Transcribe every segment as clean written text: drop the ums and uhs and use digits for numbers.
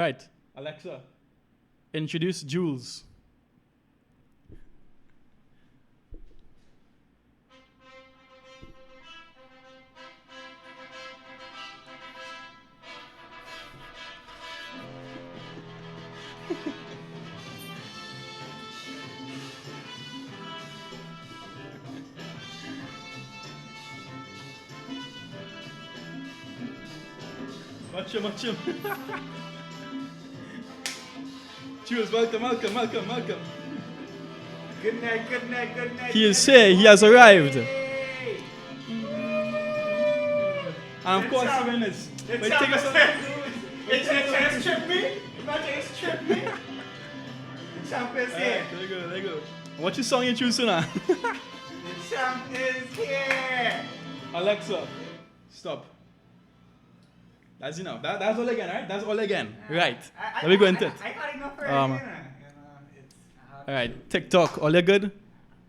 Right, Alexa, introduce Jules. Watch him. Jules, welcome. Good night. He is here, he has arrived. And of course, when it's... Wait, take us It's trip me. Imagine it's trip me. The champ is here. There you go. What you song you choose now? The champ is here. Alexa, stop. That's enough. That's all again, right? That's all again. Right. Let me go into it. I got enough for Alright, TikTok, all you good?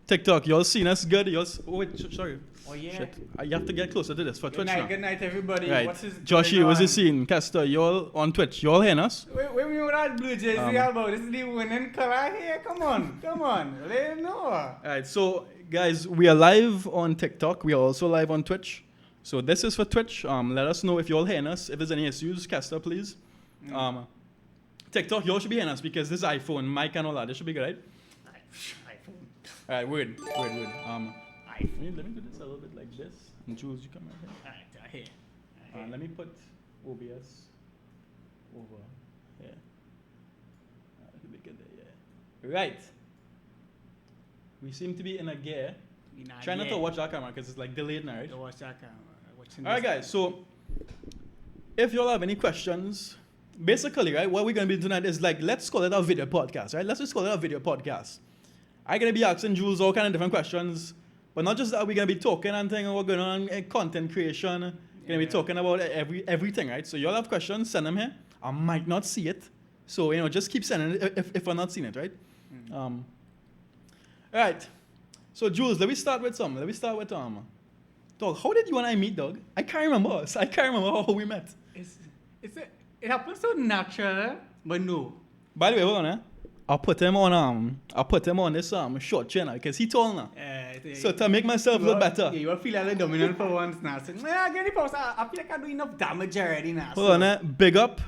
TikTok, y'all seen us good? Oh wait, sorry. Oh yeah. Shit. You have to get closer to this for Twitch now. Good night, everybody. Right. What's Joshy, what's the scene? Castor, y'all on Twitch. Y'all hearing us? Wait, we know that blue jersey about. This is the winning color here. Come on. Let them know. Alright, so guys, we are live on TikTok. We are also live on Twitch. So this is for Twitch. Let us know if y'all hearing us. If there's any issues, Castor, please. TikTok, y'all should be hearing us because this is iPhone, mic and all that. This should be good, right? iPhone. Alright, word. iPhone. Let me do this a little bit like this. And Jules, you come right here. Alright, here. Let me put OBS over here. Let me get there, yeah. Right. We seem to be in a gear. Try not to watch that camera because it's like delayed now, right? Don't watch that camera. Alright, guys, so if y'all have any questions, basically, right, what we're going to be doing tonight is like, let's call it a video podcast, right? Let's just call it a video podcast. I'm going to be asking Jules all kind of different questions, but not just that, we're going to be talking and things, we're going on content creation, we're going to be talking about everything, right? So y'all have questions, send them here. I might not see it, so, just keep sending it if I'm not seeing it, right? Alright, so Jules, let me start with dog, how did you and I meet, dog? I can't remember how we met. It happens so natural, but no. By the way, hold on, eh? I'll put him on this short channel because he tall now. So to make myself look better. Yeah, you feel like dominant for once now. So, get the post. I feel like I do enough damage already now. Hold on, eh? Big up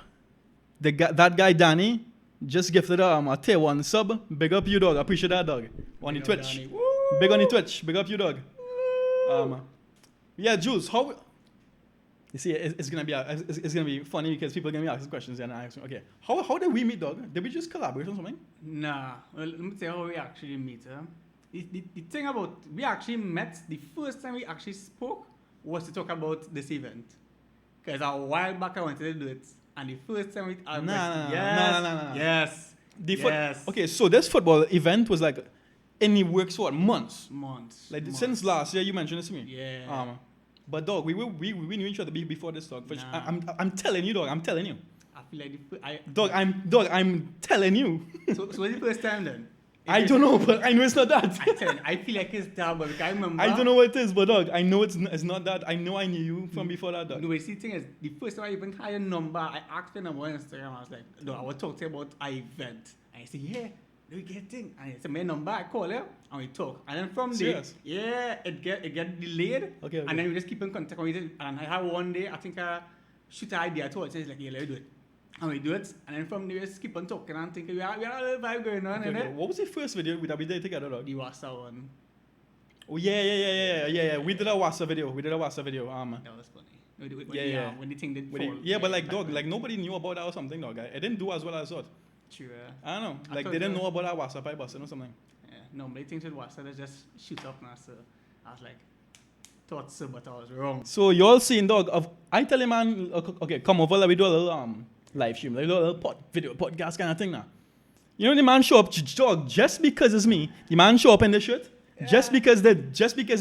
that guy Danny. Just gifted a tier 1 sub. Big up you, dog. I appreciate that, dog. On the Twitch. Big on the Twitch. Big up you, dog. Yeah, Jules, how? You see, it's gonna be funny because people are gonna be asking questions and I ask, okay, how did we meet, dog? Did we just collaborate on something? Nah, well, let me tell you how we actually meet. The thing about we actually met, the first time we actually spoke was to talk about this event. Because a while back I wanted to do it, and the first time we yes. Okay, so this football event was like in the works for months. Like months. Since last year, you mentioned this to me. Yeah. But dog, we knew each other before this, dog. I'm telling you, dog. I'm telling you. I feel like I'm telling you. So what's the first time then? I don't know, but I know it's not that. I feel like it's that, but I remember. I don't know what it is, but dog, I know it's not that. I know I knew you from before that, dog. No, the thing is, the first time I even had your number, I asked your number on Instagram. I was like, no, I was talking about an event. And I said, yeah, do we get a thing? And I said, my number, I call her, and we talk. And then from there, it get delayed. Okay. And then we just keep in contact with it. And I had one day, I think I shoot an idea to her. So it's like, yeah, let's do it. And we do it, and then from there, we just keep on talking and thinking, we have a little vibe going on, okay. What was the first video that we did together, dog? The Wassa one. Oh, yeah. We did a Wassa video. That was funny. When the thing did fall. Yeah, but like, dog, like nobody knew about that or something, dog. It didn't do as well as I thought. True. I don't know. Like, they didn't know about that Wassa pipe busting or something. Yeah, normally things with Wassa, they just shoot up now, so I was like, thought so, but I was wrong. So, you all seen, dog, I tell you, man, okay, come over, let me do a little, live stream, like a little video podcast kind of thing now. You know, the man show up, dog, just because it's me, the man show up in this shirt, just because the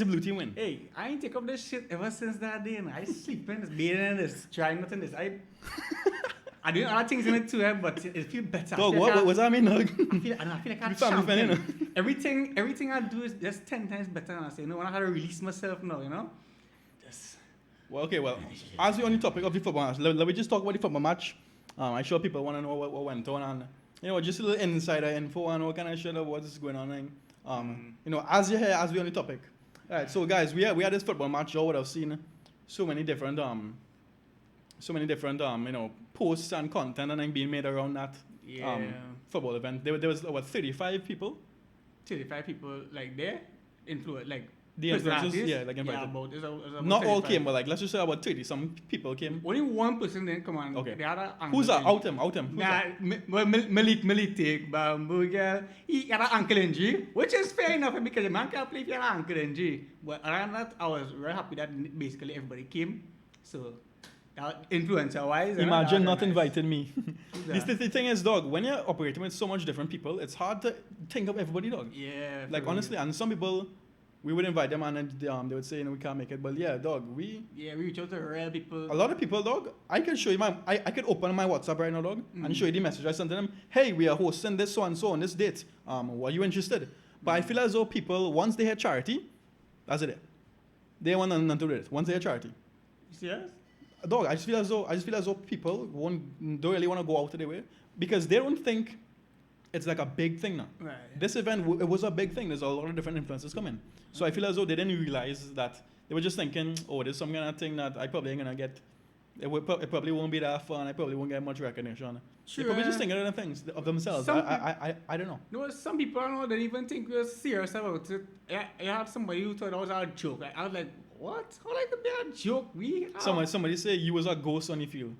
blue team win. Hey, I ain't take up this shit ever since that day, and I sleep in this, bathing in this, trying not in this. I do other things in it too, but it feels better. Dog, what does that mean, dog? I feel like I'm champion. Everything I do is just 10 times better than I say. You know, when I had to release myself now, you know? Well, as we're on the topic of the football match, let me just talk about the football match. I'm sure people want to know what went on, and just a little insider info and what kind of shit of what's going on. As you're here, as we're on the topic. All right, so guys, we had this football match. You would have seen so many different posts and content and then being made around that football event. There was 35 people. 35 people like there, like the influencers, like invited. About Not all came, but like let's just say about 30 some people came. Only one person didn't come on. Okay. The other Who's that? Out him. Who's that? that? Malik take bamboo girl. He had an ankle injury, which is fair enough because the man can't play if he had an ankle injury. But around that, I was very happy that basically everybody came. So influencer wise, imagine not inviting me. The thing is, dog, when you're operating with so much different people, it's hard to think of everybody, dog. Yeah. Like honestly, and some people, we would invite them and they would say, we can't make it. But yeah, dog, we reach out to real people. A lot of people, dog. I can show you I could open my WhatsApp right now, dog, and show you the message I sent to them. Hey, we are hosting this so and so on this date. Are you interested? But I feel as though people, once they hear charity, that's it. They want nothing to do with it. Once they hear charity. Yes. Dog, I just feel as though people don't really want to go out of their way because they don't think it's like a big thing now. Right. This event, it was a big thing. There's a lot of different influences coming. So I feel as though they didn't realize that. They were just thinking, there's some kind of thing that I probably ain't going to get. It probably won't be that fun. I probably won't get much recognition. Sure. They probably just thinking of things of themselves. I don't know. No, some people I don't even think we're serious about it. I had somebody who thought that was a joke. I was like, what? How like could be a joke? Somebody say you was a ghost on the field.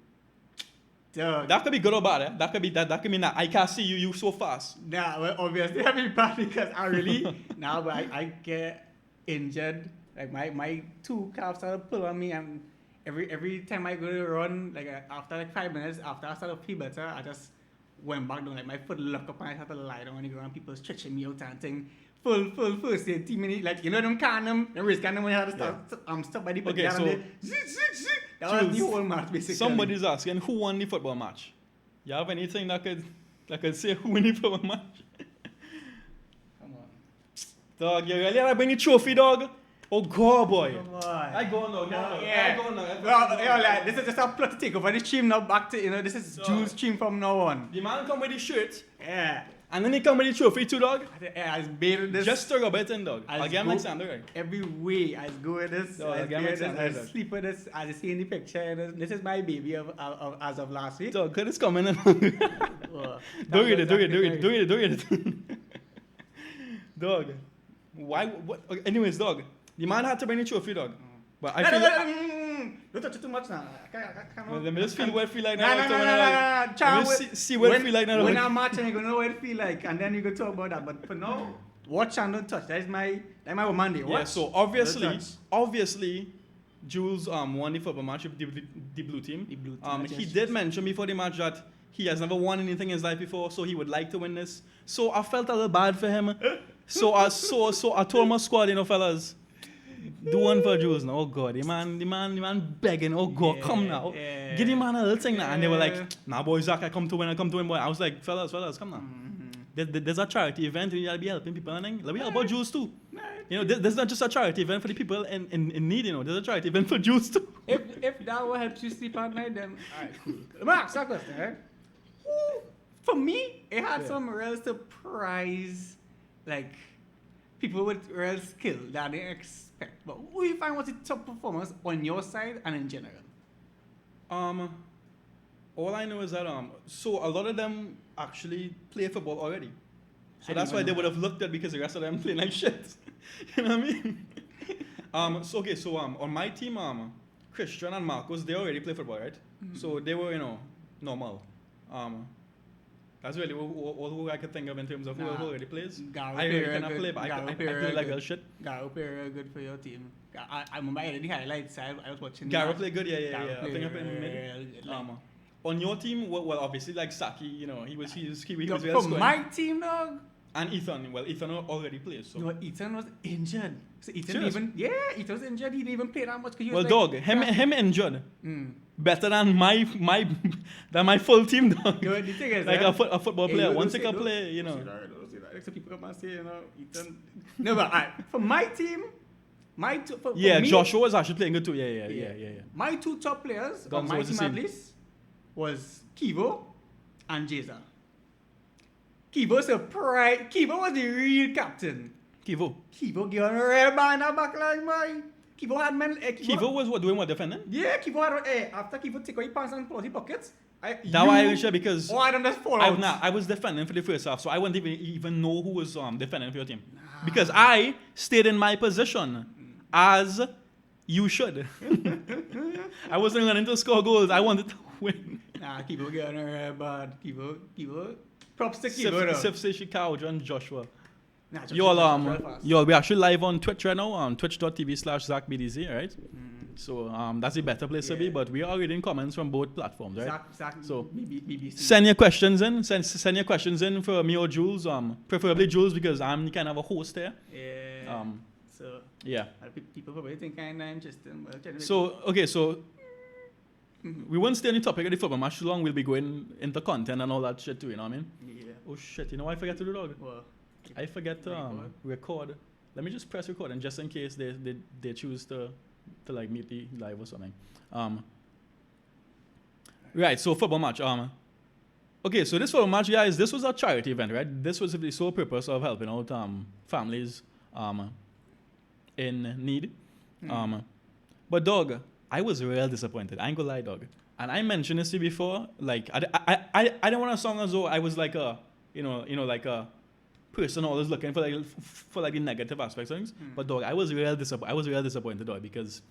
Dude. That could be good or bad. That could mean that I can't see you so fast. Nah, well, obviously that be bad because I really but I get injured. Like my two calves started pull on me, and every time I go to run, like after like 5 minutes after I started to feel better, I just went back down. Like my foot locked up and I had to lie down on the ground. People stretching me out and thing. Full first aid team minute, like them can the wrist can when you had to start stuck by the okay, so that was the whole match basically. Somebody's asking who won the football match. You have anything that could say who won the football match? Come on. Dog, you really gotta bring the trophy, dog. Oh God, boy. Come on. I go on, dog. Yeah. I go on, dog. Like, this is just a plot to take over the stream now. Back to this is Jules' stream from now on. The man come with the shirt. Yeah. And then he come with the trophy too, dog. I baited this. Just to rub it in, dog. I'll get him Alexander, right? Every way I go with this. I'll get him Alexander, I sleep with this. As you see in the picture, this is my baby as of last week. Dog, could this come in? Do it. Dog. Why? What? Okay, anyways, dog. The man had to bring the trophy, dog. But I feel don't touch it too much now. I can't. Let me just feel what it feel like now. Let me see what it feel like now. When I'm matching, you're going to know what it feel like. And then you can talk about that. But for now, watch and don't touch. That's my Monday. Yeah, so obviously, Jules won the football match with the blue team. He did mention before the match that he has never won anything in his life before, so he would like to win this. So I felt a little bad for him. So I told my squad, fellas, do one for Jules now. Oh God, the man begging. Oh God, come now. Yeah. Give the man a little thing now. And they were like, nah boy, Zach, I come to win, boy. I was like, fellas, come now. There's a charity event and you gotta be helping people and then let me help out Jules too. There's not just a charity event for the people in need, there's a charity event for Jules too. If that will help you sleep at night, then alright, cool. Let me ask that question, right? For me, it had some real surprise, like people with real skill that I didn't expect. But who do you find was the top performance on your side and in general? All I know is that so a lot of them actually play football already. So that's why they would have looked at because the rest of them play like shit. You know what I mean? So on my team, Christian and Marcos, they already play football, right? Mm-hmm. So they were, normal. That's really all who I could think of in terms of who already plays. I really cannot play, but I play like real shit. Garo play real good for your team. I remember I had the highlights. I was watching. Garo play good, yeah. I think I've been mid. On your team, well, obviously like Saki, he was real for my team, dog. And Ethan, Ethan already plays. So. No, Ethan was injured. So Ethan Ethan was injured. He didn't even play that much. Him injured. Better than my full team, dog. No, the thing is, like a football player. Once he can play, Don't say that. Some people come and say, Ethan. No, but for my team, for me, Joshua was actually playing good too. Yeah. My two top players on my team at least was Kivo and Jason. Kivo surprised. Kivo was the real captain. Kivo. Kivo gave on a red band in the backline, boy. Kivo had men. Kivo was doing what, defending? Yeah, Kivo had. After Kivo take away pants and pull out his pockets. That why I didn't share because I don't just fall out. I was defending for the first half, so I wouldn't even know who was defending for your team. Because I stayed in my position as you should. I wasn't running to score goals. I wanted to win. Nah, Kivo getting a red bad. Kivo. Props to Kivo. Sif Chicago and Joshua. Nah, Y'all, we actually live on Twitch right now, on twitch.tv/ZachBDZ, right? So that's the better place to be, but we are reading comments from both platforms, right? Zach, so BBC. Send your questions in. Send your questions in for me or Jules. Preferably Jules because I'm kind of a host there. Yeah. So yeah. People probably think I'm not interesting. So okay, so we won't stay on the topic of the football match too long. We'll be going into content and all that shit too. You know what I mean? Yeah. Oh shit! You know what I forget to do, dog? Well, I forget to record. Let me just press record, and just in case they choose to like meet the live or something. Right, so football match. Okay, so this football match, guys, this was a charity event, right? This was the sole purpose of helping out families in need. But dog, I was real disappointed. I ain't gonna lie, dog. And I mentioned this to you before. Like I don't want to sound as though I was like a like a person always looking for like the negative aspects of things. But dog, I was real disappointed, dog, because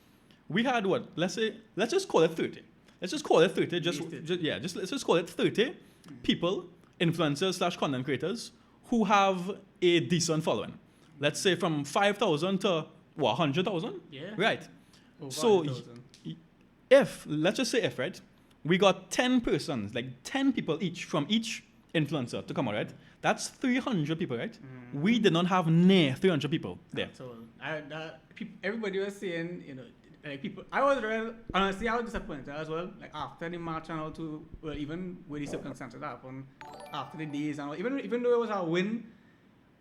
we had what? Let's just call it 30. Let's just call it 30. Let's just call it 30 people, influencers / content creators who have a decent following. Let's say from 5,000 to 100,000. Yeah. Right. Over So 100,000. let's just say right, we got 10 persons, like 10 people each from each influencer to come out, right? That's 300 people, right? We did not have near 300 people there. So everybody was saying, like people. I was honestly, I was disappointed as well. Like after the match and all too, well, even with the circumstances that happened, after the days and all, even though it was a win,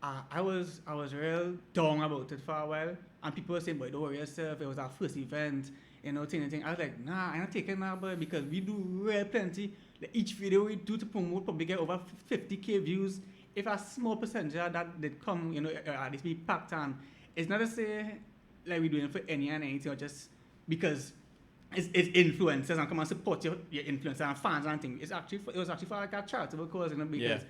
I was real down about it for a while. And people were saying, "Boy, don't worry yourself. It was our first event, thing." I was like, "Nah, I'm not taking that, boy, because we do real plenty. Like each video we do to promote probably get over 50K views. If a small percentage of that did come, at least be packed on. It's not to say like we're doing it for any and anything, or just because it's influencers and come and support your influencers and fans and things. It was actually for like a charitable cause, because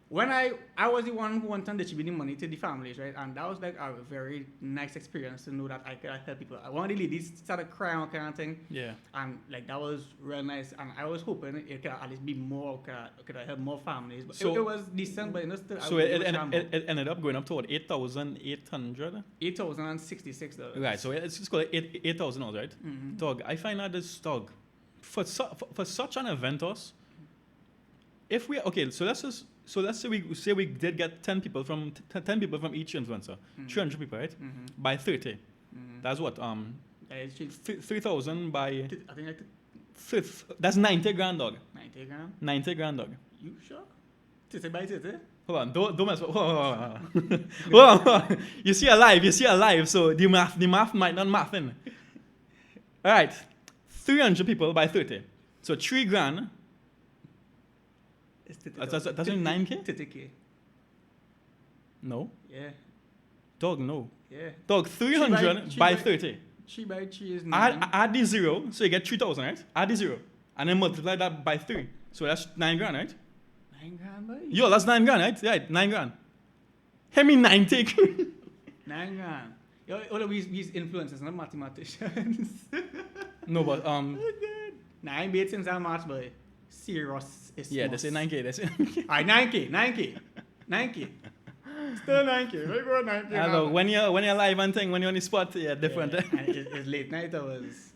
when I was the one who wanted to distribute the money to the families, right? And that was like a very nice experience to know that I could help people. One of the ladies started crying kind of thing. Yeah. And like that was real nice. And I was hoping it could at least be more, could help more families. But so it was decent, but still. So it ended up going up to what, 8,800? $8,066. Right. So it's just called $8,000, right? Mm-hmm. Dog, I find that this dog for such an event, if we so let's say we did get 10 people from each influencer, 300 people, right? By 30, that's what 3,000 by. I think like that's 90 grand, dog. 90 grand. 90 grand, dog. You sure? 30 by 30. Hold on, don't mess. Hold on. Hold on. You see a live. So the math might not math in. All right, 300 people by 30, so 3 grand. That's only 9K? 30K. No. Yeah. Dog, no. Yeah. Dog, 300 by 30. 3 by 3 is 9. Add the 0, so you get 3,000, right? Add the 0. And then multiply that by 3. So that's 9 grand, right? 9 grand, boy? Yo, that's 9 grand, right? Right, 9 grand. Hear me 90. 9 grand. Yo, all of these influencers, not mathematicians. No, but Oh, good. 9 bits since that much, boy. Serious. Yeah, they say 9K. They say 9K. Alright, 9K. Still 9K. Very good, 9K. I know, when you're live and thing, when you're on the spot, yeah, different. Yeah, and it's late night hours.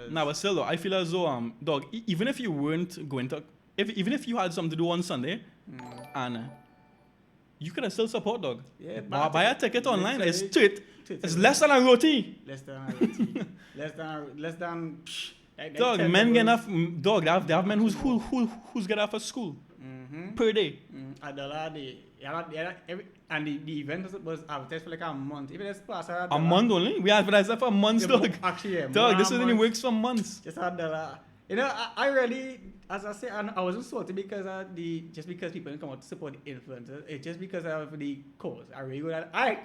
No, but still though, I feel as though dog, even if you weren't going to, even if you had something to do on Sunday, and you could have still support, dog. Yeah, buy a ticket online. It's It's less than a roti. Less than. Dog, men get enough. Dog, they have men who's get off of school per day. $1 a day. And the event was advertised for like a month. Even it's past a month only. We advertised that for months, dog. Actually, yeah. Dog, this only works for months. Just $1. You know, I really, as I say, I wasn't salty because just because people didn't come out to support the influencers. It's just because of the cause. I really would I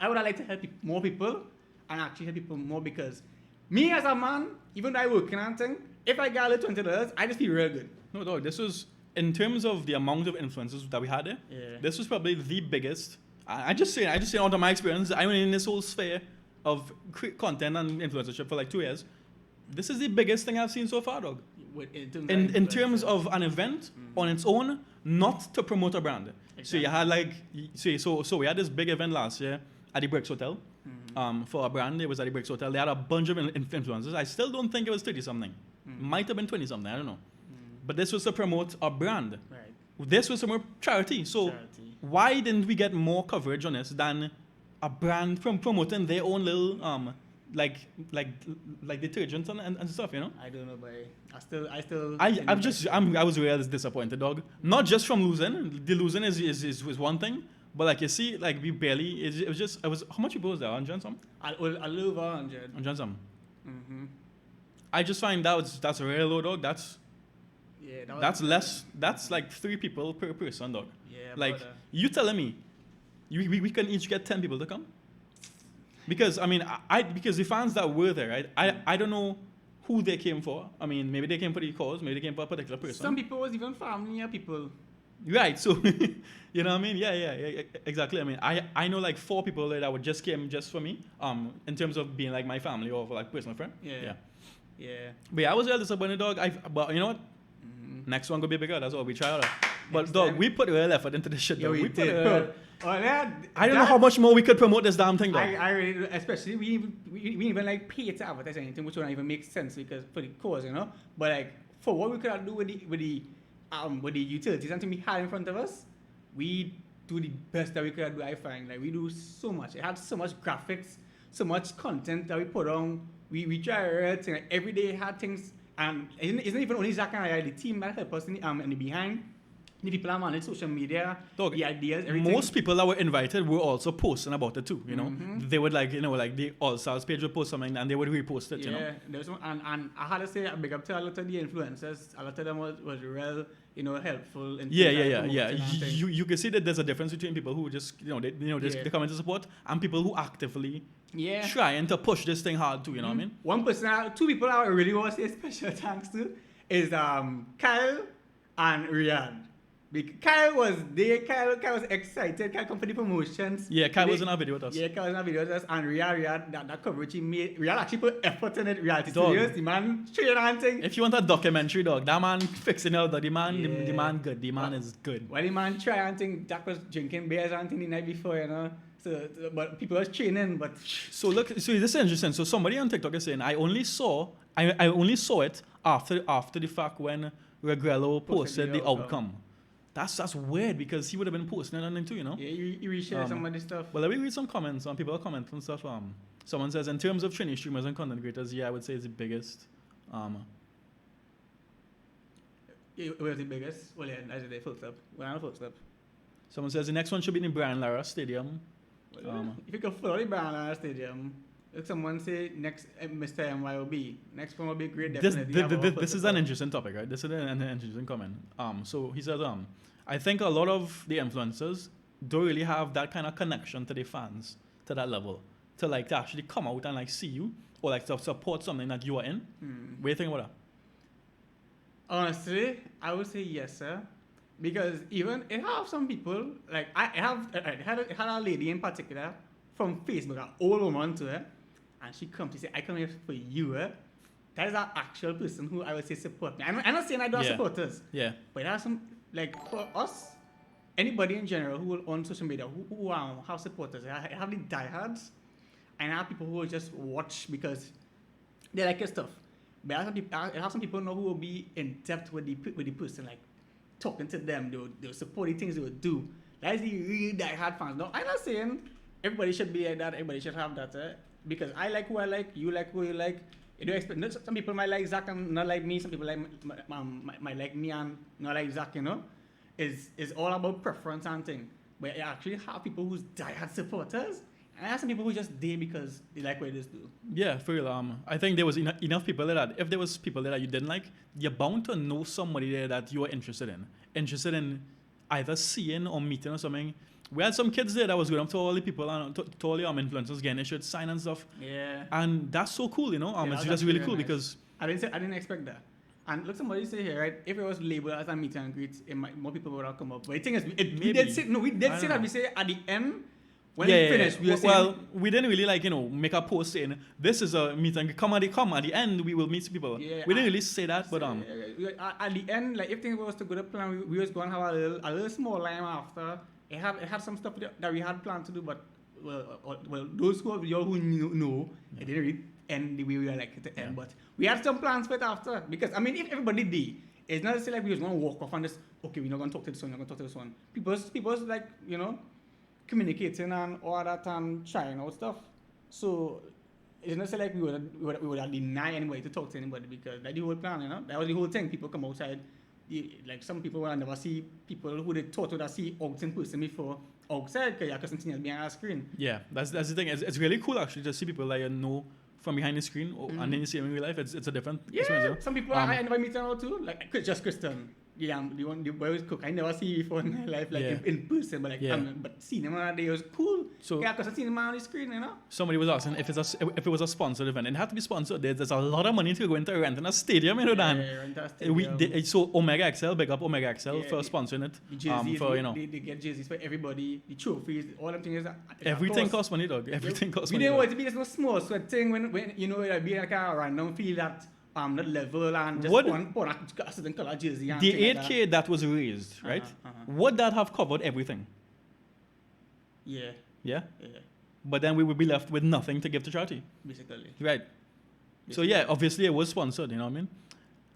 would have liked to help more people and actually help people more because me as a man, even though I work in thing, if I got a little $20, I just feel real good. No, dog, this was, in terms of the amount of influencers that we had there, this was probably the biggest. I just say out of my experience, I went in this whole sphere of content and influencership for like 2 years. This is the biggest thing I've seen so far, dog. In terms of an event on its own, not to promote a brand. Exactly. So you had like, so we had this big event last year at the Bricks Hotel. For a brand, it was at the Bricks Hotel. They had a bunch of influencers. I still don't think it was 30 something. Might have been 20 something. I don't know. But this was to promote a brand. Right. This was to promote charity. So why didn't we get more coverage on this than a brand from promoting their own little like detergents and stuff, you know? I don't know, but I was really disappointed, dog. Not just from losing. The losing is one thing. But like you see, like we barely. It was how much people was there? 100 some? A little over 100. 100 some. I just find that's a real low, dog. That's less. That's like 3 people per person, dog. Yeah. Like you telling me, we can each get 10 people to come? Because I mean, because the fans that were there, right? I don't know who they came for. I mean, maybe they came for the cause. Maybe they came for a particular person. Some people was even family people. Right, so you know what I mean? Yeah, exactly. I mean, I know like 4 people that would just came just for me, in terms of being like my family or for like personal friend. Yeah. But yeah, I was really disappointed, dog. But you know what? Next one gonna be bigger. That's all we try out. But dog, we put real effort into this shit. Yeah, dog. we did. I don't know how much more we could promote this damn thing, dog. I really, especially we even like pay to advertise anything, which don't even make sense because for the cause, you know. But like for what we could do with the utilities and things we had in front of us, we do the best that we could do. I find like we do so much. It had so much graphics, so much content that we put on. We try everything. Like every day had things, and it's not even only Zach and I. The team that help us in the behind. The people that manage social media, dog, the ideas, everything. Most people that were invited were also posting about it too. You know, they would like the All Stars page would post something and they would repost it. Yeah, you know. There's one, and I had to say a big up to a lot of the influencers. A lot of them was real, helpful. Yeah. You can see that there's a difference between people who just they come in to support and people who actively trying to push this thing hard too. You know what I mean? One person, 2 people I really want to say special thanks to is Kyle and Riyadh. Kyle was there. Kyle was excited. Kyle come for the promotions. Yeah, Kyle was in our video with us. Yeah, Kyle was in our video with us. And Riyadh, that coverage he made. Riyadh actually put effort in it. Reality Studios, the man straight and thing. If you want a documentary, dog, that man fixing out. The man good. The man is good. Well, the man try and thing. Jack was drinking beers and thing the night before, you know. So, but people was training. But so look, this is interesting. So somebody on TikTok is saying, I only saw it after the fact when Regrello posted the outcome. That's weird because he would have been posting it on them too, you know? Yeah, you reshare some of this stuff. Well, let me read some comments. People are commenting and stuff. Someone says, in terms of training streamers and content creators, I would say it's the biggest. It was the biggest? Well, yeah, that's the full step. We're on a full step. Someone says the next one should be in the Brian Lara Stadium. Well, if you could follow the Brian Lara Stadium, if someone say next Mr. MYOB, next one will be great. Definitely. This is an interesting topic, right? This is an interesting comment. So he says, I think a lot of the influencers don't really have that kind of connection to the fans to that level, to actually come out and like see you or like to support something that you are in. What do you think about that? Honestly, I would say yes, sir. Because even it have some people like I had a lady in particular from Facebook, an old woman to her. And she comes, she say, I come here for you, That is an actual person who I would say support me. I'm not saying I don't have supporters. Yeah. But there are some, like, for us, anybody in general who will on social media, who have supporters. I have the diehards, and I have people who will just watch because they like your stuff. But I have some people now who will be in depth with the person, like, talking to them. They'll support the things they will do. That is the real diehard fans. No, I'm not saying everybody should be like that, everybody should have that, because I like who I like, you like who you like. You don't expect. Some people might like Zach and not like me. Some people might like me and not like Zach. You know, it's all about preference and thing. But you actually have people who's diehard supporters, And I have some people who just did because they like what it is do. Yeah, for real. I think there was enough people there that if there was people there that you didn't like, you're bound to know somebody there that you were interested in either seeing or meeting or something. We had some kids there that was going up to all the people and to all the influencers getting their shirts signed and stuff. Yeah. And that's so cool, you know. It's just really cool nice. because I didn't expect that. And look, somebody say here, right? If it was labeled as a meet and greet, more people would have come up. But the thing is, we did say that. We say at the end. When we finished, we were saying, we didn't really make a post saying this is a meet and greet. Come at the end we will meet people. Yeah, we didn't really say that, but at the end, like if things was to go to plan, we was going to have a little small line after. It had some stuff that we had planned to do, but well, those who know, it didn't really end the way we were like to end. But we had some plans for it after, because I mean, if everybody did, it's not like we was going to walk off and just okay, we're not going to talk to this one, we're going to talk to this one. People's like communicating and all that and trying out stuff. So it's not like we would have denied anybody to talk to anybody, because that's the whole plan, that was the whole thing. People come outside, like some people will never see people who they thought would have seen out in person before outside, because you can see behind a screen. Yeah, that's the thing. It's really cool actually to see people like from behind the screen and then you see them in real life. It's a different experience. Some people I never meet out too, like just Christian. Yeah, the boy was cook. I never see him before in my life, like in person, but but seeing him on that day was cool. So because I seen him on the screen, Somebody was asking if it was a sponsored event. It had to be sponsored. There's a lot of money to go into renting a stadium, rent a stadium. So Omega XL, big up Omega XL for sponsoring it. The jerseys, they get jerseys for everybody. The trophies, all them things. Everything costs money, dog. Everything costs money. We didn't want it to be just a small sweat thing when be like a random feel that. That level and just one a certain color jersey. And the 8K that was raised, right? Would that have covered everything? Yeah. Yeah? Yeah. But then we would be left with nothing to give to charity. Basically. Right. So yeah, obviously it was sponsored, you know what I mean?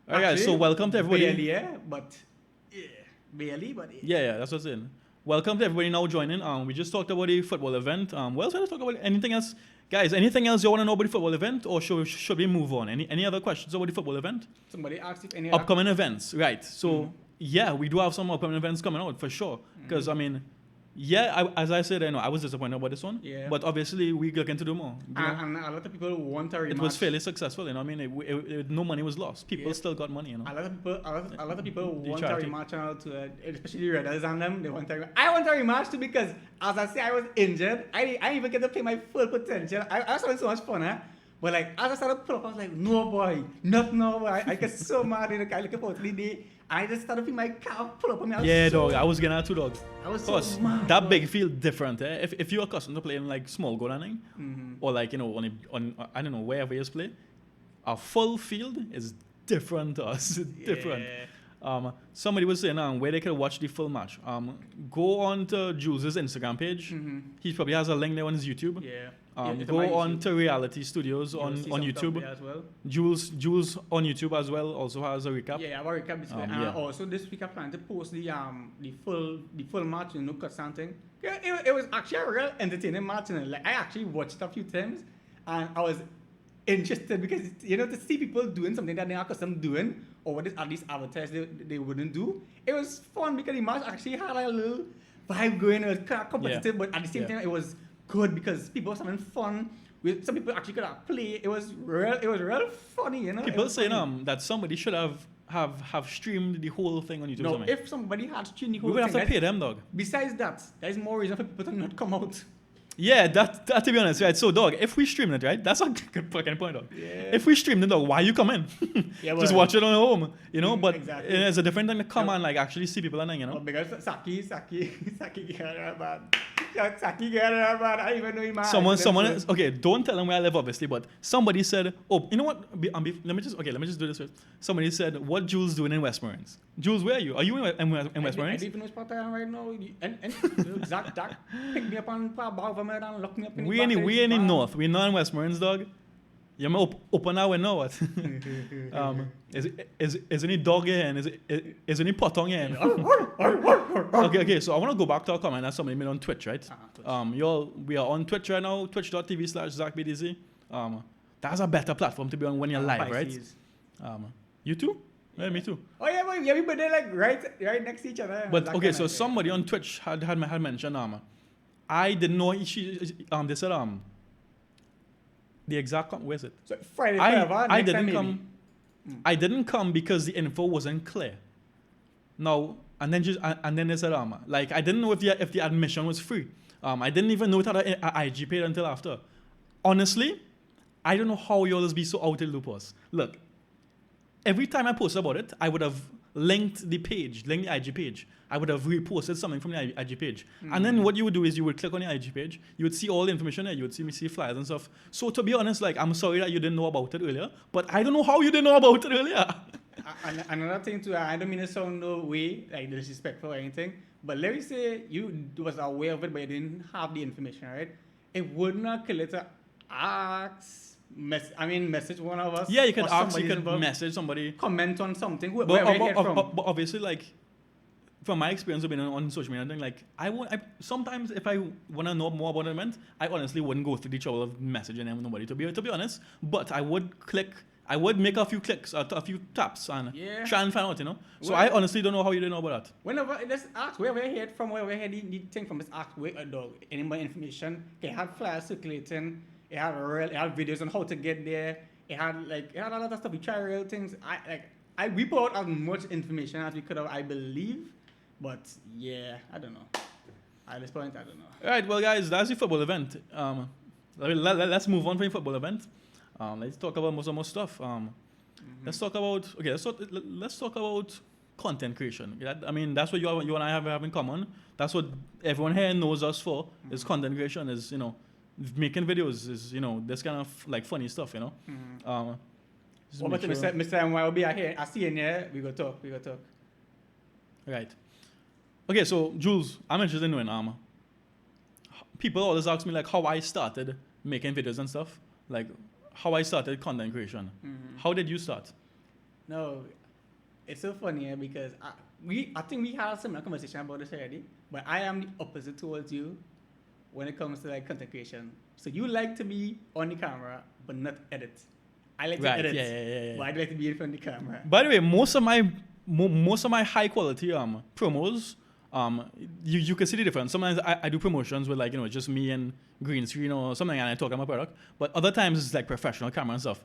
Alright, so welcome to everybody. Barely, but barely, but yeah, that's what I'm saying. Welcome to everybody now joining. We just talked about the football event. Let's talk about anything else. Guys, anything else you want to know about the football event, or should we move on? Any other questions about the football event? Somebody asked if any upcoming events, right? So yeah, we do have some upcoming events coming out for sure. Because I mean, as I said, I was disappointed about this one. Yeah. But obviously, we're looking to do more. And a lot of people want a rematch. It was fairly successful, I mean, no money was lost. People still got money, A lot of people want a rematch, especially the Redders and them. They want a rematch. I want a rematch too, because as I say, I was injured. I didn't even get to play my full potential. I was having so much fun, But like as I started to pull up, I was like, no boy, not no boy. I get so mad I look forward to the day. I just started feeling my calf pull up on me. Dog. I was getting out too, dog. I was so mad. That big field different, If you're accustomed to playing like small goal or like on I don't know wherever you play, a full field is different to us. Different. Somebody was saying where they could watch the full match. Go on to Jules' Instagram page. He probably has a link there on his YouTube. Yeah. Go on to Reality Studios on YouTube. As well. Jules on YouTube as well also has a recap. Yeah, I have a recap basically. Also this week I plan to post the full match, cuts and thing. Yeah, it was actually a real entertaining match, like I actually watched it a few times, and I was interested because to see people doing something that they're not accustomed doing, or what is at least advertised they wouldn't do. It was fun because the match actually had a little vibe going. It was kind of competitive, but at the same time it was good because people were having fun. Some people actually could have played. It was real funny, People saying that somebody should have streamed the whole thing on YouTube. No, if somebody had streamed the whole thing, we would have to pay them, dog. Besides that, there's more reason for people to not come out. Yeah, that to be honest, right? So, dog, if we stream it, right? That's a good fucking point, dog. Yeah. If we stream it, dog, why you come in? Just watch it on home, But exactly. It's a different thing to come and like actually see people and Well, because Saki get her bad. Saki get her bad. I even know him. Someone. Okay, don't tell them where I live, obviously. But somebody said, "Oh, you know what? Let me just do this first." Somebody said, "What Jules doing in Westmoreland?" Jules, where are you? Are you in Westmoreland? I don't even know spot I am right now. And Zach pick me up and and lock me up in we in the north. We're not in Westmoreland, dog. You may open our window. What? Is any dog here and is any potong here? Okay. So I want to go back to a comment that somebody made on Twitch, right? We are on Twitch right now. Twitch.tv/ZachBDZ. That's a better platform to be on when you're live, right? You too? Yeah, me too. Oh yeah, but everybody like right next to each other. But okay, so somebody on Twitch had mentioned I didn't know they said the exact where is it? So Friday forever. I next time didn't maybe. come. I didn't come because the info wasn't clear. Now and then they said like I didn't know if the admission was free. I didn't even know it had a IG page until after. Honestly, I don't know how you always be so out of the loop. Look, every time I post about it, I would have linked the IG page. I would have reposted something from the IG page. And then what you would do is you would click on the IG page, you would see all the information there, you would see flyers and stuff. So to be honest, like, I'm sorry that you didn't know about it earlier, but I don't know how you didn't know about it earlier. Another thing too, I don't mean to sound no way like disrespectful or anything, but let me say you was aware of it, but you didn't have the information, right? It would not kill it to message one of us. Yeah, you could ask, you could message somebody. Comment on something. Where but obviously, like, from my experience of being on social media, like, sometimes if I want to know more about an event, I honestly wouldn't go through the trouble of messaging nobody, to be honest. But I would make a few clicks, a few taps, and try and find out, So I honestly don't know how you didn't know about that. Whenever, let's ask where we heard from, where we heard the thing from, let's ask where a dog, any more information. It had flyers circulating, it had videos on how to get there, it had a lot of stuff, we try real things. We put out as much information as we could have, I believe, but yeah, I don't know. At this point, I don't know. All right, well, guys, that's the football event. Let's move on from the football event. Let's talk about more stuff. Let's talk about content creation. That's what you and I have in common. That's what everyone here knows us for. Is content creation. Is making videos. Is this kind of like funny stuff. What about Mr. MYOB here? I see in here. We go talk. Right. Okay, so Jules, I'm interested in knowing. People always ask me like how I started making videos and stuff. Like, how I started content creation. How did you start? No, it's so funny because I think we had a similar conversation about this already, but I am the opposite towards you when it comes to like content creation. So you like to be on the camera but not edit. I like to edit, but I'd like to be in front of the camera. By the way, most of my high quality promos, you can see the difference. Sometimes I do promotions with like just me and green screen or something, and I talk about my product. But other times it's like professional camera and stuff.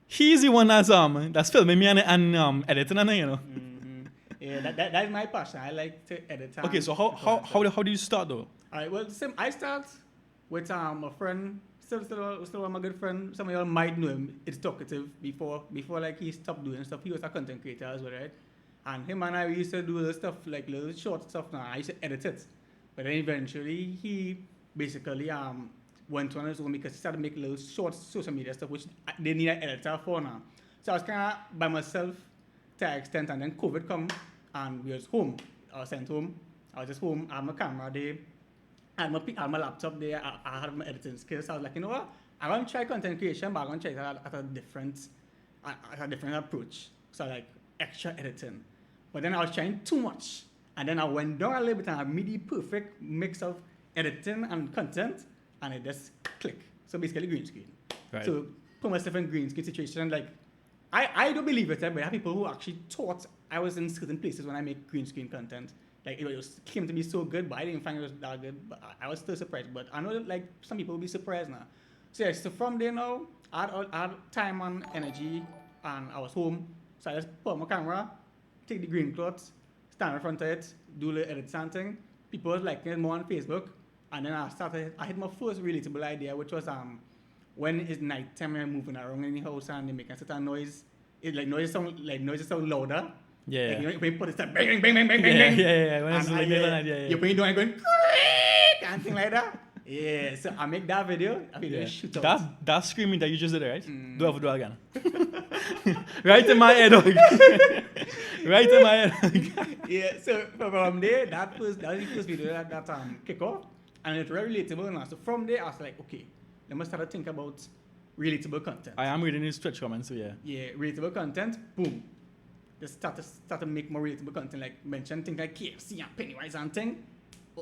He's the one that's filming me and editing and Yeah, that is my passion. I like to edit. Okay, so how do you start though? All right, well, I start with a friend, still one of my good friend. Some of y'all might know him. It's Talkative. Before like he stopped doing stuff, he was a content creator as well, right? And him and I used to do little stuff, like little short stuff now. I used to edit it. But then eventually he basically went on his own because he started making little short social media stuff, which they need an editor for now. So I was kind of by myself to an extent, and then COVID come and we was home. I was sent home. I was just home. I had my camera there. I had my laptop there. I had my editing skills. So I was like, you know what? I'm going to try content creation, but I'm going to try it at a different approach. So like extra editing. But then I was trying too much. And then I went down a little bit and I made the perfect mix of editing and content, and it just clicked. So basically green screen. Right. So put myself in green screen situation. Like, I don't believe it, but I have people who actually thought I was in certain places when I make green screen content. Like, it came to be so good, but I didn't find it was that good. But I was still surprised. But I know that, like, some people will be surprised now. So yeah, so from there now, I had time and energy, and I was home. So I just put on my camera, take the green cloth, stand in front of it, do the edit something. People was liking it more on Facebook. And then I had my first relatable idea, which was when it's nighttime and I'm moving around in the house and they make a certain noise. It like noises sound louder. Yeah. Like, when you put it, bang, bang, bang, bang, bang, bang. Yeah. When it's like you're putting it down and going, and thing like that. Yeah, so I make that video. I video shoot out. That screaming that you just did, right? Do it again. Right in my head, dog. Right in my head. Yeah, so from there, that was the first video that kick off. And it's very relatable now. So from there, I was like, okay, let me start to think about relatable content. I am reading his Twitch comments, so yeah. Yeah, relatable content, boom. Just start to make more relatable content, like mention things like KFC and Pennywise and thing.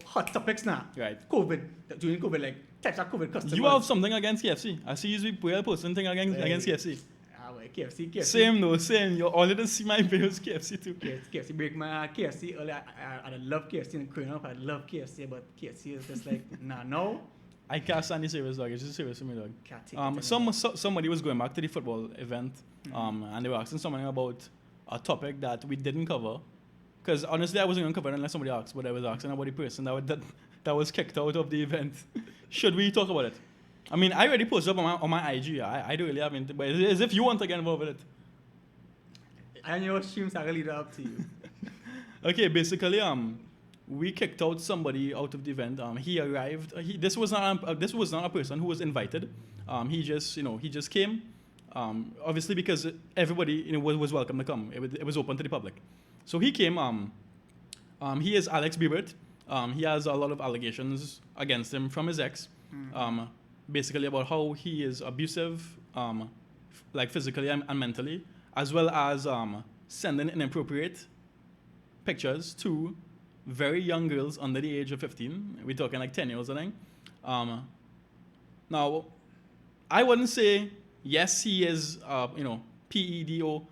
Hot topics now. Right. COVID, during COVID, like types of COVID customers. You have something against KFC. I see you posting thing against KFC. boy, KFC. Same though, same. You all didn't see my videos KFC too. KFC break my KFC. Earlier, I love KFC and growing up. I love KFC, but KFC is just like, nah, no. I can't stand the service, dog. It's just serious for me, dog. Can't take it anymore. Somebody was going back to the football event, and they were asking something about a topic that we didn't cover. Because honestly, I wasn't going to cover it unless somebody asked, but I was asking about the person that was kicked out of the event. Should we talk about it? I mean, I already posted up on my IG. I don't really have it, but it's as if you want to get involved with it. And your streams are really up to you. Okay, basically, we kicked out somebody out of the event. He arrived. This was not a person who was invited. He just came. Obviously, because everybody was welcome to come. It was open to the public. So he came. He is Alex Biebert. He has a lot of allegations against him from his ex. Basically about how he is abusive, like physically and mentally, as well as sending inappropriate pictures to very young girls under the age of 15. We're talking like 10 years, I think. Now, I wouldn't say, yes, he is, PEDO,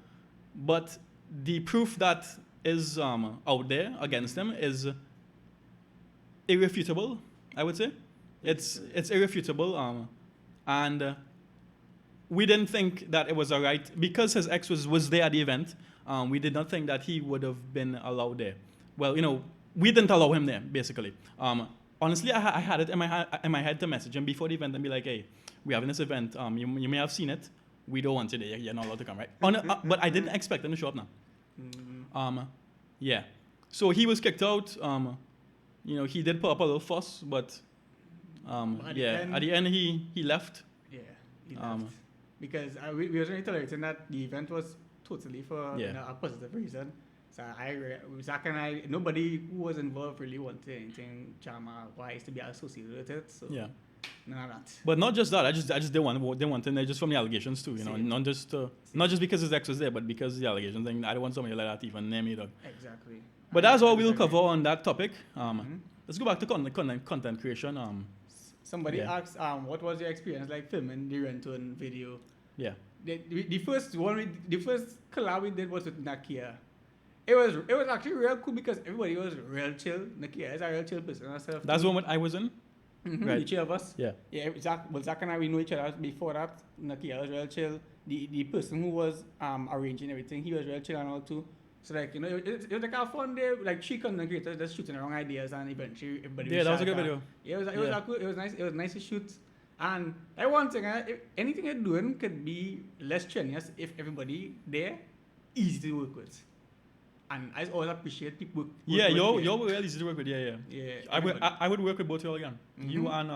but the proof that is out there against him is irrefutable, I would say. It's irrefutable, and we didn't think that it was all right because his ex was there at the event. We did not think that he would have been allowed there. Well, we didn't allow him there, basically. Honestly, I had it in my head to message him before the event and be like, hey, we're having this event. You may have seen it. We don't want you there. You're not allowed to come, right? But I didn't expect him to show up now. Yeah. So he was kicked out. He did put up a little fuss, but at the end he left. Yeah, he left. Because we were really tolerating that the event was totally for a positive reason. So Zach and I, nobody who was involved really wanted anything drama wise to be associated with it. So yeah. None of that. But not just that. I just didn't want to know just from the allegations too. Not just because his ex was there, but because the allegations. And I don't want somebody like that even near me, dog. Exactly. But that's all we'll cover on that topic. Let's go back to content creation. Somebody asked, what was your experience like filming the Renton video? Yeah. The first collab we did was with Nakia. It was actually real cool because everybody was real chill. Nakia is a real chill person herself. That's one I was in. Right. The three of us. Yeah. Yeah. Zach and I, we know each other before that. Nakia was real chill. The person who was arranging everything, he was real chill and all too. So like it was like a fun day. Like 3 content creators just shooting around ideas and eventually everybody. Yeah, that was a good video. Yeah, it was nice. It was nice to shoot. And like one thing, if anything you're doing could be less strenuous if everybody there easy to work with. And I always appreciate people. Yeah, you're real easy to work with. Yeah. Yeah. I would work with both of you again. You and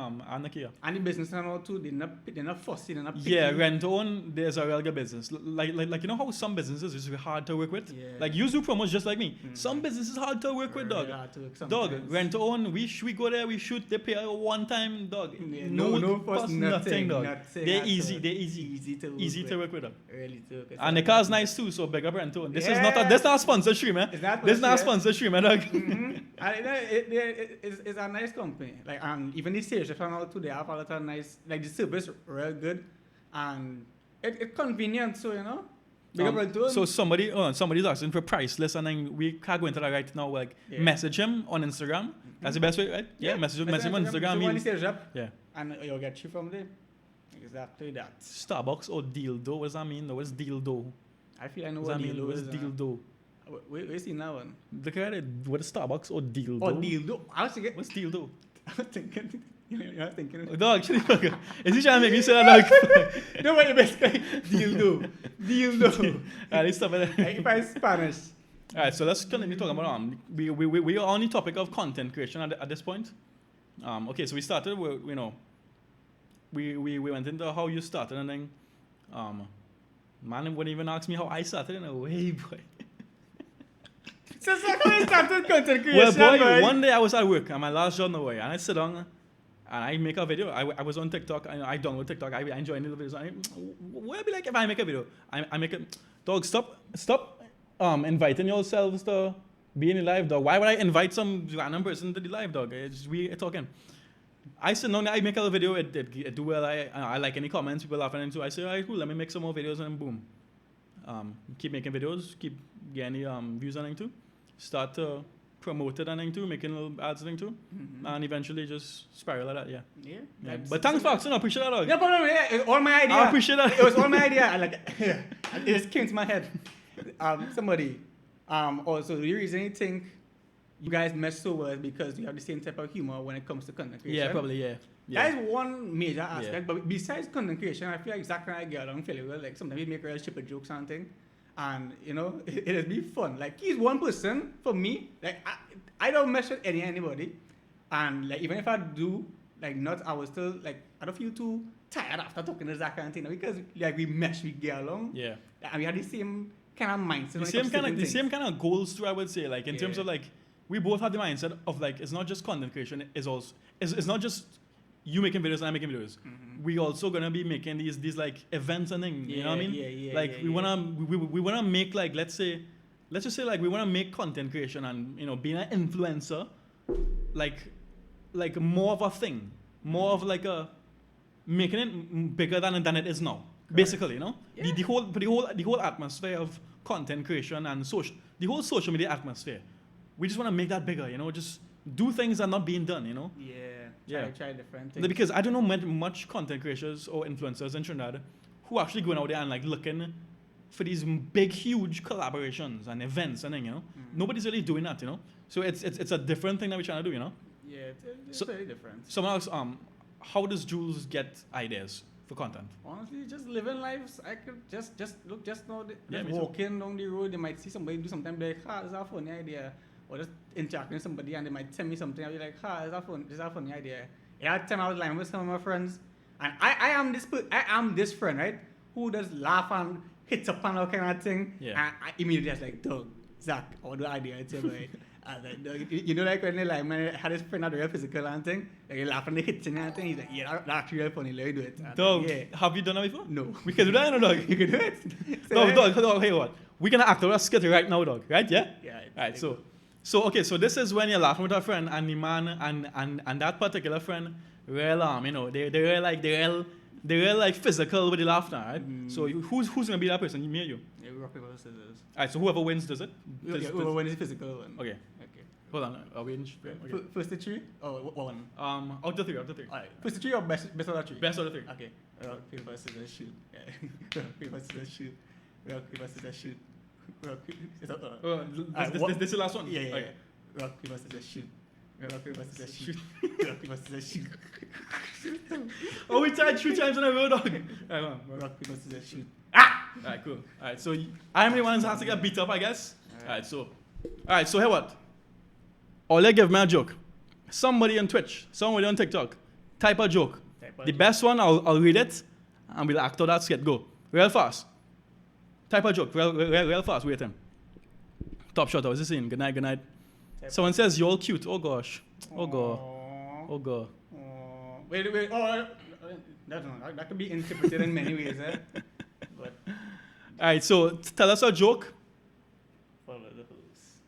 Nakia. And the business and all too. They're not fussy. They're not picky. Yeah, rent-own. There's a real good business. Like how some businesses is hard to work with. Yeah. Like you do promos just like me. Some businesses hard to work with, dog. Hard to work dog, rent-own. We go there. We shoot. They pay one time, dog. Yeah, no fuss, nothing, dog. They're easy. Easy to work with, dog. Really to work with. And the car's nice too. So big up rent-own. This is not a sponsored stream, man. This is not a sponsored stream, man, dog. It's a nice company. Like even the sales and all too, they have a lot of nice, like the service real good, and it's convenient. So so somebody's asking for price list, and then we can't go into that right now. Like message him on Instagram. That's the best way, right? Yeah, message him on Instagram. So when he sales up, yeah, and you'll get you from there. Exactly that. Starbucks or dildo? What does that mean? What's dildo? I feel I know what dildo is. Dildo? Where's the now one? Look at it. What is Starbucks or dildo? Or dildo. I was thinking. What's dildo? I was thinking. You're thinking. Dog, actually, is he trying to make me say that, dog? No, but basically dildo. Alright, let's stop it. If I Spanish. Alright, so let's continue talking about we are on the topic of content creation at this point. Okay, so we started with, we went into how you started, and then man wouldn't even ask me how I started in a way, boy. So how you started content creation? Well, boy, one day I was at work, and my last job, no way, and I sit down and I make a video. I was on TikTok, and I download TikTok. I enjoy the videos. What would be like if I make a video? I make it. Dog, stop inviting yourselves to be in the live, dog. Why would I invite some random person to the live, dog? We talking. I sit down, I make a video. It do well. I like any comments people laughing into. I say, alright, cool. Let me make some more videos, and boom. keep making videos, keep getting views on it too. Start to promote it on it too, making little ads on it too. And eventually just spiral like that, yeah. Yeah. But thanks for asking, I appreciate that, dog. No problem, yeah. It was all my idea. I appreciate that. It was all my idea. It just came to my head. Somebody, also, the reason you think you guys mesh so well is because you have the same type of humor when it comes to content creation. Yeah, probably, yeah. That is one major aspect. But besides content creation, I feel like Zach and I get along fairly well. Like sometimes we make real stupid jokes and things. And, it has been fun. Like, he's one person, for me, like, I don't mesh with anybody. And, like, even if I do, like, I was still, like, I don't feel too tired after talking to Zach and things. Because, like, we mesh, we get along. Yeah. And we had the same kind of mindset. The same kind of goals too, I would say. Like, in terms of, like, we both have the mindset of, like, it's not just content creation, it's not just you making videos and I making videos. We also gonna be making these like events and things. You know what I mean? We wanna make, like, let's just say like we wanna make content creation and being an influencer like more of a thing, more of like a making it bigger than it is now. Correct. Basically, the whole atmosphere of content creation and the whole social media atmosphere. We just want to make that bigger, just do things that are not being done, Try different things. Because I don't know much content creators or influencers in Trinidad who actually going out there and like looking for these big, huge collaborations and events and nobody's really doing that, So it's a different thing that we're trying to do, Yeah, it's very different. Someone else, how does Jules get ideas for content? Honestly, just living lives. I could just walking down the road, they might see somebody do something, be like, this is a funny idea. Or just interacting with somebody and they might tell me something, I'll be like, this is a funny idea. That time I was lying with some of my friends, and I am this friend, right? Who does laugh and hits up and all kind of thing. Yeah. And I immediately just like, Doug, Zach, or the idea, it's right? I was like, Doug, like when they like, man, I had this friend that real physical and thing, like he laugh and they hit and thing, he's like, yeah, that's actually real funny, let me do it. Dog, have you done that before? No. We can do that, dog. You can do it. Dog, hey, what? We're gonna act out a skit right now, dog, right? Yeah? Yeah. Right, so this is when you're laughing with a friend and the man and that particular friend real they're real like physical with the laughter, right? So who's gonna be that person? Me or you? Yeah, we rock paper scissors. Alright, so whoever wins does it? Whoever wins is physical one. Okay. Hold on, are we in? Okay. First to three? Oh, one. Out of three. Alright, first to three or best of the three? Best of the three. Okay. Rock, paper, scissors, shoot. Yeah. Rock, paper, scissors, shoot. Rock, paper, scissors, shoot. This is the last one? Yeah. Okay. Rock, paper, scissors, shoot. Rock, paper, scissors, shoot. Rock, paper, scissors, shoot. Oh, we tried 3 times in a row, dog. Rock, paper, scissors, shoot. Alright, cool. Alright, so I'm the one who has to get beat up, I guess. Alright, so hey, what? Or let's give me a joke. Somebody on Twitch, somebody on TikTok, type a joke. The best one, I'll read it, and we'll act out that skit. Go. Real fast. Type a joke. Real fast. Wait him. Top shot. I was just saying. Good night. Someone says you're all cute. Oh gosh. Oh god. Oh god. Wait. Oh, that could be interpreted in many ways, eh? But. Alright, so tell us a joke. Follow the host.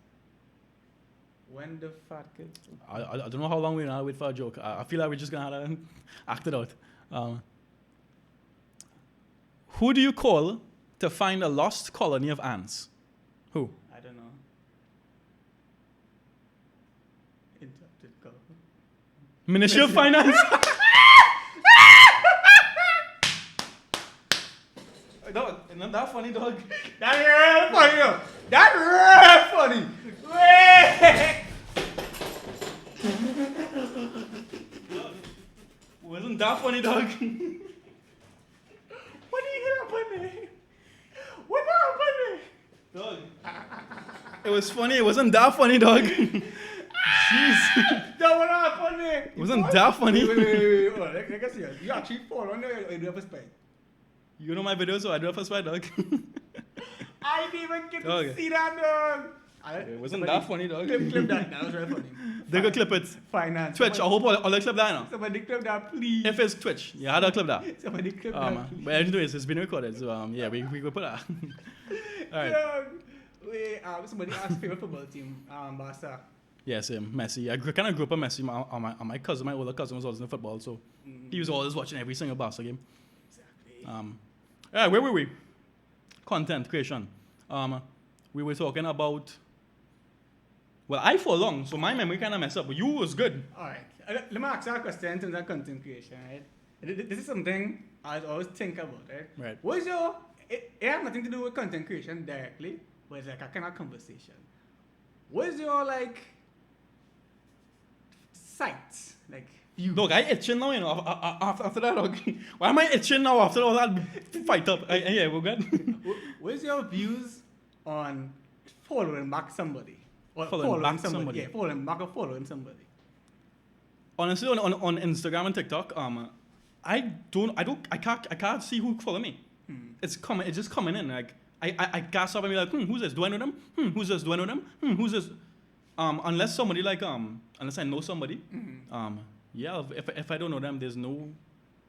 When the fat kid. I don't know how long we're gonna wait for a joke. I feel like we're just gonna have to act it out. Who do you call to find a lost colony of ants? Who? I don't know. Interrupted call. Ministry of Finance. Dog, not that funny, dog. That's real funny, though. That's real funny. Wasn't that funny, dog? What did you happen there? What happened there? Dog. It was funny. It wasn't that funny, dog. Jeez. That what happened there? It wasn't that funny. Wait. Oh, like I see you actually fall on there or you do have a spike? You know my videos, so I do have a spy, dog. I didn't even get to see that, dog. It wasn't that funny, dog. Clip that. That was very funny. They could clip it. Finance. Twitch, I hope all the clip that now. Somebody clip that, please. If it's Twitch, yeah, how do I clip that? Somebody clip that, please. But anyways, it's been recorded, so yeah, we could put that. Alright. Wait, somebody asked favorite football team, Barca. Yeah, same. Messi. I kind of grew up on Messi. My older cousin was always in football, so he was always watching every single Barca game. Exactly. Alright, where were we? content creation. We were talking about. Well, I fall long, so my memory kind of messed up. But you was good. All right. Let me ask you a question in terms of content creation, right? This is something I always think about, right? Right. What is your... It has nothing to do with content creation directly, but it's like a kind of conversation. What is your, like, sites? Like, views? Dog, I itching now, you know, after that, dog. Why am I itching now after all that fight up? Yeah, we're good. What is your views on following back somebody? Or Following back somebody? Yeah, following back or following somebody. Honestly, on Instagram and TikTok, I can't see who follow me. It's just coming in. Like I can't stop and be like, who's this? Do I know them? Who's this? Do I know them? Who's this? Unless somebody like unless I know somebody, yeah. If I don't know them, there's no.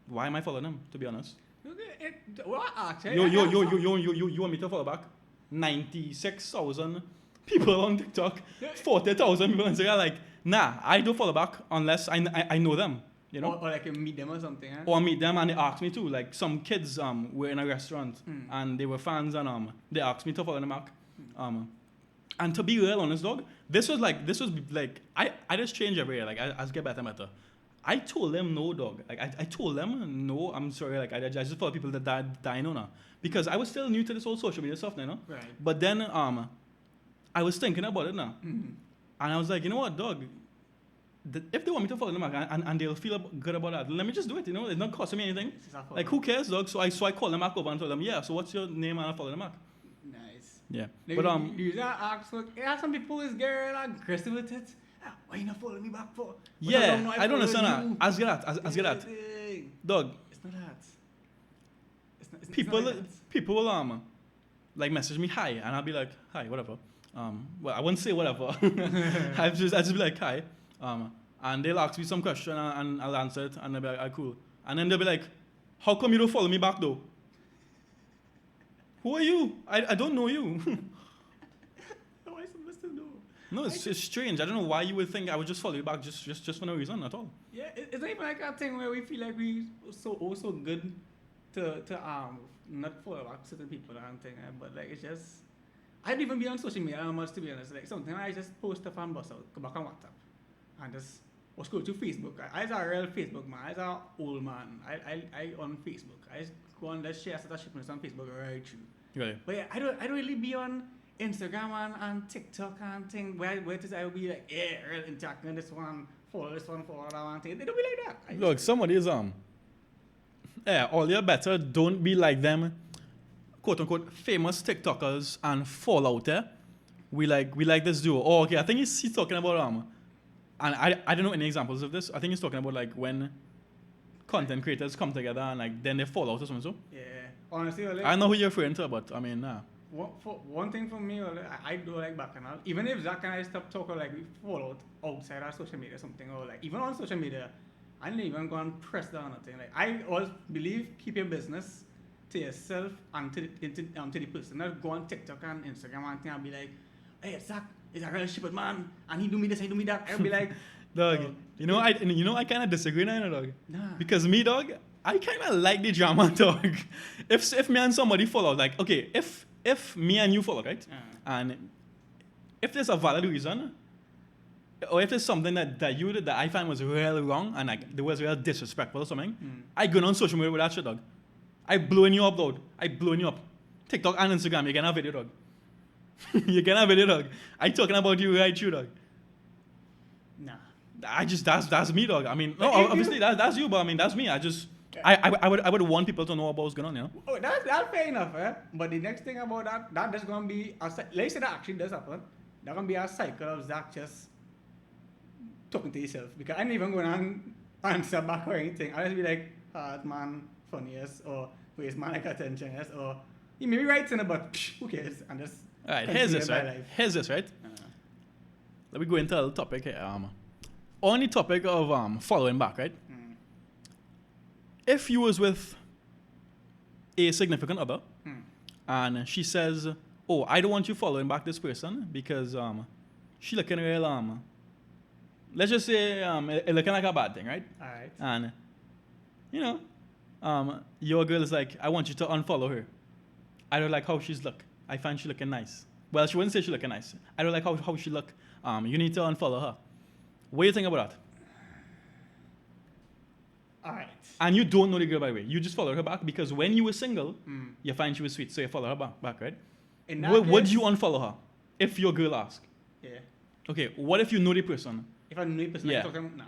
Why am I following them? To be honest. Okay, what actually? You want me to follow back? 96,000 people on TikTok, 40,000 people on Instagram. Like, nah, I don't follow back unless I know them. You know? Or like you meet them or something, huh? Or meet them and they ask me to. Like some kids were in a restaurant and they were fans and they asked me to follow them back. And to be real honest, dog, this was like I just change every year. Like I just get better and better. I told them no, dog. Like I told them no. I'm sorry. Like I just follow people that I know now because I was still new to this whole social media stuff, you know. Right. But then I was thinking about it now, and I was like, you know what, dog. If they want me to follow them back and they'll feel good about that, let me just do it. You know, it's not costing me anything. Like who cares, dog? So I call them back over and tell them, yeah. So what's your name? And I follow them back. Nice. Yeah. Like, But you just ask, like, yeah, some people is getting aggressive with it. Why you not following me back for? Yeah, I don't understand that. Ask get that. Dog. It's not that. It's People not like that. people will like message me hi and I'll be like hi whatever. Well I won't say whatever. I just be like hi. And they'll ask me some question and I'll answer it and they'll be like, cool. And then they'll be like, how come you don't follow me back though? Who are you? I don't know you. How am I supposed to know? No, it's strange. I don't know why you would think I would just follow you back just for no reason at all. Yeah, it's not even like a thing where we feel like we so good to not follow back certain people and thing, but like it's just I don't even be on social media much to be honest. Like something I just post stuff and bust out, go back on WhatsApp and just or scroll to Facebook. I's a real Facebook man. I's a old man. I on Facebook. I just go on just share stuff shipments on Facebook right through. Right. But yeah, I don't really be on Instagram and TikTok and thing where it is I will be like, yeah, real interacting this one, follow that one thing. They don't be like that. Look, somebody is all you better don't be like them, quote unquote, famous TikTokers and fall out there. We like this duo. Oh, okay. I think he's talking about and I don't know any examples of this. I think he's talking about like when content creators come together and like then they fall out or something. So Yeah, honestly, like, I know who you're referring to, but I mean, nah. One thing for me, I do like bacchanal. Even if Zach and I stop talking, like we fall out outside our social media or something, or like even on social media, I don't even go and press down on nothing. Like I always believe keep your business to yourself and to the person. Not go on TikTok and Instagram and thing and be like, hey Zach, is a real shepherd man, and he do me this, he do me that. I'll be like, dog, I kind of disagree now, dog. Nah. Because me, dog, I kind of like the drama, dog. If me and somebody follow, like, okay, if me and you follow, right, and if there's a valid reason, or if there's something that you did that I find was really wrong and like there was real disrespectful or something, I go on social media with that shit, dog. I blowing you up, dog. I blowing you up. TikTok and Instagram, you can have video, dog. You can have video, dog. I talking about you right through, dog. Nah. That's me, dog. I mean, no, obviously that's you, but I mean that's me. I would want people to know about what's going on, you know. Oh, that's fair enough, eh? But the next thing about that is gonna be let's say that actually does happen. That's gonna be a cycle of Zach just talking to yourself because I ain't even gonna answer back or anything. I'll just be like, that man funniest or waste man like attention, yes, or he may be right in it, but who cares? And just alright, here's this, right? Let me go into a topic here. On the topic of following back, right? If you was with a significant other and she says, oh, I don't want you following back this person because she looking real let's just say it looking like a bad thing, right? Alright. And your girl is like, I want you to unfollow her. I don't like how she's look. I find she looking nice. Well, she wouldn't say she looking nice. I don't like how she look. You need to unfollow her. What do you think about that? Alright. And you don't know the girl, by the way. You just follow her back because when you were single, you find she was sweet, so you follow her back, right? Would you unfollow her if your girl asks? Yeah. Okay, what if you know the person? If I know the person, Yeah. I talk to them, nah.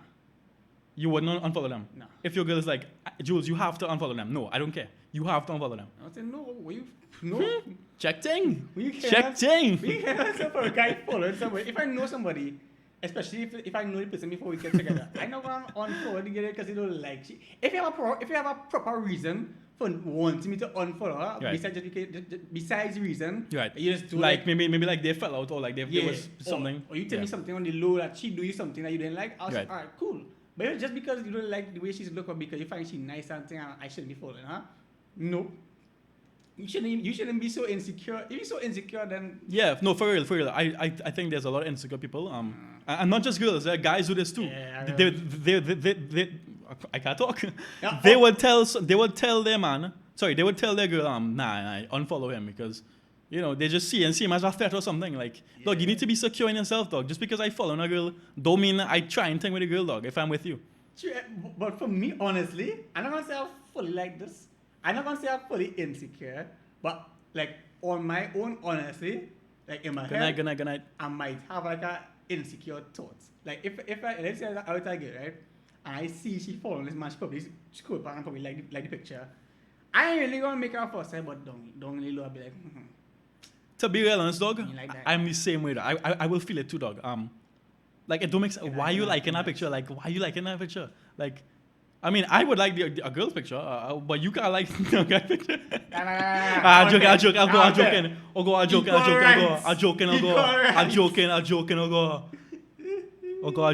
You would not unfollow them? No. If your girl is like, Jules, you have to unfollow them. No, I don't care. You have to unfollow them. I would say, no, will you? No. Check ting. Will you care? Check ting. We can answer for a guy following somebody. If I know somebody, especially if I know the person before we get together, I know I'm unfollow the girl because you don't like she. If you have a proper reason for wanting me to unfollow her, Right. besides reason, Right. you just do Like maybe like they fell out or like there was something. Or you tell me something on the low that she do you something that you didn't like. I'll say, Right. alright, cool. But if it's just because you don't like the way she's looking, because you find she nice and thing, and I shouldn't be following her. Nope. You shouldn't be so insecure. If you're so insecure, then Yeah, no, for real. I think there's a lot of insecure people. And not just girls. There are guys who do this too. Yeah, They I can't talk. Yeah, They would tell their man. Sorry, they would tell their girl, nah, unfollow him because, they just see him as a threat or something. Like, dog, you need to be secure in yourself, dog. Just because I follow a girl, don't mean I try and think with a girl, dog. If I'm with you. True, but for me, honestly, I'm not gonna say I'm fully like this. I'm not gonna say I'm fully insecure, but like on my own, honestly, like in my head, Good night. I might have like a insecure thoughts. Like if I let's say I'm out again, right, and I see she following this man, she probably scroll back and probably like the picture. I ain't really gonna make her first time, but don't really look, I'll be like, To be real honest, dog, like that. I'm the same way. I will feel it too, dog. Like it don't make sense. Yeah, Why you yeah, liking that picture? Like why you liking that picture? Like, I mean, I would like a girl's picture, but you can't like a guy picture. I'm joking. I'll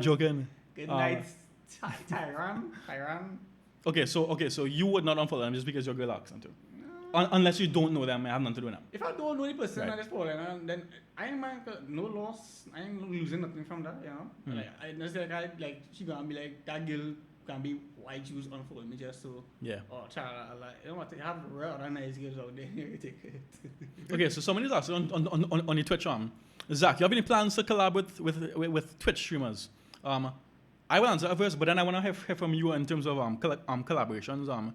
joking. Good night, Tyron. Okay, so you would not unfollow them just because your girl asks them to. Unless you don't know them and have nothing to do with them. If I don't know the person, Right. I just follow them, then I ain't mind, no loss. I ain't losing nothing from that, you know. Like I just like she gonna be like that girl can be why choose unfollow me just so. Yeah. Oh, child, like you know what? Have real other nice girls out there. You take it. Okay, so somebody's asking on the Twitch Zach, you have any plans to collab with Twitch streamers? I will answer first, but then I want to hear from you in terms of collaborations.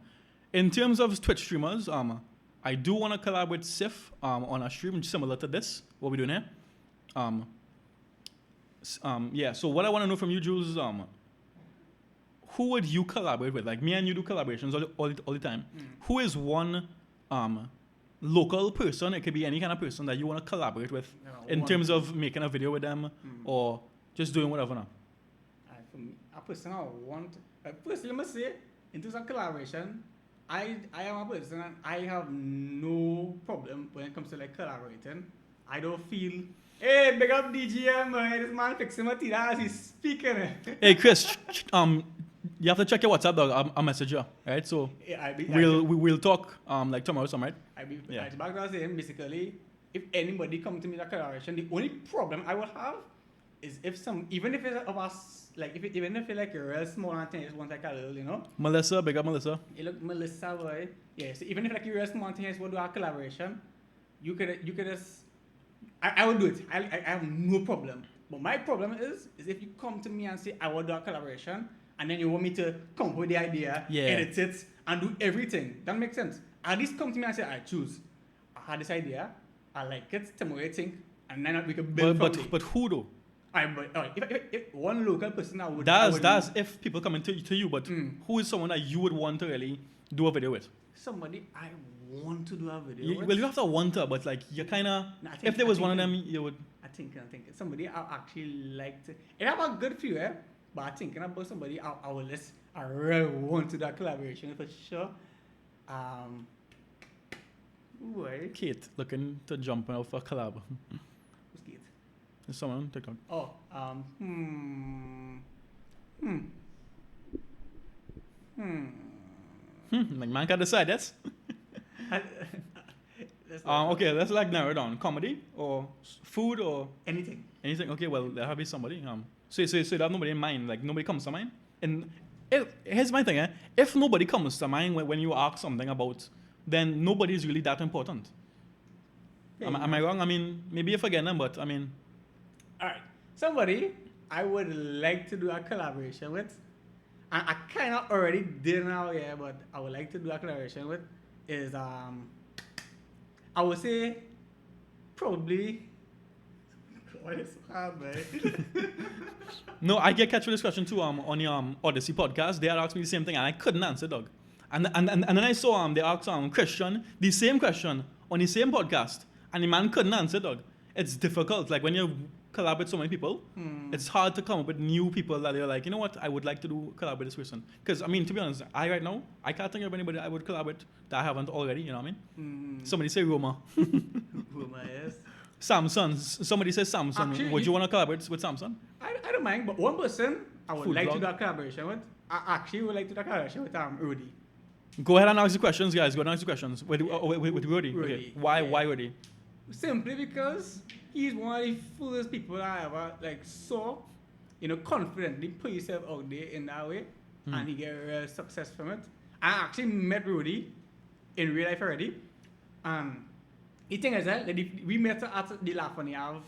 In terms of Twitch streamers, I do want to collab with Sif on a stream similar to this, what we're doing here. Yeah, so what I want to know from you, Jules, is who would you collaborate with? Like me and you do collaborations all the time. Who is one local person, it could be any kind of person that you want to collaborate with in terms of making a video with them or just doing whatever now? For me, a person I want, first let me say, in terms of collaboration, I am a person and I have no problem when it comes to like collaborating. I don't feel, hey, big up DGM, this man fixing my teeth as he's speaking. Hey Chris, you have to check your WhatsApp, dog. I'll message you, right? So Yeah, we'll talk like tomorrow, right? I back to saying basically, if anybody come to me with a collaboration, the only problem I will have is if even if it's of us, like even if it's like a real small and thing, just want like a little, you know. Melissa, big up Melissa. You look Melissa, boy. Yeah, so even if like a real small thing, just want to do a collaboration, you could just, I will do it. I have no problem. But my problem is if you come to me and say I will do a collaboration, and then you want me to come up with the idea, edit it, and do everything. That makes sense. At least come to me and say, I choose. I had this idea, I like it, tell me what you think, and then we can build from there. But who though? If one local person I would... That's if people come to you, but who is someone that you would want to really do a video with? Somebody I want to do a video with? Well, you have to want to, but like you kind of... If there was one of them, you would... I think somebody I actually like to... I have a good few, but I'm thinking about somebody I really want to do a collaboration for sure. Kate looking to jump out for a collab. Who's Kate? There's someone on TikTok. Like man can decide, yes? Okay, let's like narrow it down. Comedy or food or anything. Okay, well there have to be somebody. So you have nobody in mind, like nobody comes to mind. And here's my thing, if nobody comes to mind when you ask something about, then nobody is really that important. Am I wrong? I mean, maybe you're forgetting them, but I mean... Alright. Somebody I would like to do a collaboration with, and I kind of already did now, yeah, but I would like to do a collaboration with, is, I would say, probably... What is so hard, man? No, I get catch with this question too on the Odyssey podcast. They had asked me the same thing and I couldn't answer, dog. And then I saw they asked Christian the same question on the same podcast and the man couldn't answer, dog. It's difficult. Like when you collab with so many people, it's hard to come up with new people that you're like, you know what, I would like to collab with this person. Because I mean, to be honest, right now, I can't think of anybody I would collab with that I haven't already, you know what I mean? Somebody say Roma. Roma, yes. Samson. Somebody says Samson. Actually, would you want to collaborate with Samson? I don't mind, but one person I would Food like blog. to do a collaboration with, I actually would like to do a collaboration with Rudy. Go ahead and ask the questions, guys. Go ahead and ask the questions. With Rudy. Rudy. Okay. Why Yeah. Rudy? Simply because he's one of the first people I ever like saw, confidently put yourself out there in that way, and he get real success from it. I actually met Rudy in real life already, and the thing is that we met at the Laugh Funny Ave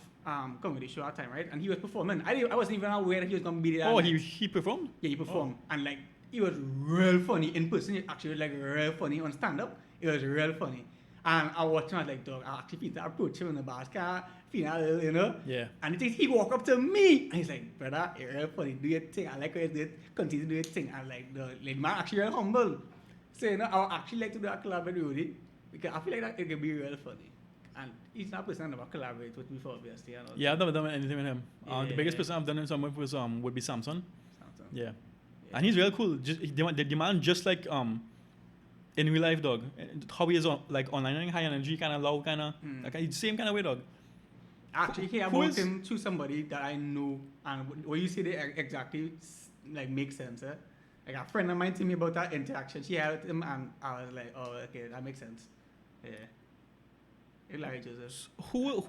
comedy show at time, right? And he was performing. I wasn't even aware that he was gonna be there. Oh, he performed? Yeah, he performed, and like he was real funny in person. He actually was like real funny on stand up. It was real funny. And I watched him, I was like, dog, I actually feel to approach him in the bar, Yeah. And he walked up to me, and he's like, brother, you're real funny, do your thing. I like how you do it, continue to do your thing. And like, the man actually real humble. So, I would actually like to do a collab with Rudy, because I feel like that it could be real funny. And he's not a person that will collaborate with me for obviously. And all Yeah, I've never done anything with him. The biggest Yeah. person I've done it with was would be Samson. Something. Yeah. And he's real cool. The man just like in real life, dog. How he is like online, high energy, kind of loud, kind of like same kind of way, dog. Actually, hear Who about is- him through somebody that I know, and what you say they exactly like makes sense. Like a friend of mine told me about that interaction she had with him, and I was like, oh, okay, that makes sense. Yeah. Larry Joseph. Who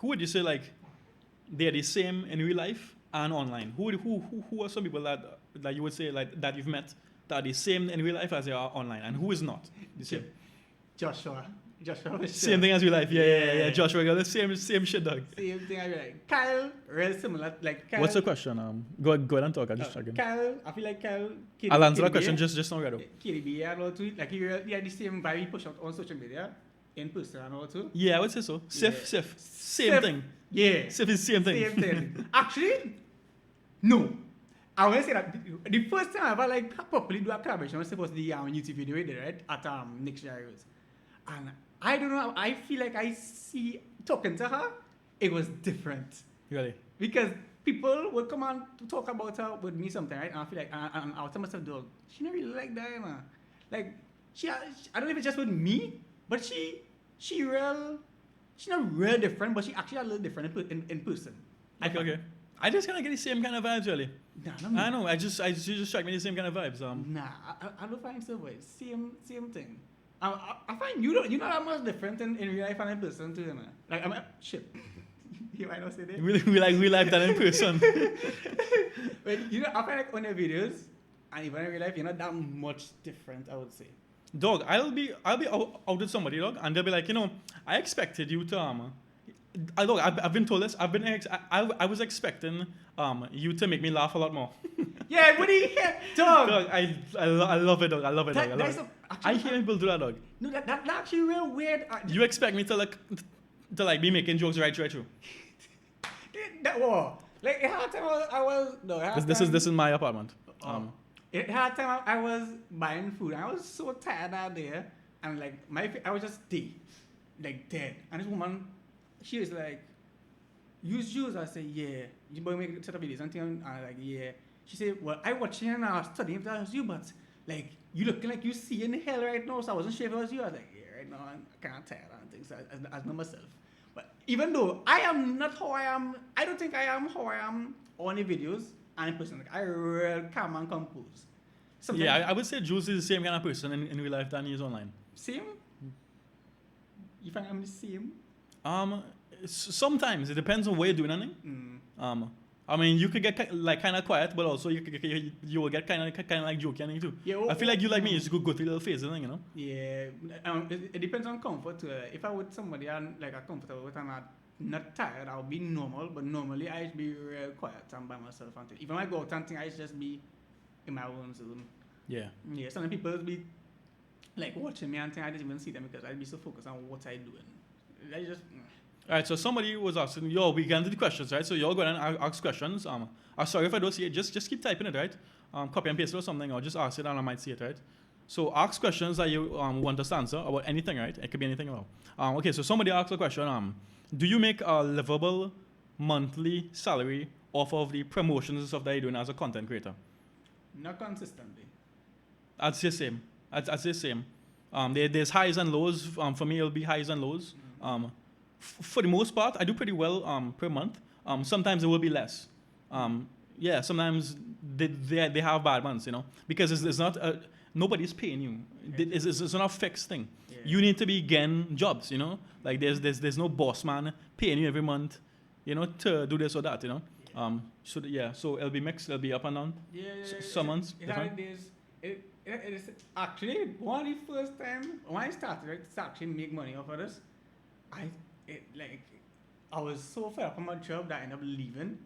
would you say like they're the same in real life and online? Who are some people that you would say like that you've met that are the same in real life as they are online, and who is not the same? Joshua was Same thing as real life. Yeah. Joshua got the same shit, dog. Same thing. I be like Kyle, real similar. Like Kyle. What's the question? Go ahead and talk. I'm just checking. Kyle, I feel like Kyle. I'll answer that KDB, question just now, Redo. KDB and all too. Like he had the same vibe he push out on social media, in person and all too. Yeah, I would say so. Sif. Same Sif. thing. Yeah. Sif is same thing. Same thing. Actually, no. I want to say that the first time I ever like properly do a collaboration was supposed to be the YouTube video we did, right? At Nick Jarrett. And I don't know, I feel like I see talking to her, it was different. Really? Because people would come on to talk about her with me sometimes, right? And I feel like, and I'll tell myself, dog, she not really like that, man. Like, I don't know if it's just with me, but she not real different, but she actually a little different in person. Okay. I just kind of get the same kind of vibes, really. Nah, I know. I just strike me the same kind of vibes. Nah, I don't find so, boy. Same thing. I find you're not that much different in real life and in person too, you know. Like shit. You might not say that. We like real life than in person. But I find like on your videos and even in real life, you're not that much different, I would say. Dog, I'll be out with somebody, dog, and they'll be like, I expected you to dog, I've been told this. I was expecting you to make me laugh a lot more. Yeah, what do you hear? Dog. Dog, I love it, dog. I love it, dog. I hear people do that, dog. No, that's actually real weird. You expect me to be making jokes right through. That war. Like it had time I was no. This is my apartment. It had time I was buying food. I was so tired out there, and like I was just dead, like dead. And this woman, she was like, "Use Jules." I said, "Yeah." You boy make set up videos and things. And I like, "Yeah." She said, "Well, I watching and I was studying if that was you, but like you looking like you see in hell right now." So I wasn't sure if it was you. I was like, "Yeah, right now I can't tell and things as not myself." But even though I am not how I am, I don't think I am how I am on the videos and in person. Like I real calm and compose. Sometimes, Yeah, I would say Jules is the same kind of person in real life than he is online. Same? You find I'm the same? Sometimes it depends on what you're doing, anything. I mean, you could get like kind of quiet, but also you will get kind of like joking too. Yeah, I feel like you like me, you just go through little phases, you know. Yeah, it depends on comfort. If I with somebody I'm like a comfortable with and I'm not tired, I'll be normal. But normally I should be real quiet and by myself. And even when I go out and thing, I should just be in my own zone. Yeah. Yeah. Some people be like watching me and thing. I didn't even see them because I'd be so focused on what I do. And I just. All right, so somebody was asking, yo, we get into the questions, right? So y'all go ahead and ask questions. I'm sorry if I don't see it. Just keep typing it, right? Copy and paste it or something, or just ask it and I might see it, right? So ask questions that you want us to answer about anything, right? It could be anything at all. Okay, so somebody asked a question. Do you make a livable monthly salary off of the promotions and stuff that you're doing as a content creator? Not consistently. I'd say same. I'd say same. There's highs and lows. For me, it'll be highs and lows. For the most part, I do pretty well per month. Sometimes it will be less. Yeah, sometimes they have bad months, you know, because it's not nobody's paying you. It's not a fixed thing. Yeah. You need to be getting jobs, you know. Like there's no boss man paying you every month, you know, to do this or that, you know. So it'll be mixed. It'll be up and down. Some months. It is actually one of the first time when I started right, to actually make money off of this. I was so fed up on my job that I ended up leaving,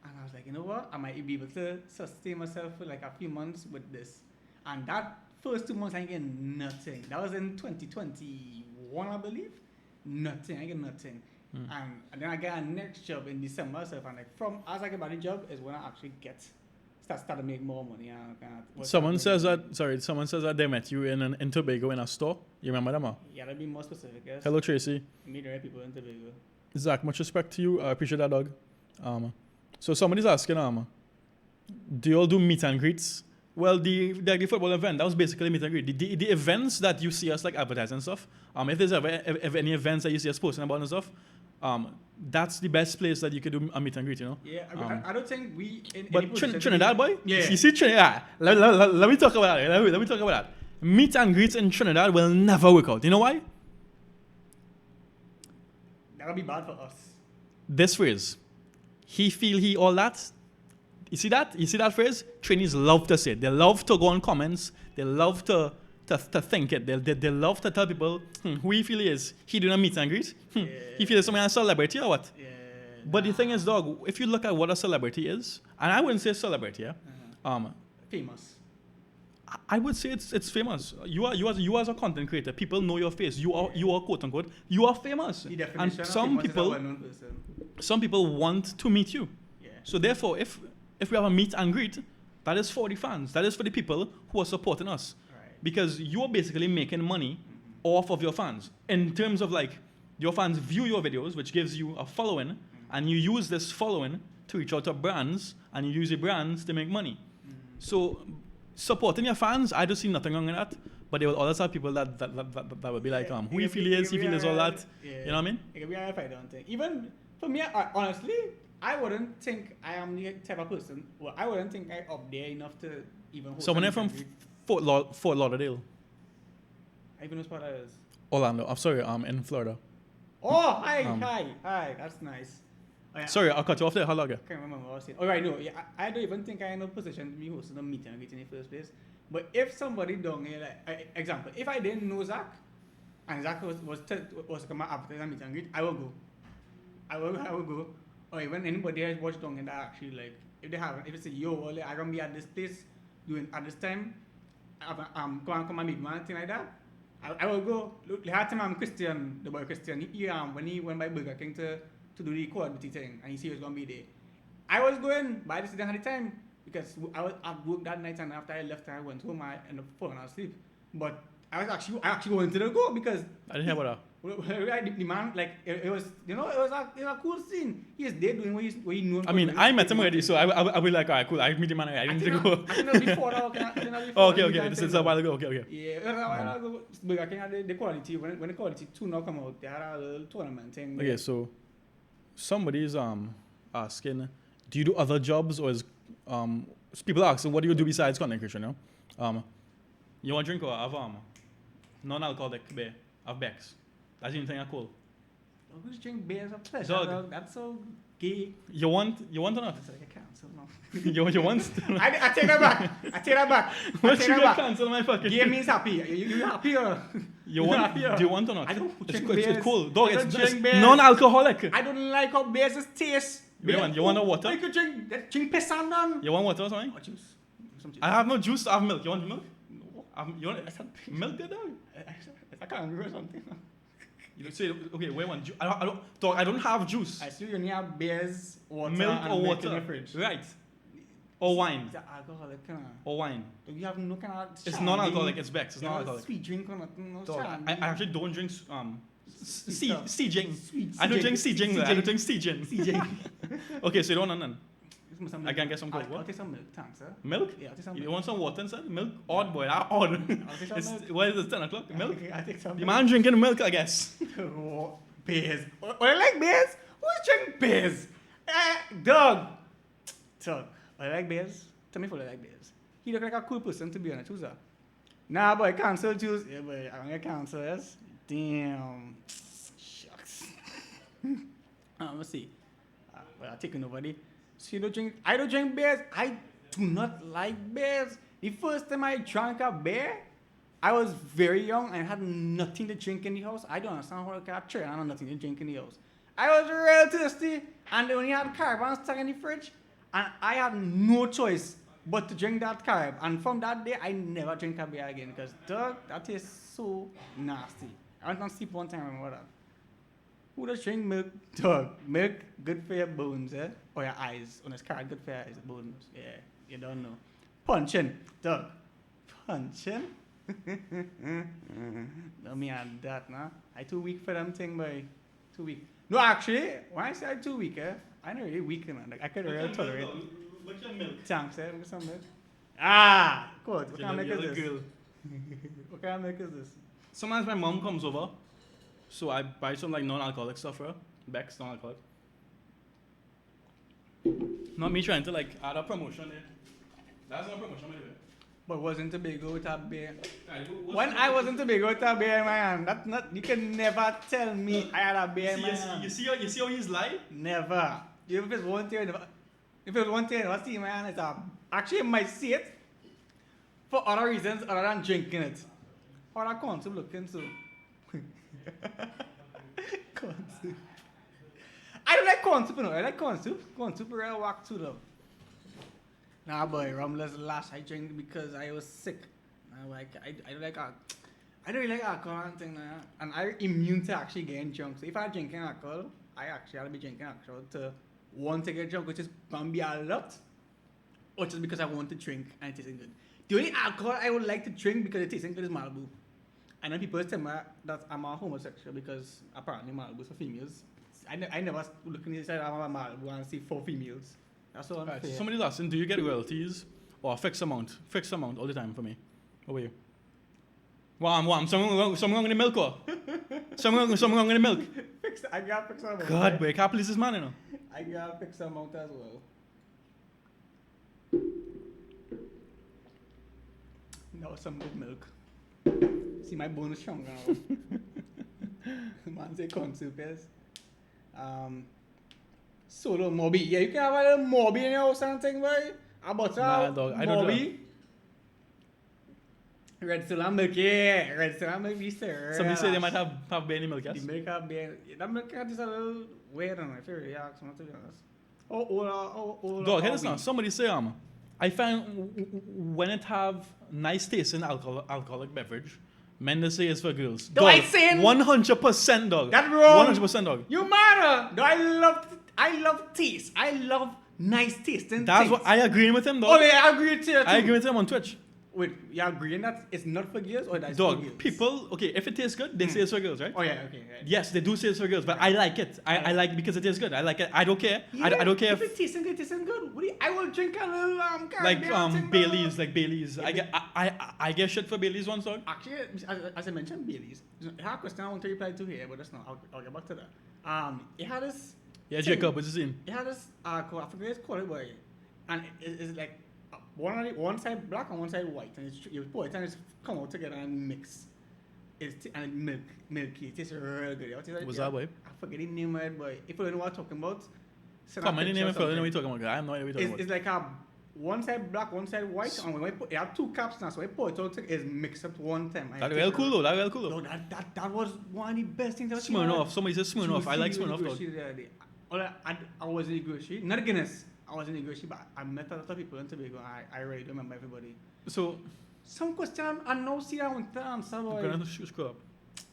and I was like, you know what? I might be able to sustain myself for like a few months with this. And that first 2 months I ain't getting nothing. That was in 2021, I believe. Nothing. I get nothing. And then I get a next job in December. So if I'm like from as I get my new job is when I actually start to make more money. Someone says that they met you in Tobago in a store. You remember them? Yeah, that'd be more specific. Yes. Hello, Tracy. Meet the right people in Tobago. Zach, much respect to you. I appreciate that, dog. So somebody's asking, do you all do meet and greets? Well, the football event, that was basically meet and greet. The events that you see us like advertising and stuff, if there's ever any events that you see us posting about and stuff, that's the best place that you could do a meet and greet, you know? Yeah, I don't think we... But Trinidad, boy? Yeah. You see Trinidad? Let me talk about that. Let me talk about that. Meet and greets in Trinidad will never work out. You know why? That'll be bad for us. This phrase, he all that. You see that? You see that phrase? Trainees love to say it. They love to go on comments. They love to think it. They love to tell people who he feel he is. He doing a meet and greet. He feels some kind of celebrity or what? Yeah. But the thing is, dog, if you look at what a celebrity is, and I wouldn't say celebrity, yeah. Famous. I would say it's famous. You as a content creator, people know your face. You are quote unquote. You are famous. And some people want to meet you. Yeah. So therefore, if we have a meet and greet, that is for the fans. That is for the people who are supporting us. Right. Because you are basically making money off of your fans. In terms of like, your fans view your videos, which gives you a following, and you use this following to reach out to brands, and you use the brands to make money. So supporting your fans, I don't see nothing wrong in that. But there will always have people that will be like, who you feel he is, all that. Yeah. You know what I mean? It can be if I don't think. Even for me, honestly, I wouldn't think I am the type of person. Well, I wouldn't think I'm up there enough to even host. Someone from Fort Lauderdale. I even know what that is. Orlando. I'm sorry, in Florida. Oh, hi. That's nice. Oh, yeah. Sorry, I'll cut you off there. How long? I can't remember what I was saying. Oh, right, no. Yeah, I don't even think I'm in a position to be hosting a meet and greet in the first place. But if somebody down here, like, example, if I didn't know Zach, and Zach was to come after the meet and greet, I will go. I will go. Or even anybody else watch down here that actually, like, if they say, yo, well, I'm going to be at this place doing at this time, come and meet me and thing like that, I will go. Look, the time I'm Christian, the boy Christian, when he went by Burger King to do the quality thing, and he said he was going to be there. I was going, but I just didn't have the time, because I was at work that night, and after I left, I went home, I ended up falling asleep. But I actually wanted to go, because I didn't hear about that. The man, like, it was, you know, it was a cool scene. He is there doing what he knew. I mean, I met him already, so I'll be like, all right, cool. I meet him, man. I didn't go. I think that was before that. Okay. This is a while ago. Okay. Yeah, it was a while ago. But I think the quality, when the quality 2 now come out, they had a little tournament thing. Okay, so somebody's asking, do you do other jobs, or is people asking, what do you do besides content creation? You know? You want a drink or have non-alcoholic beer? Have Bex. That's the only thing I call. Who's drink beer as a pleasure? Dog. That's so gay. You want or not? It's like a cancel now. you want? I take that back. I take that back. What you get cancel my fucking? Gay means happy. You happy or? You want? Happier? Do you want or not? I don't It's, drink it's beers. cool. Dog, I don't it's drink beers. non-alcoholic. I don't like how beers taste. You want a water? I could drink piss on them. You want water or something? Or juice. Some juice. I have no juice. I have milk. You want milk? No. You want milk, good dog? I can't remember something. You don't say okay. Wait one. Dog, I don't have juice. I see you only have beers, water, Milk and or milk water? in the fridge. Right. Or wine. It's alcoholic, kind of. Or wine. You have no kind of. It's non-alcoholic. It's Bex. It's You know, non-alcoholic. Sweet drink or nothing. No Dog, shandy. I actually don't drink stuff. sea gin. Sweet I don't drink sea gin. I don't CJ. drink sea gin. CJ. Okay, so you don't want none. Some I can get some cold I'll water. take some milk, thanks, sir. Milk? Yeah, I'll take some You milk. want some water inside? Milk? Odd boy, that odd. I'll take some It's, milk. what is it, 10 o'clock? Milk? I'll take some The milk. man drinking milk, I guess. Oh, beers. Oh, I like beers? Who's drinking beers? Dog. Dog. I like beers. Tell me if I like beers. He look like a cool person, to be honest. Who's that? Nah, boy, cancel Jules. Yeah, boy, I'm gonna cancel this. Damn. Shucks. Let's see. Well, I'm taking nobody. So you don't drink. I don't drink beers. I do not like beers. The first time I drank a beer, I was very young and had nothing to drink in the house. I don't understand how I got trade. I had nothing to drink in the house. I was real thirsty, and they only had carb stuck in the fridge, and I had no choice but to drink that carb. And from that day, I never drink a beer again because, dog, that tastes so nasty. I went on sleep one time. I remember that. Who does drink milk? Dog, milk good for your bones, eh? Or your eyes. On this card, good for your eyes, bones. Yeah, you don't know. Punching, dog. Punching. No, me and that, nah. I too weak for them thing, boy. Too weak. No, actually, when I say I too weak, I know really weak, man. Like, I could really tolerate. What's your milk? Thanks, eh? Look at some milk. Ah, good. What kind of milk is this? Girl. What kind of milk is this? Sometimes my mom comes over, so I buy some like non-alcoholic stuff for her. Bex, non-alcoholic. Not me trying to like add a promotion there. That's not a promotion, by the way. But wasn't Tobago with a beer. Alright, When I was in Tobago with a beer in my hand, that's not, you can never tell me I had a beer in my hand. you see how he's lying? Never. If it's one thing, if it's one thing, I see in my hand, it's actually I might see it for other reasons other than drinking it. Or a concept looking so. Concept. I don't like corn soup, you know. I like corn soup. Corn soup real whack too, though. Nah, boy, Rumler's last I drank because I was sick. Nah, like, I don't like I don't really like alcohol and thing, nah. And I'm immune to actually getting drunk. So if I'm drinking alcohol, I actually have to be drinking alcohol to want to get drunk, which is gonna be a lot, or just because I want to drink and it tastes good. The only alcohol I would like to drink because it tastes good is Malibu. And then people tell me that I'm a homosexual because apparently Malibu is for females. I never look in the side of my Malibu and see 4 females. That's all I'm Right, so saying. somebody's asking, do you get royalties or a fixed amount? Fixed amount all the time for me. What about you? Wham. Someone gonna milk or? Someone gonna milk. I got fix amount. God, boy, I can't please this man, you know. I got fix amount as well. That was some good milk. See, my bone is stronger now. Man say corn soup is. Solo Moby. Yeah, you can have a little Moby in your house and thing, boy. About Nah, dog, I don't Moby. Red Solar milk, yeah. Red Solar milk, sir. Somebody say they might have Benny milk, yes? The milk have been. That milk is a little weird on my favorite reaction, to be honest. Oh, Dog, hear this now. Somebody say, I find when it have nice taste in alcoholic beverage, men they say it's for girls. Do I say 100%, dog. That's wrong. 100%, dog. You matter. No, I love taste. I love nice taste and That's things. what I agree with him, dog. Oh yeah, I agree with you too. I agree with him on Twitch. Wait, you agreeing that it's not for girls or that's for Dog, girls? people, okay, if it tastes good, they say it's for girls, right? Oh yeah, okay. Right. Yes, they do say it's for girls, but I like it. I like it because it tastes good. I like it. I don't care. Yeah, I don't care if it tastes good, What do you, I will drink a little like Caribbean thing, Baileys, bro. like Baileys. I get shit for Baileys once, dog. Actually, as I mentioned, Baileys. I have a question I want to reply to here, but that's not. I'll get back to that. It had this. Yeah, Jacob, what's his name? It had this. I forget what it's called, boy, and it's like one side black and one side white, and you pour it and it's come out together and mix. And milky. It tastes real good. What's that, boy? I forget the name of it, boy. If you don't know what I'm talking about, Come on, name it for what we talking about. I have no idea what we're talking It's like a one side black, one side white, and when we put, it have two caps now, so we put it all together, it's mixed up one time. That's real cool though. That's real cool though. No, that was one of the best things I've seen. Smirnoff. Somebody says Smirnoff. I like Smirnoff though. I was in the grocery, not Guinness. I was in the grocery, but I met a lot of people in Tobago. I really don't remember everybody. So, some question I know see I want to answer. I'm gonna screw up.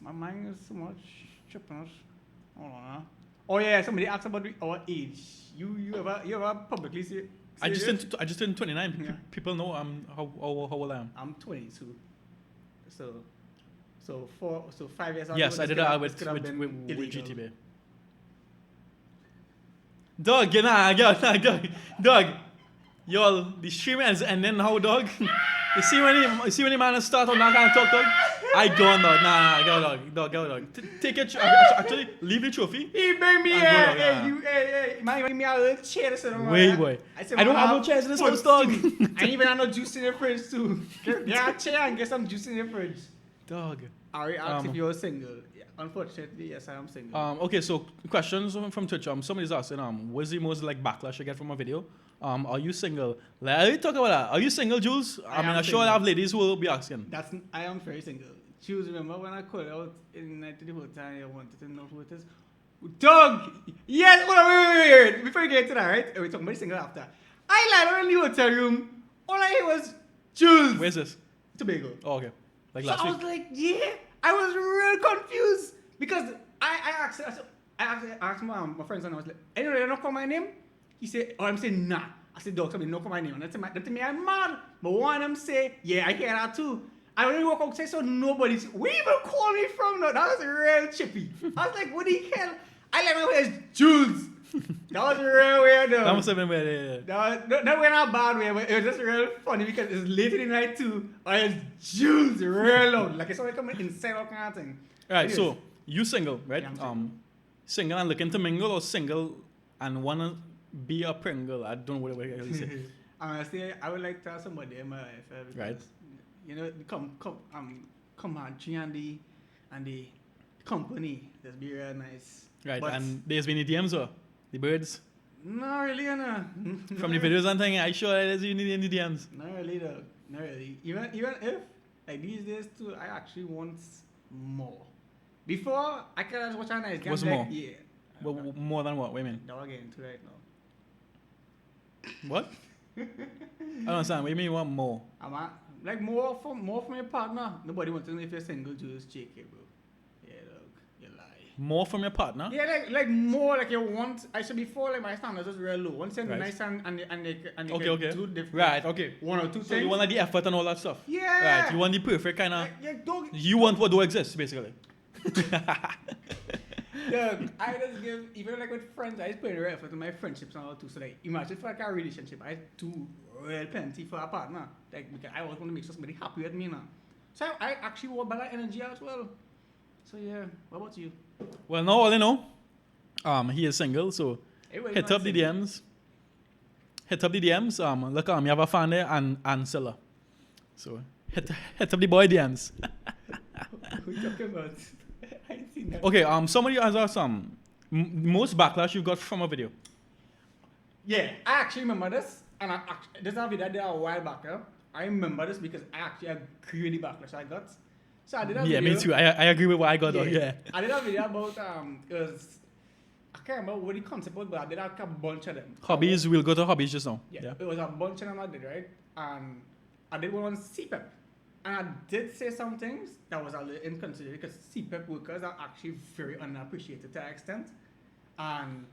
My mind is so much tripping. Hold on. Huh? Oh yeah, somebody asked about our age. You ever publicly say? I just turned 29. Yeah. People know how old I am. I'm 22. So 5 years. Yes, I did that with GTB. Dog, dog. Y'all, the stream ends and then how, dog? You see when the man start on that kind of talk, dog? I gone, dog. Nah, go, dog. Take it. Actually, leave the trophy. He made me hey, man, give me a little chair to sit on. Wait, boy. I don't have no chairs in this house, dog. I even have no juice in the fridge too. Get a chair and get some juice in the fridge. Dog. I asked if you're single. Yeah, unfortunately, yes, I am single. Okay, so questions from Twitch. Somebody's asking, what's the most like backlash you get from a video? Are you single? Let me talk about that. Are you single, Jules? I'm sure I have ladies who will be asking. I am very single. Jules, remember when I called out in night to the hotel, I wanted to know who it is? Dog! Yes! Hold on, wait. Before you get to that, right? We're talking about single after. I landed in the hotel room. All I heard was Jules. Where's this? Tobago. Oh, okay. Like so last week. I was like, yeah. I was real confused because I asked my friends and I was like, anyway, you don't call my name? He said, I'm saying nah. I said, dog, somebody don't call my name. And that's me, I'm mad. But one of them say, yeah, I hear that too. I only walk outside so nobody's. Where you even call me from? No, that was real chippy. I was like, what the hell? I let my way Jules. That was real weird though. That must have been weird, yeah. That went out a bad way, but it was just real funny because it's late in the night too. And it's Jules real loud. Like it's always coming inside all kind of thing. Alright, so you single, right? Yeah, I'm single. Single and looking to mingle or single and wanna be a Pringle? I don't know what you say. Honestly, I would like to have somebody in my life. Because, right. You know, comradeship and the company just be real nice. Right, but and there's been the DMs or the birds? Not really, no. From the videos and thing, I sure there's in the DMs. Not really, though. Not really. Even if, like these days too, I actually want more. Before, I could just watch a nice game. What's like, more? Yeah. Well, more than what? What do you mean? That we're getting to right now. What? I don't understand. What do you mean you want more? Like more from your partner. Nobody wants to know if you're single, just check it, bro. Yeah, dog. You lie. More from your partner? Yeah, like more like you want. I said before, like my standards was real low. Once you're right. nice and they okay. do different. Right, okay. One or two so things. You want like the effort and all that stuff? Yeah. Right, you want the perfect kind of. Yeah, dog. You want what don't exist, basically. Dog, I just give, even like with friends, I just put real effort in my friendships and all too. So like, imagine for like a relationship, I do real plenty for a partner. Like, because I always want to make sure somebody happy with me now. So I actually want that energy as well. So yeah, what about you? Well, now all I know, he is single, so hit up the DMs. Hit up the DMs. Look, you have a fan there and seller. So hit up the boy DMs. Who you talking about? I ain't seen that. Okay, somebody has asked most backlash you got from a video. Yeah, I actually remember this, and this is a video I did a while back. I remember this because I actually agree with the backlash I got. So I did a video. Yeah, me too. I agree with what I got. Yeah. I did a video about it was, I can't remember what the concept was, but I did like a bunch of them. Hobbies. We'll go to hobbies just now. Yeah. It was a bunch of them I did, right? And I did one on CPEP. And I did say some things that was a little inconsiderate because CPEP workers are actually very unappreciated to an extent. And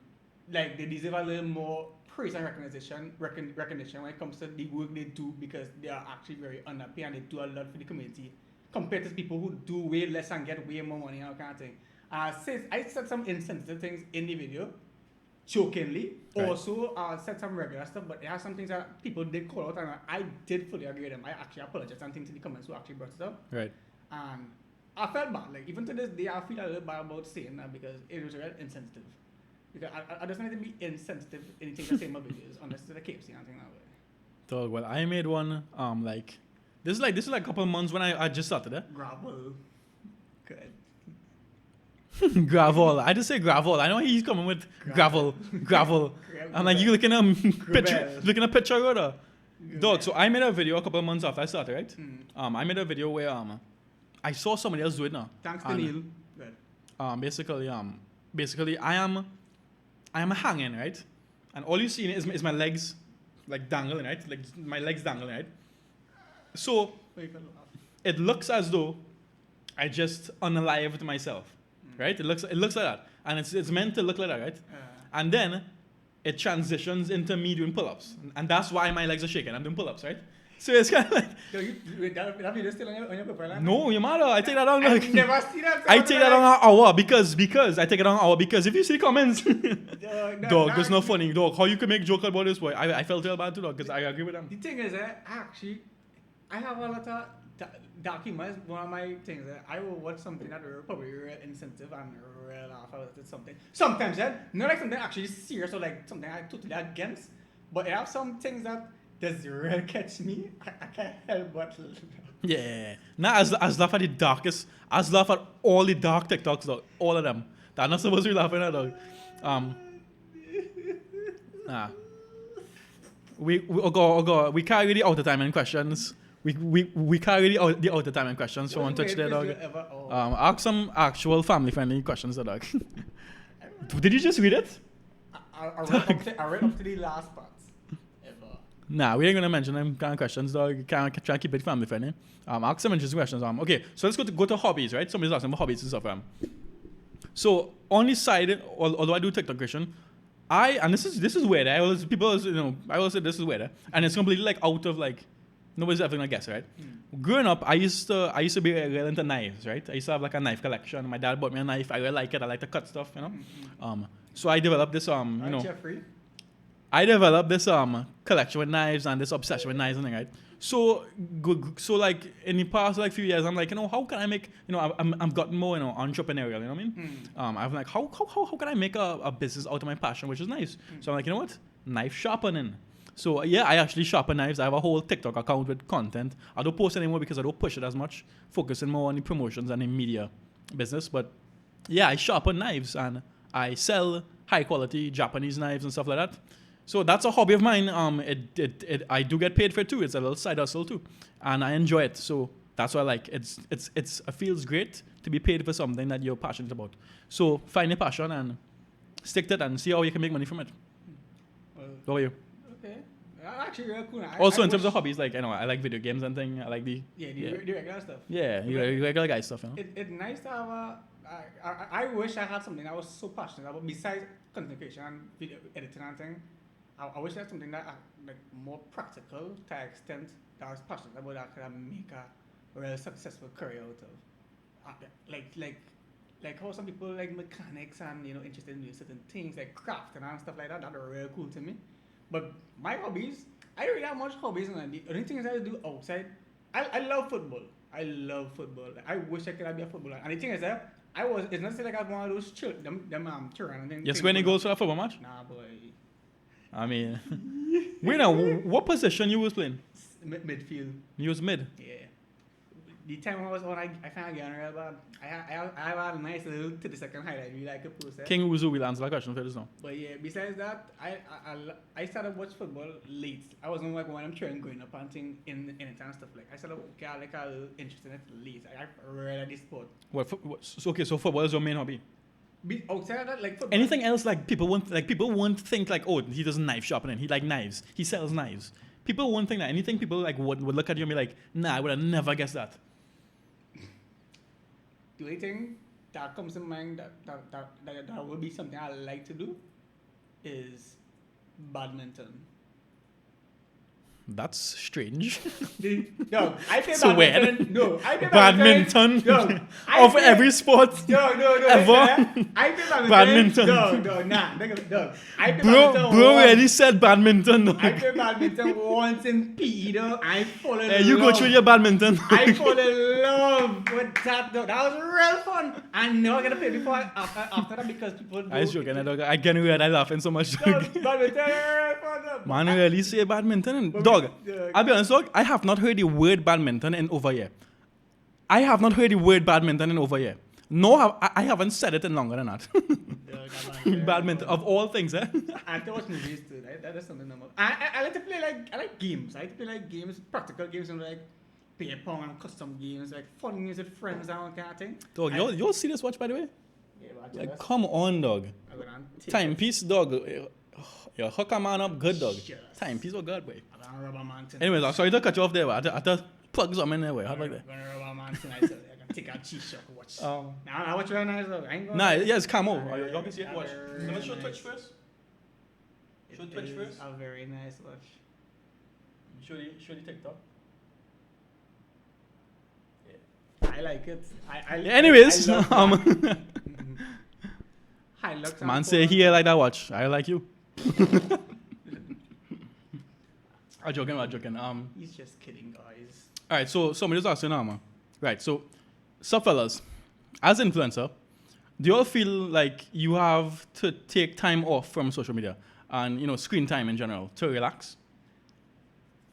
like they deserve a little more praise and recognition when it comes to the work they do because they are actually very unhappy and they do a lot for the community compared to people who do way less and get way more money and all kind of thing. I said some insensitive things in the video, jokingly. Right. Also, I said some regular stuff, but there are some things that people did call out, and I did fully agree with them. I actually apologized and things in the comments who actually brought it up. Right. And I felt bad. Like, even to this day, I feel a little bad about saying that because it was real insensitive. Because I just need to be insensitive anything I say in my videos, unless it's the KFC and anything that way. Dog, well, I made one, this is like a couple of months when I just started it. Gravel. Good. Gravel. I just say gravel. I know he's coming with gravel. I'm like, you looking at a picture or the dog. So I made a video a couple of months after I started, right? I made a video where I saw somebody else do it now. Thanks to Neil. Basically I am hanging, right? And all you see is my legs like dangling, right? Like my legs dangling, right? So it looks as though I just unalived myself, right? It looks like that, and it's meant to look like that, right? And then it transitions into me doing pull-ups, and that's why my legs are shaking. I'm doing pull-ups, right? So it's kind of like. That video still on your profile? No, you matter. I take that down. Like, I never see that. I take that down an hour because I take it down an hour because if you see comments, dog, it's not funny, dog. How you can make joke about this boy? I felt real bad too, dog, because I agree with them. The thing is, actually, I have a lot of dark humor. One of my things, I will watch something that will probably real insensitive and real laugh about it. Sometimes, not like something actually serious or like something I totally against, but I have some things that does real catch me. I can't help but. Yeah. Nah, as laugh at the darkest. As laugh at all the dark TikToks, dog. All of them. They're not supposed to be laughing at, dog. Nah. We carry the out of time and questions. We carry the out of time and questions. So on touch there, dog. Ask some actual family friendly questions, dog. Did you just read it? I read up to the last part. Nah, we ain't gonna mention them kind of questions, dog. Try and keep it family friendly. Ask some interesting questions. Okay, so let's go to hobbies, right? Somebody's asking about hobbies and stuff. So on this side, although I do TikTok creation, and this is weird. I always say this is weird, and it's completely like out of like nobody's ever gonna guess, right? Growing up, I used to be real into knives, right? I used to have like a knife collection. My dad bought me a knife. I really like it. I like to cut stuff, you know. So I developed this Jeffrey? I developed this collection with knives and this obsession with knives and thing, right? So like in the past like few years, I'm like, how can I make, I'm gotten more, entrepreneurial, you know what I mean? I'm like, how can I make a business out of my passion, which is knives? So I'm like, you know what? Knife sharpening. So yeah, I actually sharpen knives. I have a whole TikTok account with content. I don't post anymore because I don't push it as much, focusing more on the promotions and the media business. But yeah, I sharpen knives and I sell high quality Japanese knives and stuff like that. So that's a hobby of mine. I do get paid for it too. It's a little side hustle too, and I enjoy it. So that's why I like it. It feels great to be paid for something that you're passionate about. So find a passion and stick to it and see how you can make money from it. Well, how are you? Okay, actually really cool. Also in terms of hobbies, like I like video games and thing. I like the regular stuff. Yeah, regular guy stuff. It's nice to have I wish I had something I was so passionate about besides content creation and video editing and thing. I wish I had something that like more practical to an extent that I was passionate about that could make a real successful career out of. Like how some people like mechanics and interested in doing certain things like craft and stuff like that. That are really cool to me. But my hobbies, I don't really have much hobbies, and the only things I do outside, I love football. I love football. I wish I could be a footballer. And the thing is that it's not like I was one of those children, them children and things. Yes, when he goes for a football match? Nah, boy. I mean, wait now, what position you was playing? Midfield. You was mid? Yeah. The time I was on, I kind of got real bad. I have a nice little 30-second highlight reel I could post. King Uzu will answer that question for this now. But yeah, besides that, I started watching football late. I wasn't like when I'm trying growing up and thing in it and stuff like. I started get like a little interested in it late. I really like this sport. So football is your main hobby? Outside of that, like football. Anything else like people won't think like, oh, he does knife sharpening. He like knives. He sells knives. People won't think that. Anything people like would look at you and be like, nah, I would have never guessed that. The only thing that comes to mind that would be something I like to do is badminton. That's strange. No, I play so badminton. Weird. No, I play badminton. No, of every sport. No, ever. I play badminton. No, nah. I play badminton. Bro really said badminton. I play badminton once in PE, though. I fall in love. You go through your badminton. I fall in love with that, though. That was real fun. I'm never gonna play before after that because people do. I was joking, dog. I get weird. I laughing so much. Badminton, real fun. Man, really say badminton. Dog, I'll be honest, dog. I have not heard the word badminton in over here. No, I haven't said it in longer than that. Badminton, of all things, eh? I like to watch movies too. That is something normal. I like to play I like games. I like to play like games, practical games, and like beer pong and custom games, like fun games with friends and all kind of thing. Dog, you'll see this watch, by the way? Yeah, Like, come on, dog. Timepiece, dog. Yo, hook a man up good, dog. Timepiece was good, boy. Anyways, I'm sorry to cut you off there, but I had to plug something in there, boy. How about that? Take a cheese shot watch. Now I watch right now. I ain't going. Nah, yeah, it's camo. You can see it. Watch. Let me show Twitch first. Show Twitch first. A very nice watch. Show the TikTok. I like it. Anyways, Hilux. Man say he like that watch. I like you. I'm joking. He's just kidding, guys. All right, so somebody's asking now, right? So, fellas, as influencer, do you all feel like you have to take time off from social media and screen time in general to relax?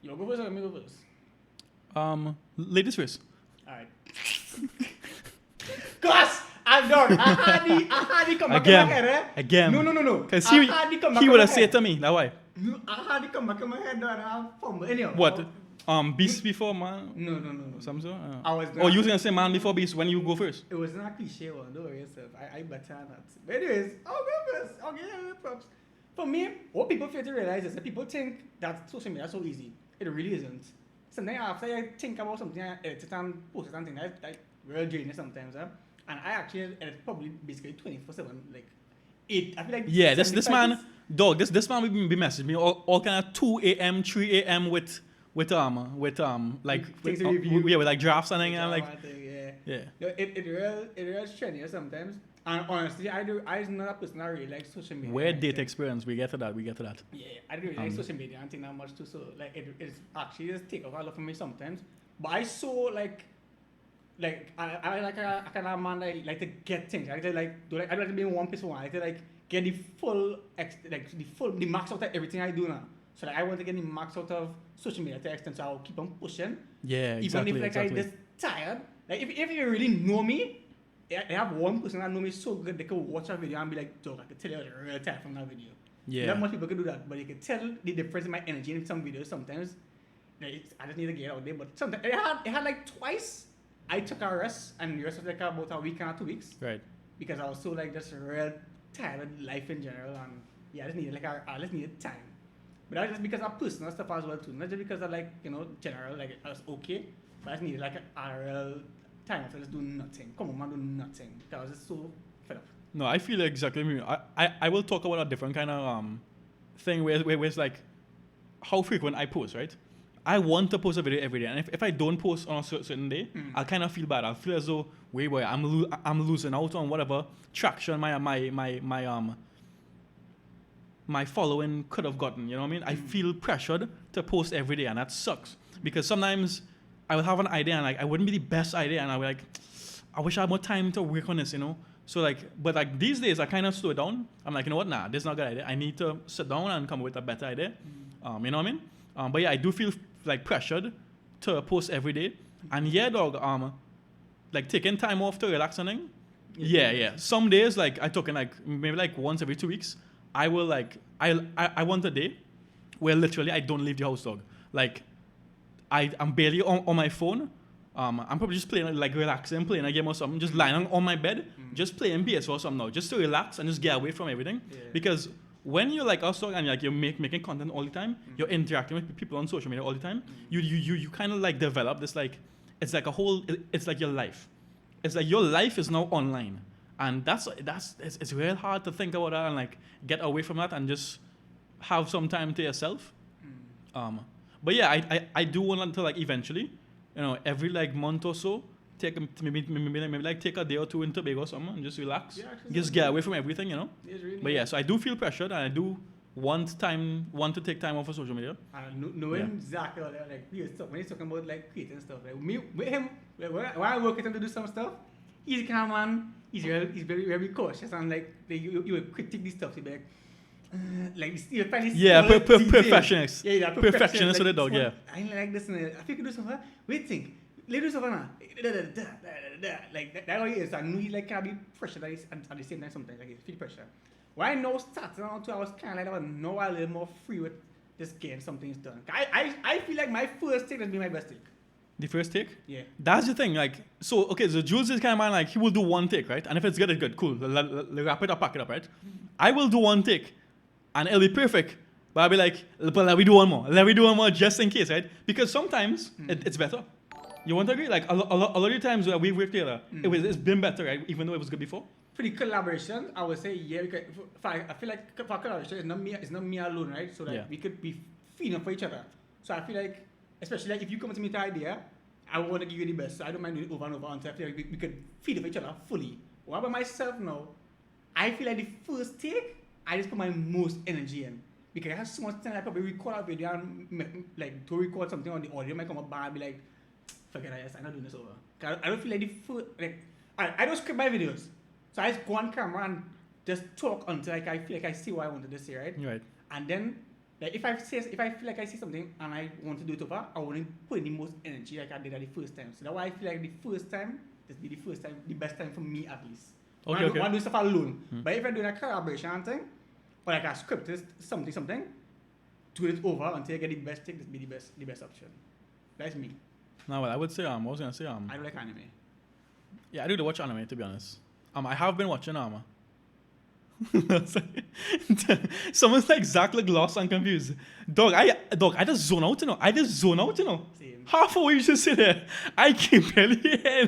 You go first or me go first? Ladies first. All right. Cause I'm done. I had the come back in my head, eh? Again. No. Because he would have said to me, that why? No, I had to come back in my head and I fumble. Anyhow. What? Beast before man? No. Something? I was you was going to say man before beast when you go first? It was not a cliche one, don't worry yourself. I better that. But anyways, I'll go first. I'll give you props. For me, what people fail to realize is that people think that social media is so easy. It really isn't. Sometimes after I think about something, I edit it and post it and things, like real draining sometimes. And I actually edit probably basically 24/7. Like, I feel like... Yeah, this man, dog, this man will be messaging me all kind of 2 a.m., 3 a.m. with like drafts and thing, and like... Yeah. No, it real trendy sometimes. And honestly, I'm not a person that really likes social media. Where data experience, we get to that. Yeah, I don't really like social media and think that much too. So like it's actually just take off a lot for me sometimes. But I saw like I like a kind of man that like to get things. I don't like to be in one place. I like to like get the max out of everything I do now. So like I want to get the max out of social media to the extent so I'll keep on pushing. Yeah, exactly. Even if I'm just tired. Like if you really know me, I have one person that know me so good they could watch a video and be like, dog, I can tell you the real time from that video. Yeah. Not much people can do that, but you can tell the difference in my energy in some videos sometimes. Like, I just need to get out there. But sometimes it had like twice I took a rest, and the rest was like about a week and 2 weeks. Right. Because I was so like just real tired of life in general, and yeah, I just needed time. But that was just because of personal stuff as well too. Not just because of general, like I was okay, but I just needed like a real time to just do nothing. Come on, man, do nothing. Because I was just so fed up. No, I feel exactly me. I will talk about a different kind of thing where it's like how frequent I post, right? I want to post a video every day, and if I don't post on a certain day, I'll kind of feel bad. I'll feel as though, boy, I'm losing out on whatever traction my following could have gotten. You know what I mean? I feel pressured to post every day, and that sucks because sometimes I will have an idea and like I wouldn't be the best idea, and I'll be like, I wish I had more time to work on this, So like, but like these days I kind of slow down. I'm like, you know what? Nah, this is not a good idea. I need to sit down and come up with a better idea. You know what I mean? But yeah, I do feel like pressured to post every day. And yeah, dog, like taking time off to relax and thing. Yeah. Some days, like I talking like maybe like once every 2 weeks, I will like I want a day where literally I don't leave the house, dog. Like I'm barely on my phone. I'm probably just playing like relaxing, playing a game or something, just lying on my bed, just playing PS or something now, just to relax and just get away from everything. Yeah. Because when you're like us and like you're making content all the time, you're interacting with people on social media all the time, you kind of like develop this like it's like your life. It's like your life is now online. And it's real hard to think about that and like get away from that and just have some time to yourself. But yeah, I do want to like eventually, every like month or so, take maybe like take a day or two in Tobago or something and just relax. Yeah, just get away from everything, Really but yeah, so I do feel pressured and I do want to take time off of social media. And knowing Zach, like when he's talking about like creating stuff, like me with him, like when I work with him to do some stuff, he's the kind of man. He's very very cautious and like you will critique this stuff. He'll be like you find this perfectionist. Yeah, perfectionist with the dog. Yeah. I like this. And I think you do something. Wait, think. Ladies of Anna, like that how he is. I knew he like can be pressure at the same time sometimes like he feel pressure. When I now starting around 2 hours kind of like I was now a little more free with this game. Something's done. I feel like my first take has been my best take. The first take? Yeah. That's the thing. Like, so, okay, so Jules is kind of man, like, he will do one take, right? And if it's good, it's good. Cool. Wrap it up, pack it up, right? I will do one take, and it'll be perfect. But I'll be like, but let me do one more. Let me do one more just in case, right? Because sometimes it's better. You want to agree? Like, a lot of the times where we've worked together, it's been better, right? Even though it was good before. For the collaboration, I would say, yeah, because I feel like for collaboration, it's not me alone, right? So, like, we could be feeding for each other. So, I feel like, especially like if you come to me with an idea, I want to give you the best. So I don't mind doing it over and over until I feel like we could feed off each other fully. What about myself now? I feel like the first take, I just put my most energy in. Because I have so much time, I probably record a video and like to record something on the audio, might come up and I'll be like, forget it, I'm not doing this over. I don't feel like the first, like, I don't script my videos. So I just go on camera and just talk until like I feel like I see what I wanted to say, right? Right. And then, like if I feel like I see something and I want to do it over, I want to put in the most energy like I did at the first time. So that's why I feel like the first time, this be the first time, the best time for me at least. Okay, I want to do stuff alone. But if I'm doing a collaboration thing, or like a script is something, do it over until I get the best take, this be the best option. That's me. Now, well, I would say, I was gonna say, I don't like anime. Yeah, I do watch anime, to be honest. I have been watching someone's like Zach look lost and confused. Dog, I just zone out, you know. Same. Half of what you just said there, I can barely hear.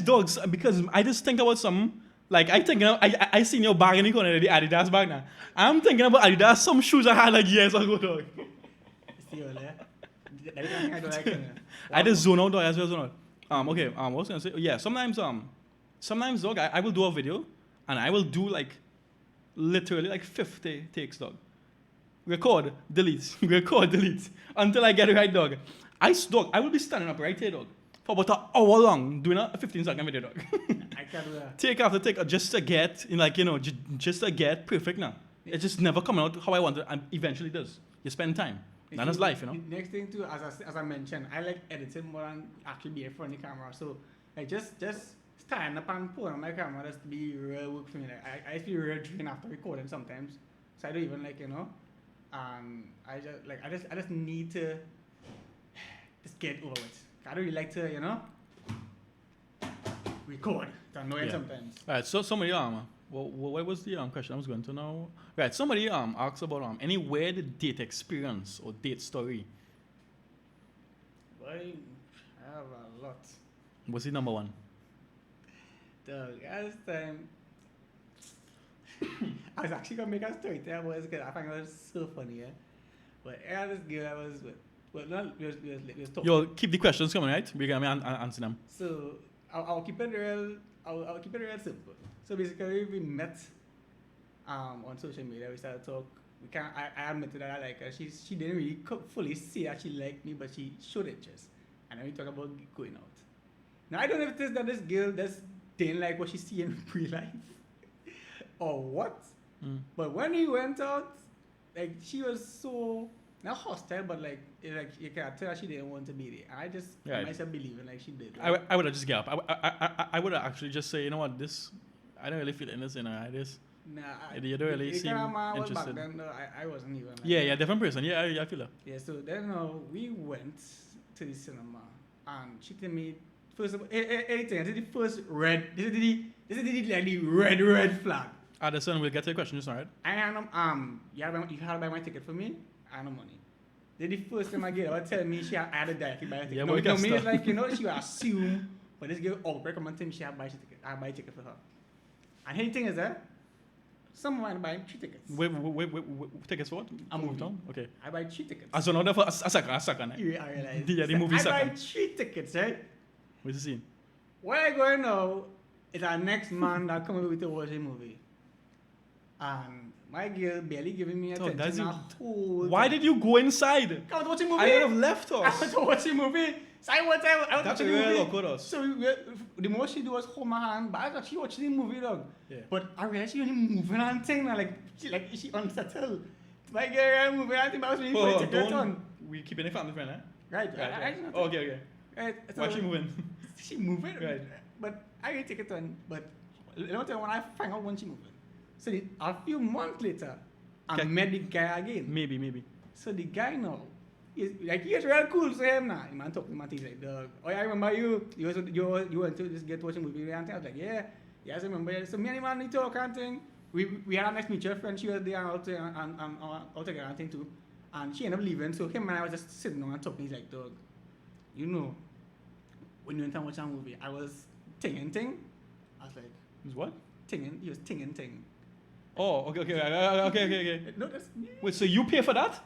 Dogs, because I just think about something. Like I seen your bag in the corner, the Adidas bag now. I'm thinking about Adidas, some shoes I had like years ago, dog. See you there. I don't like it. I just zone out, dog. I just zone out. Okay. What was I gonna say? Yeah. Sometimes, dog, I will do a video. And I will do like literally like 50 takes, dog. Record, delete, record, delete. Until I get it right, dog. I will be standing up right here, dog. For about an hour long doing a 15-second video, dog. I can't do that. Take after take, just to get, just to get perfect now. It just never come out how I want it, and eventually does. You spend time. That's life, you know. The next thing too, as I mentioned, I like editing more than actually being in front of the camera. So like just stand up and put on my camera, that's to be real work for me. Like I feel real drained after recording sometimes. So I don't even I just need to just get over it. I don't really like to, record. It's annoying sometimes. Alright, so somebody what was the question I was going to know? Right, somebody asked about any weird date experience or date story. Boy, I have a lot. What's the number one? Dog, last time I was actually gonna make a story there, but it's good. I find it was so funny, yeah. But I had this girl I was with. Well, not we was talking. Yo, keep the questions coming, right? We're gonna answer them. So I'll keep it real. I'll keep it real simple. So basically, we met on social media. We started to talk. I admitted that I like her. She didn't really fully say that she liked me, but she showed interest. And then we talk about going out. Now I don't know if it's that this girl didn't like what she see in real life or what. But when we went out, like she was so not hostile, but like you can tell she didn't want to be there. I just myself believing like she did. Like, I would have just get up. I would have actually just say, you know what, I don't really feel in this, Nah, you don't really seem interested. Back then, no, I wasn't even. Like yeah, different person. Yeah, I feel that. Yeah, so then we went to the cinema, and she told me first of all, anything. This is the first red. This is the red flag. Addison, we'll get to the question just now, right? I had you had to buy my ticket for me. I had no money. Then the first time I get her, tell me I had to directly buy a ticket. Yeah, no, me it's like she would assume, but this girl recommend to me she had to buy a ticket. I buy a ticket for her. And the thing is that someone buying 3 tickets. Wait, tickets for what? A movie. Okay. I buy 3 tickets. So now for a second. I realize. Yeah, the movie I second. buy 3 tickets, right? What's the scene? Where I going now is our next man that come over to watch a movie. And my girl barely giving me attention. Why did you go inside? I was watching a movie. I would have left us. I was watching a movie. So I was That's watching a movie. awkward. So the most she do was hold my hand, but I was actually watching the movie, dog. Yeah. But I realized she only moving and thing, like she unsettled. My girl moving and thing, but I was really putting ticket on. We keeping a family friend, eh? Right. Okay. Right. So Why she moving? She moving. Right. But I didn't take it on. But let me tell you when I find out when she moving. So a few months later, I met the guy again. Maybe. So the guy now, he's real cool to him now. The man talk to him and he's like, dog, oh yeah, I remember you. You went to just get to watch a movie and I was like, yeah, I remember. So me and the man, we talk and thing. We had a nice mutual friend. She was there and out together and thing too. And she ended up leaving. So him and I was just sitting down and talking. He's like, dog, you know, when you went and watch a movie, I was ting. I was like, What? Tinging. He was ting. Oh, okay. No, that's Wait, so you pay for that?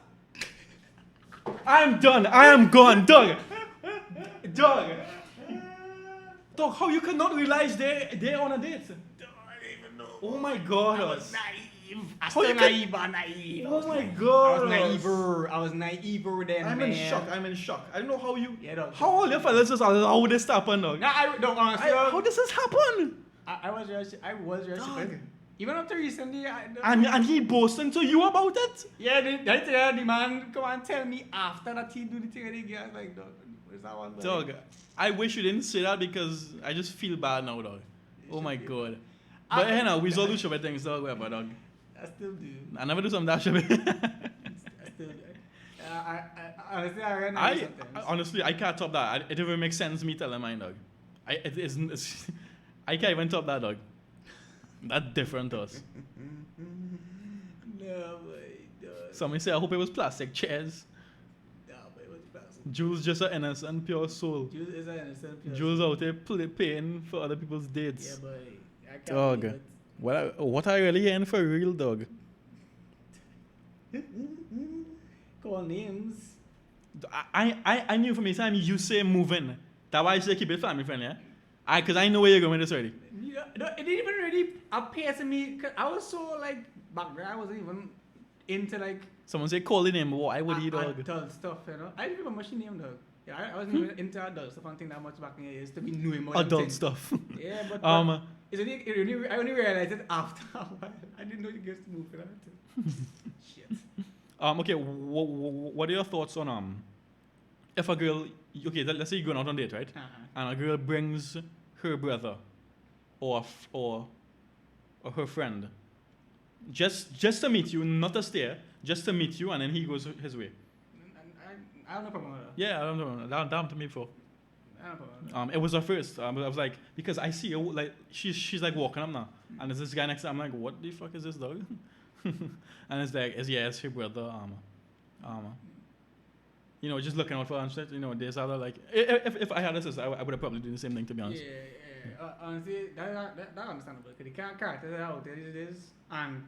I'm done. I am gone, Doug. Doug, how you cannot realize they're on a date? I don't even know. Oh my God. I was naive. How you naive. Oh my God. I was naive then. I'm in shock. I don't know how you. Yeah, dog. How all your fellas just allow this to happen, dog? No, I don't honestly. How does this happen? I was very surprised. Even after recently, And he boasting to you about it? yeah, the man come and tell me after that he do the thing with the girl. Like, dog, where's that one? Dog, I wish you didn't say that because I just feel bad now, dog. Oh my God. But hey, now we all do stupid things, dog. Whatever, dog. I still do. I never do some that shit. I still do. Honestly, I read sometimes. Honestly, I can't top that. It even makes sense me telling mine, dog. I can't even top that, dog. That's different to us. No, but Somebody say, I hope it was plastic chairs. no, but it was plastic. Jules just an innocent, pure soul. Jules is an innocent person. Jules out there paying for other people's Yeah, dates. but I can't Dog. believe What are you really hearing for real, dog? it. Call names. I knew from the time you say moving. That's why I say keep it family friendly, yeah? Because I know where you're going with this already. Yeah, no, it didn't even really appear to me. Cause I was so like back then. I wasn't even into like Someone say call the name. Why would he, dog? adult stuff, you know. I didn't remember she name, dog. Yeah, I wasn't even into adult stuff. I don't think that much back in the days to be knowing more. Adult stuff. Yeah, but Um, I only realized it after a while. I didn't know you guys to move for that. Shit. Okay, what are your thoughts on if a girl, okay, let's say you're going out on a date, right? And a girl brings her brother or her friend just to meet you, not to stay, just to meet you, and then he goes his way. I don't know problem with that. Yeah, I don't know. That happened to me before. I don't know problem with that. It was her first. I was like, because I see her, like she's like walking up now, and there's this guy next to her. I'm like, what the fuck is this, dog? And it's like, it's her brother. You know, just looking out for her and shit. You know, there's other like, if I had a sister, I would have probably done the same thing, to be honest. Yeah. Honestly, that understandable. Because the characters are out there these days, and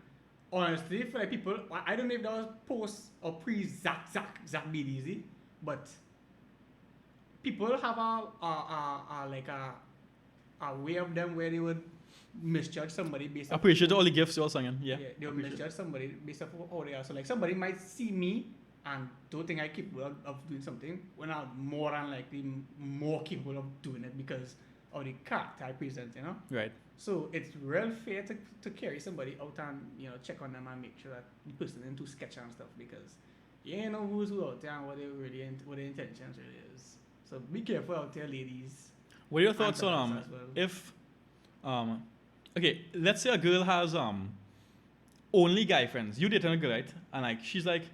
honestly, for like people, I don't know if that was post or pre Zach BDZ, but people have a way of them where they would misjudge somebody based I appreciate all the gifts you're singing. Yeah. they would misjudge somebody based off of how they are. So like somebody might see me and don't think I'm capable of doing something when I'm more than likely more capable of doing it because of the character I present, you know? Right. So it's real fair to carry somebody out and, you know, check on them and make sure that the person into sketch and stuff because you ain't know who's who out there and what their intentions really is. So be careful out there, ladies. What are your thoughts And on fellas as well. if okay, let's say a girl has only guy friends. You dating a girl, right? And like she's like,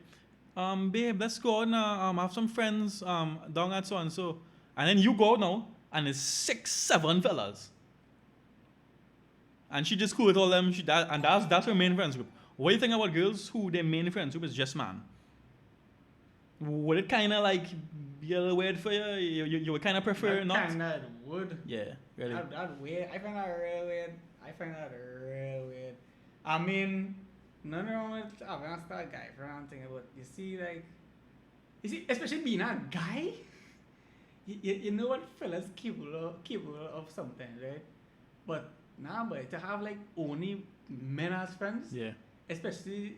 babe, let's go out now. Have some friends down at so and so. And then you go out now and there's 6, 7 fellas. And she just cool with all them. And that's her main friends group. What do you think about girls who their main friends group is just man? Would it kind of like be a little weird for you? You would kind of prefer not? Kinda would. Yeah, really. That weird. I find that real weird. I mean, nothing wrong with having a star guy for one thing, but you see, especially being a guy, you know what fellas capable of sometimes, right? But nah, but to have like only men as friends, Yeah. especially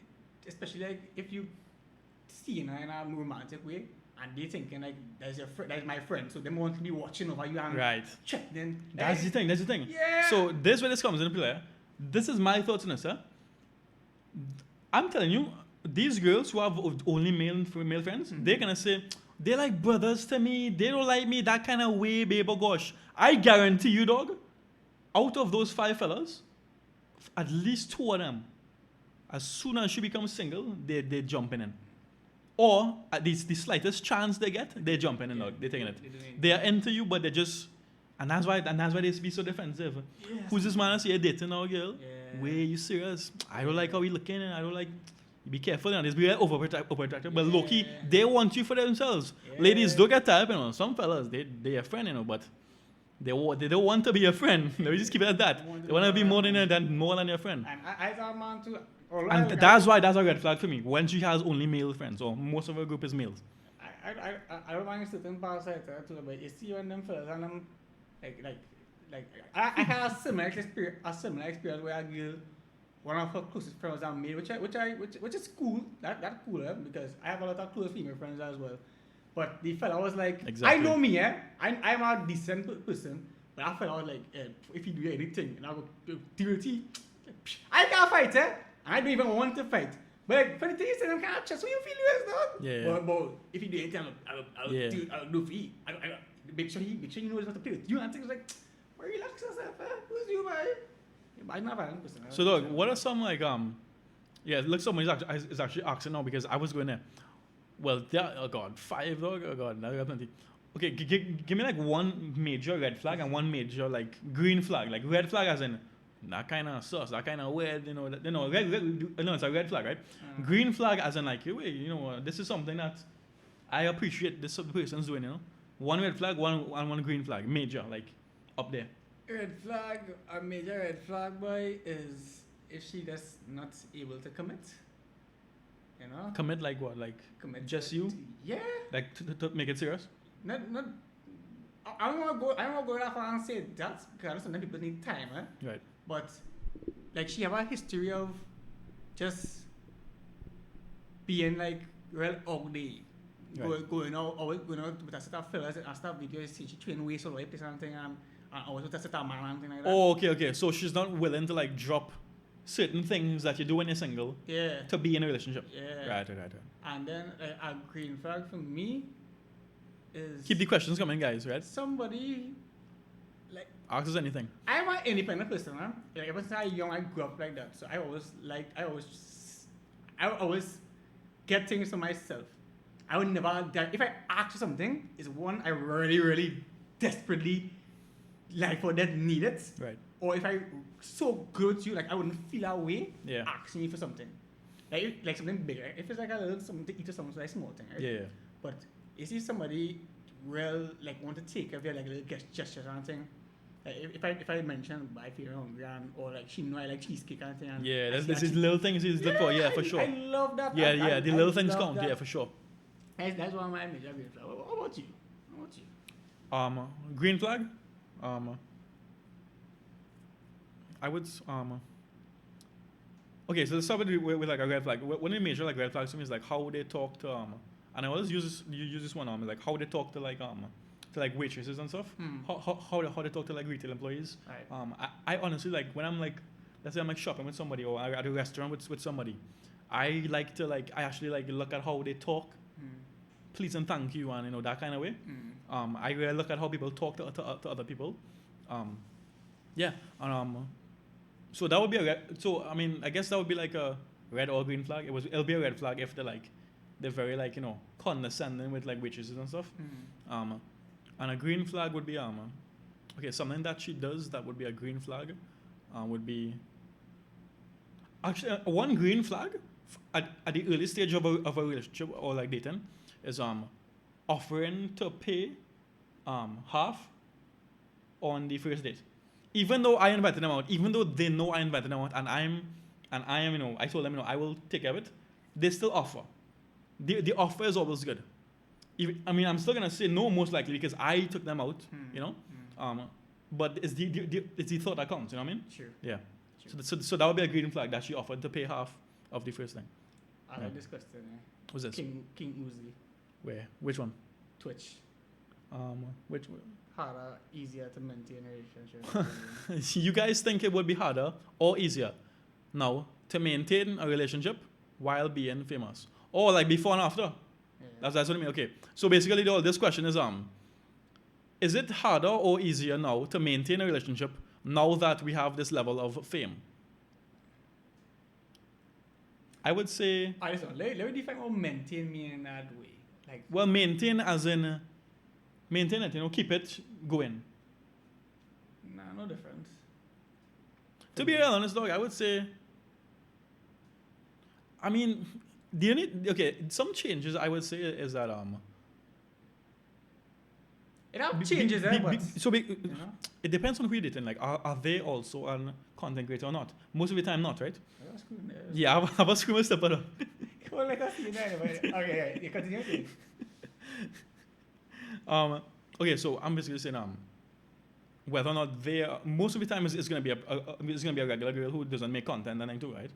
like if you see in a romantic way and they thinking like that's my friend, so they want to be watching over you and Right. check them. That's the thing. Yeah. So this is where this comes into play. This is my thoughts on this, huh? I'm telling you, these girls who have only male friends, they're gonna say, They're like brothers to me. They don't like me that kind of way, babe. Oh gosh. I guarantee you, dog, out of those 5 fellas, at least 2 of them, as soon as she becomes single, they're jumping in. Or at least the slightest chance they get, they're jumping in, dog. They're taking it. They are into you, but they just, and that's why they be so defensive. Yes. Who's this man I see you dating now, girl? Yeah. Wait, you serious? I don't like how he looking, and I don't like. Be careful, and this be like overprotective. But Loki, they want you for themselves. Yeah. Ladies, don't get tired, you know. Some fellas, they a friend, you know, but they don't want to be a friend. Let me just keep it at that. They want to be more than your friend. And I thought, man, too. And that's why that's a red flag for me. When she has only male friends, or most of her group is males. I don't mind certain parts like that too, but you see when them fellas and them I had a similar experience where a girl, one of her closest friends was male, which is cool. That cool, because I have a lot of close female friends as well. But the fella was like, exactly. I know me, I'm a decent person, but that fella was like, if you do anything, and I go dirty, I can't fight, I don't even want to fight. But like, funny thing is, I'm kind of just so you feel you dog. Yeah. But if you do anything, I'll do for you. I'll make sure he knows how to play with you. And things like, relax yourself, who's you, man? I'm not a violent person. So dog, what are some like look, someone is actually asking now because I was going there. Well, there, oh god, 5 dog, oh god, now we got plenty. Okay, give me like one major red flag and one major like green flag. Like red flag as in that kind of sus, that kind of weird, it's a red flag, right? Green flag as in like, wait, this is something that I appreciate this person's doing, One red flag, one green flag, major, like up there. Red flag, a major red flag, boy, is if she just not able to commit. Commit like what? Like commit just you? Yeah. Like to make it serious? Not. I don't want to go that far and say that because sometimes people need time, Right. But like she have a history of just being like real ugly. Right. Going out with a set of fellas and stuff videos, she train waist all the way, something and always with a set of man and thing like that. Oh, okay. So she's not willing to like drop certain things that you do when you're single to be in a relationship. Yeah. Right. And then a green flag for me is Keep the questions coming, guys, right? somebody like Ask us anything. I'm an independent person, Like ever since I was young I grew up like that. So I always get things for myself. I would never if I ask for something, it's one I really, really desperately like for that need it. Right. Or if I so good to you, like I wouldn't feel that way Yeah. asking you for something. Like something big. Right? If it's like a little something to eat or something, it's like a small thing, right? Yeah. But if you somebody real like want to take of your like little gestures or something. Like if I mention I feel hungry or like she know I like cheesecake and thing. Yeah, there's these little things you look for, for sure. I love that. The little things count, for sure. That's one of my major green flags. What about you? Green flag? I would okay, so there's somebody with like a red flag. One of the major like red flags to me is like how they talk to and I always use this one like how they talk to like waitresses and stuff. How they talk to like retail employees. Right. I honestly like when I'm like, let's say I'm like shopping with somebody or at a restaurant with somebody, I like to like I actually like look at how they talk, please and thank you and that kind of way. I really look at how people talk to other people. So that would be I guess that would be like a red or green flag. It'll be a red flag if they're very like condescending with like waitresses and stuff. And a green flag would be something that she does that would be a green flag would be actually one green flag at the early stage of a relationship or like dating is offering to pay half on the first date. Even though I invited them out, even though they know I invited them out and I am I told them I will take care of it, they still offer. The offer is always good. I'm still gonna say no most likely because I took them out, but it's the thought that counts, you know what I mean? Sure. Yeah. Sure. So that would be a green flag that she offered to pay half of the first thing. I like this question. What's this? King Uzi. Where? Which one? Twitch. Which one? Harder, easier to maintain a relationship. You guys think it would be harder or easier now to maintain a relationship while being famous? Or like before and after? That's what I mean. Okay. So basically, this question is it harder or easier now to maintain a relationship now that we have this level of fame? I would say. Listen, let me define what maintain me in that way. Like, Well, maintain as in maintain it. Keep it going. nah, no difference. To be real honest, dog, I would say. I mean, some changes I would say is that It have changes, it depends on who you're dating. Like, are they also a content creator or not? Most of the time, not, right? Yeah, I have a screamer step up. Well, like I see that, but okay, you continue. Okay, so I'm basically saying whether or not they are, most of the time it's gonna be a regular girl who doesn't make content and too, right?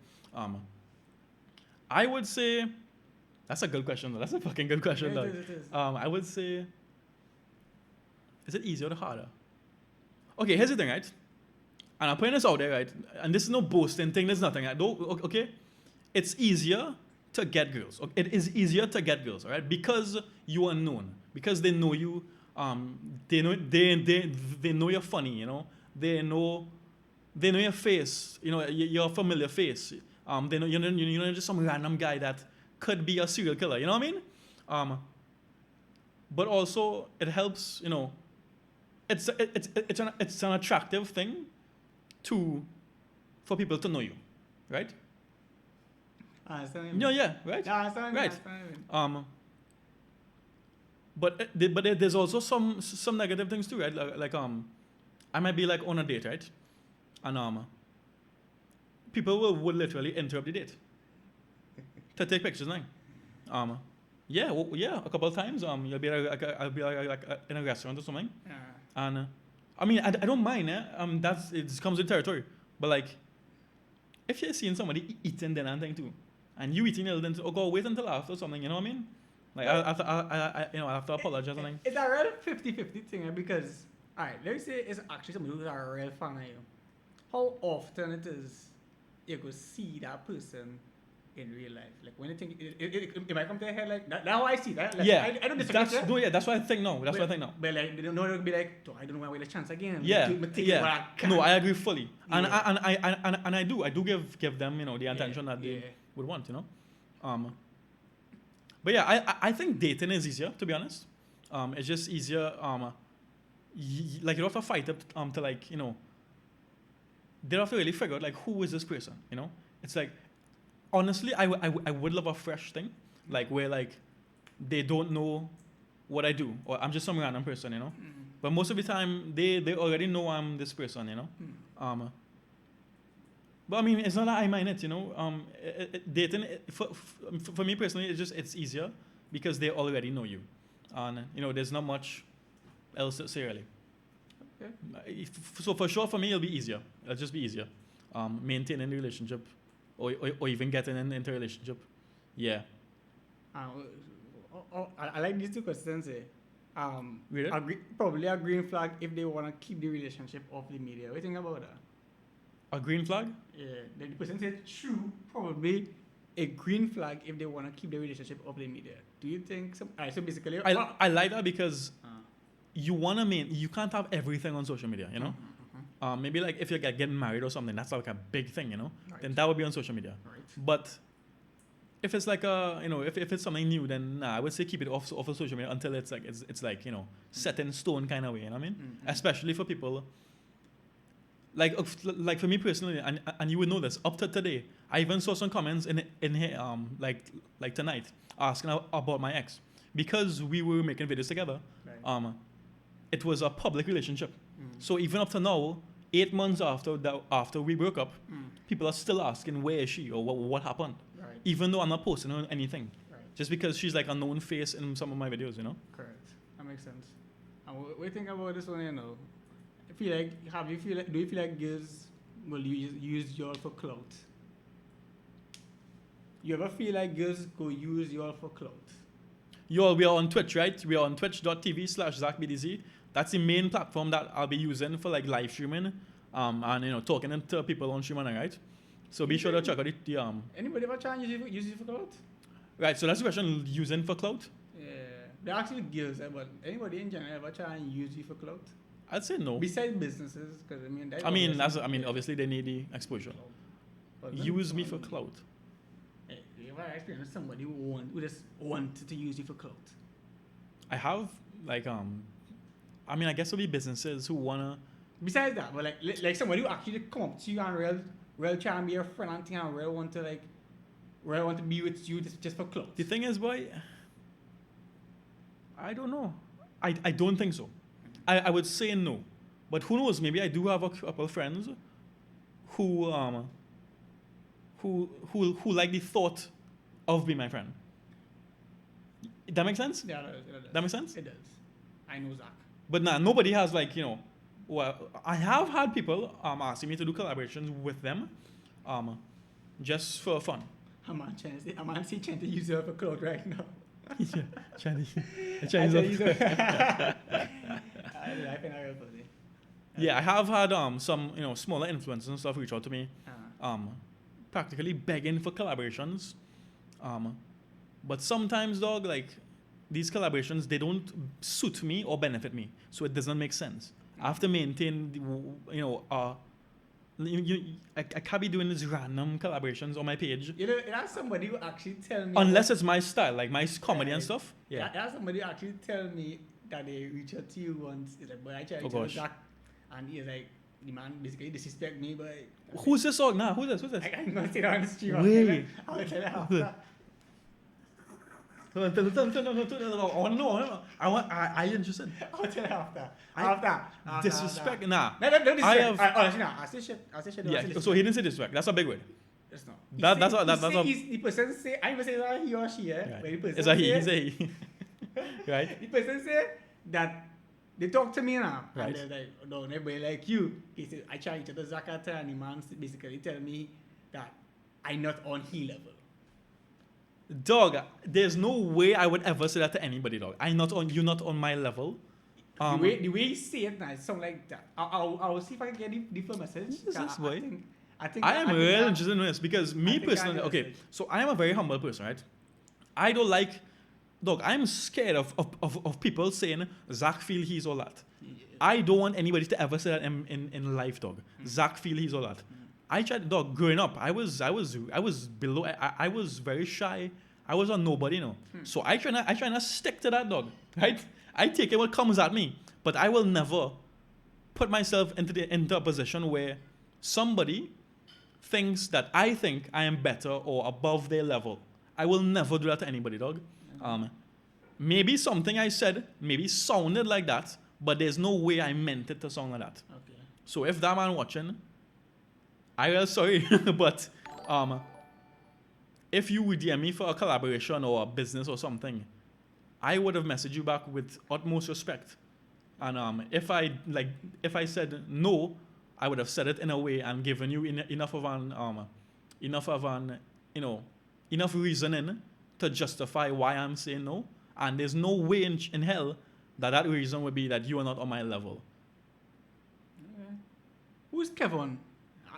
I would say that's a good question though. That's a fucking good question though. It is. I would say, is it easier or harder? Okay, here's the thing, right? And I'm putting this out there, right? And this is no boasting thing. There's nothing. Okay, it's easier to get girls. It is easier to get girls, all right? Because you are known. Because they know you. They know you're funny. They know your face. You're a familiar face. They know you're not just some random guy that could be a serial killer. You know what I mean? But also it helps. It's an attractive thing for people to know you, right? Yeah, right. Right. But there's also some negative things too, right? Like I might be like on a date, right? And people would literally interrupt the date to take pictures, like. Yeah, a couple of times. You'll be I'll be like in a restaurant or something, and I mean I don't mind. It comes with territory. But like, if you're seeing somebody eating dinner and thing too, and you eating it, then go wait until after or something. You know what I mean? Like I have to apologize. It's a real 50-50 thing because alright, let's say it's actually somebody who's a real fan of you. How often it is you go see that person in real life? Like when you think it might come to your head like that. That's how I see that. Like, yeah, I don't disagree. That's what I think now. That's what I think now. But like they don't know, it'll be like, I don't know why we get a chance again. Yeah, No, I agree fully, and Yeah. I do give them the attention that they would want. But yeah, I think dating is easier, to be honest. It's just easier. Like you don't have to fight up to like they don't have to really figure out like who is this person. It's like honestly, I would love a fresh thing, like where like they don't know what I do or I'm just some random person. But most of the time they already know I'm this person. But I mean, it's not that I mind it, dating for me personally, it's easier because they already know you, and there's not much else to say really. Okay. So for sure, for me, it'll be easier. It'll just be easier, maintaining the relationship, or even getting into a relationship. Yeah. I like these two questions. Really? Probably a green flag if they want to keep the relationship off the media. What do you think about that? A green flag? Yeah, the person said true, probably a green flag if they want to keep the relationship off the media. Do you think so? So basically, I like that because you can't have everything on social media, maybe like if you're getting married or something, that's like a big thing, Right. Then that would be on social media. Right. But if it's like if it's something new, then I would say keep it off of social media until it's like set in stone kind of way. You know what I mean? Mm-hmm. Especially for people. Like for me personally, and you would know this, up to today, I even saw some comments in here, like tonight, asking about my ex. Because we were making videos together, Right. It was a public relationship. Mm. So even up to now, 8 months after we broke up, people are still asking where is she or what happened. Right. Even though I'm not posting on anything. Right. Just because she's like a known face in some of my videos, Correct. That makes sense. And what do you think about this one? Do you feel like girls will use y'all for clout? You ever feel like girls go use y'all for clout? Yo, we are on Twitch, right? We are on twitch.tv/ZachBDZ. That's the main platform that I'll be using for like live streaming, and talking to people on streaming, right? So be sure to check out the Anybody ever try and use it for clout? Right, so that's the question, using for clout? Yeah. They're actually girls, but anybody in general ever try and use you for clout? I'd say no. Besides businesses, because I mean, that's Obviously they need the exposure. But Use me for clout. Hey, you ever experienced somebody who just wanted to use you for clout? I have, like, I guess it'll be businesses who wanna. Besides that, but like somebody who actually come up to you and real try and be your friend and thing and real want to be with you just for clout. The thing is, boy, I don't know. I don't think so. I would say no, but who knows? Maybe I do have a couple friends who like the thought of being my friend. That makes sense? Yeah, it does. That makes sense? It does. I know Zach. But nah, nobody has, like, well, I have had people asking me to do collaborations with them, just for fun. I'm trying to use her for clout right now. Yeah, Chinese. Yeah, I have had some smaller influencers and stuff reach out to me, practically begging for collaborations, but sometimes, dog, like, these collaborations, they don't suit me or benefit me, so it doesn't make sense. I have to maintain I can't be doing these random collaborations on my page. That's somebody who actually tell me. Unless it's my style, like my comedy and stuff. Yeah. That's somebody who actually tell me that they reach out to you once. It's like, but I try to gosh. Zach, and he's like, the man basically disrespect me, but. Who's this song? Nah, who's this? I'm not saying on the stream. Wait. I'll tell you after. No. I interested. I'll tell you after. Disrespect? Nah. No disrespect. I have. I say shit. Yeah. So he didn't say disrespect. That's a big word. That's not. That's a. The person say, I even say that he or she, Right. but the person It's a he. say, He's a he. Right. the person say that they talk to me now, Right. and they're like, no, everybody like you. He said, I try to the Zakata, and the man basically tell me that I'm not on he level. Dog, there's no way I would ever say that to anybody, dog. You're not on my level. The way you say it now, it sounds like that. I'll see if I can get the full message. What is this, boy? I am really interested in this because me personally, okay, so I am a very humble person, right? I don't like, dog, I'm scared of people saying, Zach feel he's all that. Yeah. I don't want anybody to ever say that in life, dog. Zach feel he's all that. I tried, dog, growing up, I was below, I was very shy. I was a nobody, So I try not stick to that, dog, right? I take it what comes at me, but I will never put myself into a position where somebody thinks that I think I am better or above their level. I will never do that to anybody, dog. Maybe something I said maybe sounded like that, but there's no way I meant it to sound like that. Okay. So if that man watching, I am sorry, but if you would DM me for a collaboration or a business or something, I would have messaged you back with utmost respect. And if I said no, I would have said it in a way and given you enough reasoning to justify why I'm saying no. And there's no way in hell that reason would be that you are not on my level. Okay. Who's Kevin?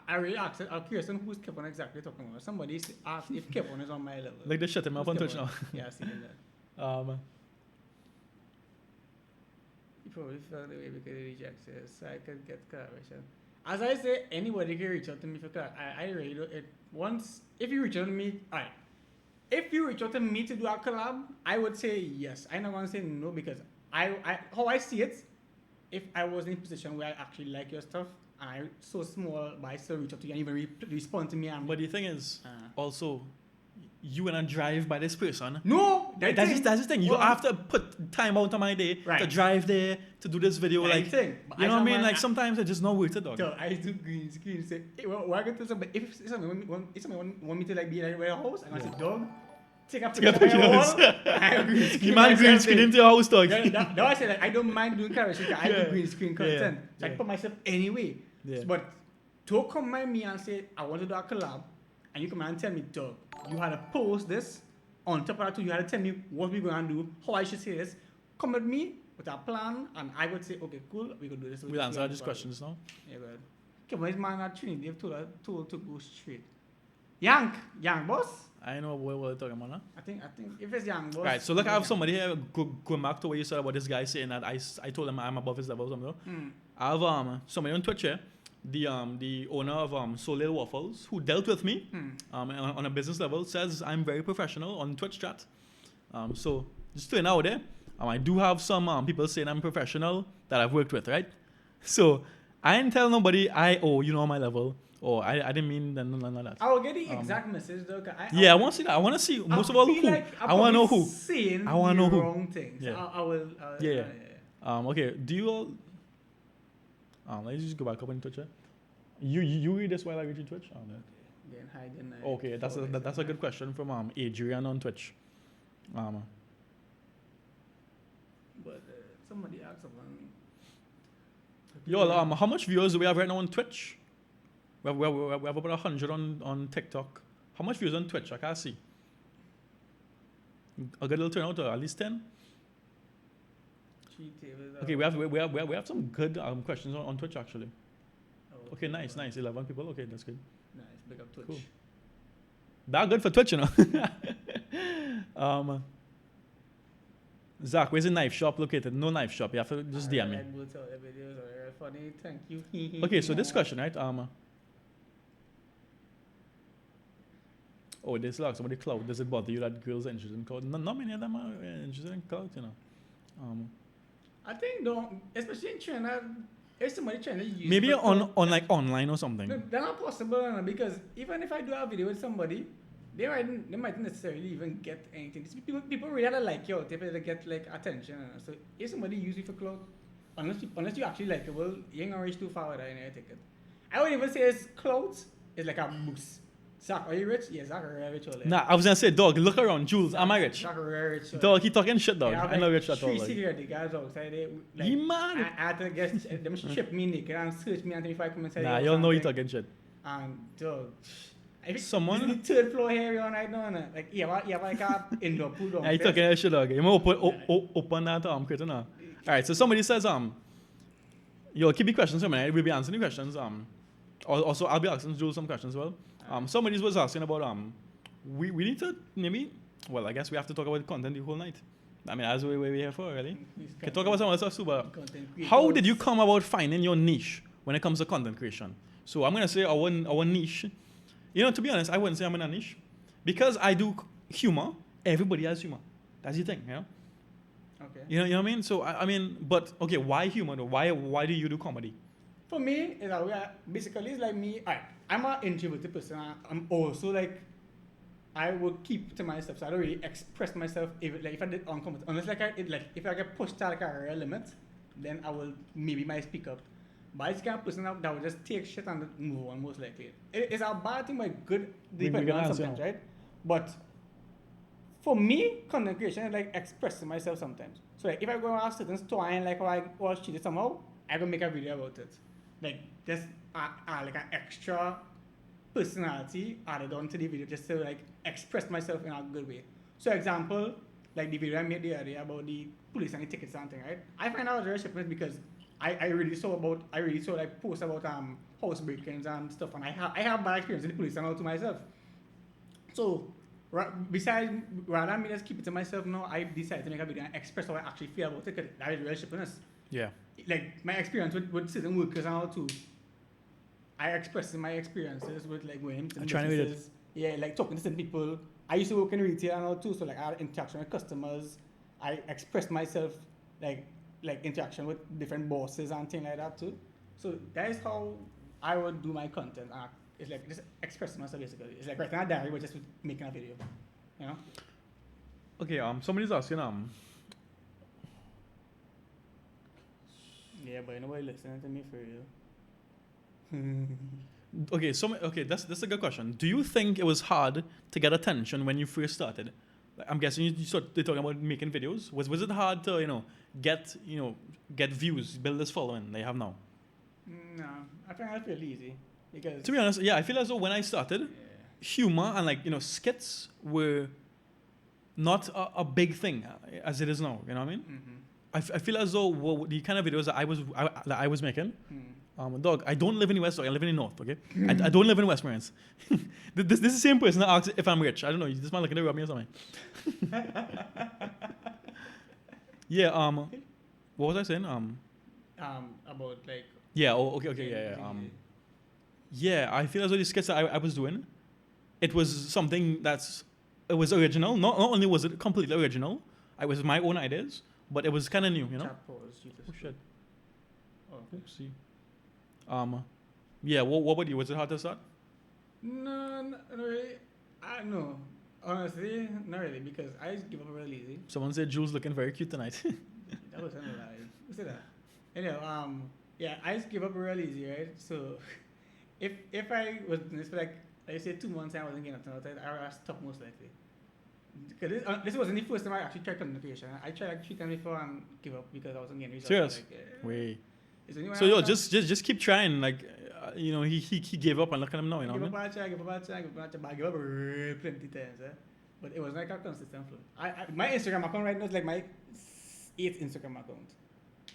I really asked it. I'm curious on who's Kevin exactly talking about. Somebody asked if Kevin is on my level. Like they shut him up on Twitch now. Yeah, I see that. He probably felt the way because he rejects it, so I could get collaboration. As I say, anybody can reach out to me for collaboration. I really don't. If you reach out to me, alright. If you reach out to me to do a collab, I would say yes. I'm not gonna say no because how I see it, if I was in a position where I actually like your stuff and I'm so small, but I still reach out to you and even respond to me. But the thing is, also, you wanna drive by this person. No, that's the thing. You have to put time out of my day to drive there to do this video. Like, you know what I mean? Like sometimes it's just not worth it, dog. So I do green screen. Say, hey, well, I got to somebody. If someone want me to like be in a house, and I say, dog, take a picture of your wall. The man green screen into your house, dog. Now I say that I don't mind doing camera because I do green screen content. So I put myself anyway. Yeah. But don't come by me and say I want to do a collab, and you come and tell me, dog, you had to post this. On top of that, you had to tell me what we're going to do, how I should say this. Come with me with a plan, and I would say, okay, cool, we can do this. We'll answer these questions now. Yeah, good. Okay, but this man at Trinity, they've told to go straight. Young boss. I know what we're talking about, huh? I think if it's young boss. Right, so look, I have somebody here going back to what you said about this guy saying that I told him I'm above his level or something. I have somebody on Twitch here, the owner of So Little Waffles, who dealt with me on a business level, says I'm very professional on Twitch chat. So just throwing out there, I do have some people saying I'm professional that I've worked with, right? So I didn't tell nobody you know my level. Or I didn't mean none of that. I will get the exact message though. I want to see that. I want to see most of all who. Like I want to know who. I want to know who. Wrong things. Yeah. I will. Okay. Do you all? Let's just go back up on Twitch. You read this while I read your Twitch. Okay, that's a good question from Adrian on Twitch. But somebody asked about. Yo, how much viewers do we have right now on Twitch? We have about 100 on TikTok. How much views on Twitch? I can't see. A good little turnout, at least 10. Okay, we have some good questions on Twitch actually. Oh, okay, nice. 11 people. Okay, that's good. Nice, big up Twitch. Cool. That good for Twitch, you know. Zach, where's the knife shop located? No knife shop. You have to just DM me. Funny, thank you. Okay, so this question, right? Oh, this looks somebody cloud. Does it bother you that girls are interested in cloud? Not many of them are interested in cloud, you know. I think don't, especially in China, if somebody trying to use maybe on like online or something. No, that's not possible because even if I do a video with somebody, they might necessarily even get anything. People really like you if they get like attention. So if somebody use it for cloud, unless you actually like it, well, you ain't gonna reach too far with that. I take it. I wouldn't even say it's clouds. It's like a boost. Zach, are you rich? Yeah, Zach are rich. Nah, I was gonna say, dog, look around, Jules. Am I rich? Zach are rich. Dog, he talking shit, dog. Yeah, I'm not rich at all. Three security guys outside. Like, you mad? I had to guess them strip me naked and search me until if I come inside. Nah, y'all know you talking shit. And dog, someone this is the third floor here on right now, like you have like a indoor pool downstairs. Yeah, you talking shit, dog. You might open that curtain now. All right, so somebody says yo, keep the questions for a minute. We'll be answering the questions. Also I'll be asking Jules some questions as well. Somebody was asking about we need to maybe, well, I guess we have to talk about content the whole night. I mean, that's what we're here for, really. Can talk about some other stuff too, but how did you come about finding your niche when it comes to content creation? So I'm gonna say our niche. You know, to be honest, I wouldn't say I'm in a niche because I do humor. Everybody has humor. That's the thing, you know. Okay. You know what I mean? So I mean, but okay, why humor though? Why do you do comedy? For me, basically it's like me. I'm an introverted person. I'm also like, I will keep to myself. So I don't really express myself if I did uncomfortable. Unless if I get pushed to like a real limit, then I will maybe might speak up. But it's kind of person that will just take shit and move on most likely. It's a bad thing, but good depending on sometimes, right? But for me, content creation is like expressing myself sometimes. So like if I go to a certain store and like I was cheated somehow, I can make a video about it. Like just like an extra personality added on to the video just to like express myself in a good way. So example, like the video I made the other day about the police and the tickets and thing, right? I find out very shipment because I really saw like posts about house break-ins and stuff, and I have bad experience with the police and all to myself. So besides rather than me just keep it to myself now, I decided to make a video and express how I actually feel about it, because that is real shipness. Yeah. Like my experience with certain workers and all too. I express my experiences with like going to businesses. Yeah, like talking to certain people. I used to work in retail and all too, so like I had interaction with customers. I expressed myself like interaction with different bosses and things like that too. So that is how I would do my content. It's like just expressing myself basically. It's like writing a diary but just with making a video. You know? Okay, somebody's asking yeah, but nobody listening to me for real. Okay, that's a good question. Do you think it was hard to get attention when you first started? Like, I'm guessing you started talking about making videos. Was it hard to get views, build this following they have now? No, I think I feel easy because to be honest, yeah, I feel as though when I started, humor and skits were not a big thing as it is now. You know what I mean? Mm-hmm. I feel as though the kind of videos that I was making, dog, I don't live in the West, dog, I live in the North, okay? I don't live in West Marines. This is the same person that asks if I'm rich. I don't know, this man looking to rob me or something. Yeah, what was I saying? About like. Yeah, okay, yeah. Yeah, I feel as though the skits that I was doing, it was something it was original. Not only was it completely original, it was my own ideas, but it was kind of new, you know? Oh, shit. Oh. Oopsie. Yeah, what about you? Was it hard to start? No, not really. No. Honestly, not really, because I just give up real easy. Someone said Jules looking very cute tonight. That was something like, who said that? Anyway, yeah, I just give up real easy, right? So, if I was doing this for like say 2 months and I wasn't getting nothing out of it, I would stop most likely. Because this wasn't the first time I actually tried content creation. I tried like 3 times before and give up because I wasn't getting results. Serious? Like, Wait. So yo, just keep trying. Like, you know, he gave up and look at him now. You know what I give up plenty times. But it was like a consistent flow. My Instagram account right now is like my 8th Instagram account.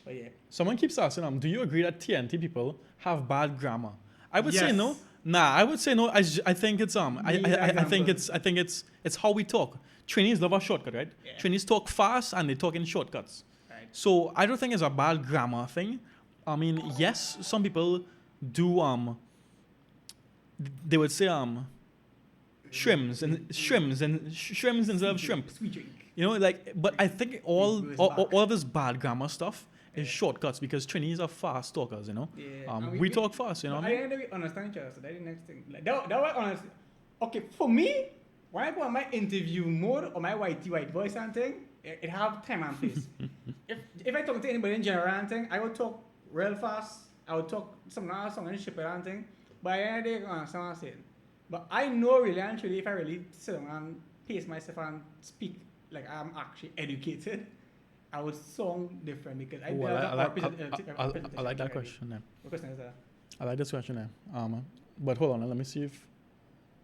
But yeah. Someone keeps asking, do you agree that TNT people have bad grammar? I would say no. Nah, I would say no. I think it's I think it's how we talk. Trainees love a shortcut, right? Yeah. Trainees talk fast and they talk in shortcuts. Right. So I don't think it's a bad grammar thing. I mean, yes, some people do they would say shrimps instead of shrimp. Sweet drink. You know, like, but I think all of this bad grammar stuff is shortcuts because trainees are fast talkers, you know. Yeah. We talk fast, you know. I didn't understand each other, so that's the next thing. Like that was honestly okay for me. When I go on my interview mode or my white voice and thing, it have time and place. if I talk to anybody in general and thing, I would talk real fast. I would talk some and ship it and thing. But I didn't understand what I'm saying. But I know really and truly if I really sit down and pace myself and speak like I'm actually educated, I would sound different because I like that question there. What question is that? I like this question there. But hold on, let me see if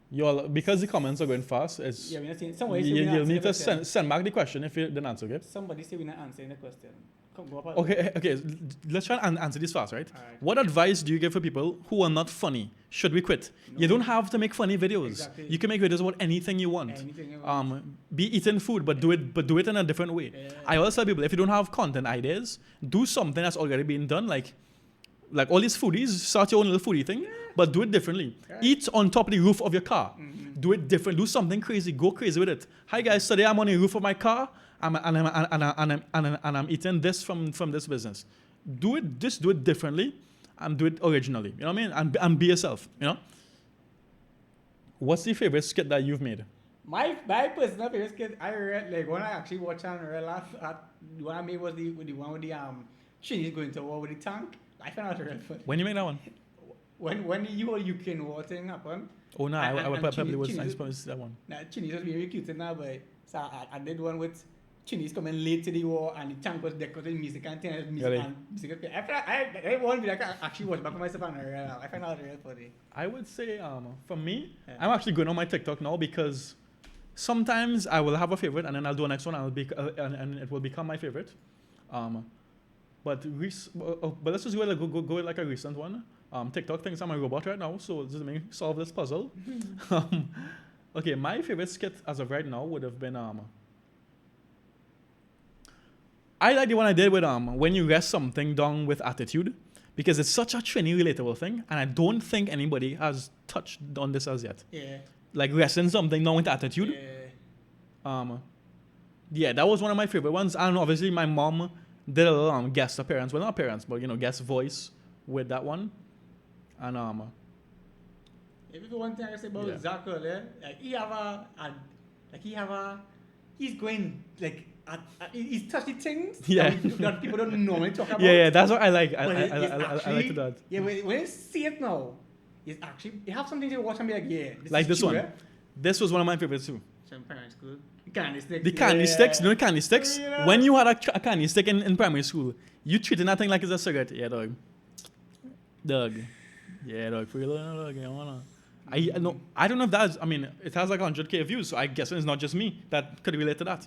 y'all, because the comments are going fast, it's yeah, we're not saying somebody you'll need to send back the question if you didn't answer, okay? Somebody say we're not answering the question. Come go up. Okay, let's try and answer this fast, right? All right. What advice do you give for people who are not funny? Should we quit? No. You don't have to make funny videos. Exactly. You can make videos about anything you want. Be eating food, but do it in a different way. Yeah. I always tell people, if you don't have content ideas, do something that's already been done, like all these foodies, start your own little foodie thing, but do it differently. Right. Eat on top of the roof of your car. Mm-hmm. Do it different. Do something crazy. Go crazy with it. Hi guys, today I'm on the roof of my car. And I'm eating this from this business. Do it differently and do it originally. You know what I mean? And be yourself, you know? What's the favorite skit that you've made? My personal favorite skit, I read, like, when I actually watched and laugh at, the one I made was the one with the Chinese going to war with the tank. I found out real funny. When you make that one? When the Ukraine war thing happened. Oh, no, I probably was supposed to that one. Nah, Chinese was being recruited now, but so I did one with Chinese coming late to the war and the tank was decorated with music and things. Music. I won't be like I actually watch back for myself and I find out real funny. I would say, for me, I'm actually going on my TikTok now because sometimes I will have a favorite and then I'll do a next one and it will become my favorite. But let's just go with like a recent one. TikTok thinks I'm a robot right now, so just let me solve this puzzle. Okay, my favorite skit as of right now would have been I like the one I did with when you rest something down with attitude, because it's such a trendy, relatable thing, and I don't think anybody has touched on this as yet. Yeah. Like resting something down with attitude. Yeah. Yeah, that was one of my favorite ones. And obviously my mom did a little guest appearance, well not appearance, but you know, guest voice with that one. And if you one thing I say about Zach earlier, he's going like he's touchy things that people don't normally talk about. Yeah, that's what I like. I like that. Yeah, when you see it now, it's actually you have something to watch and be like, yeah. This one. This was one of my favorites too. In primary school. Candy sticks. The candy sticks, you know the candy sticks? Yeah. When you had a candy stick in primary school, you treated that thing like it's a cigarette. Yeah, dog. Yeah, dog. For real, dog. I wanna. I don't know if that's, I mean, it has like 100K views, so I guess it's not just me that could relate to that.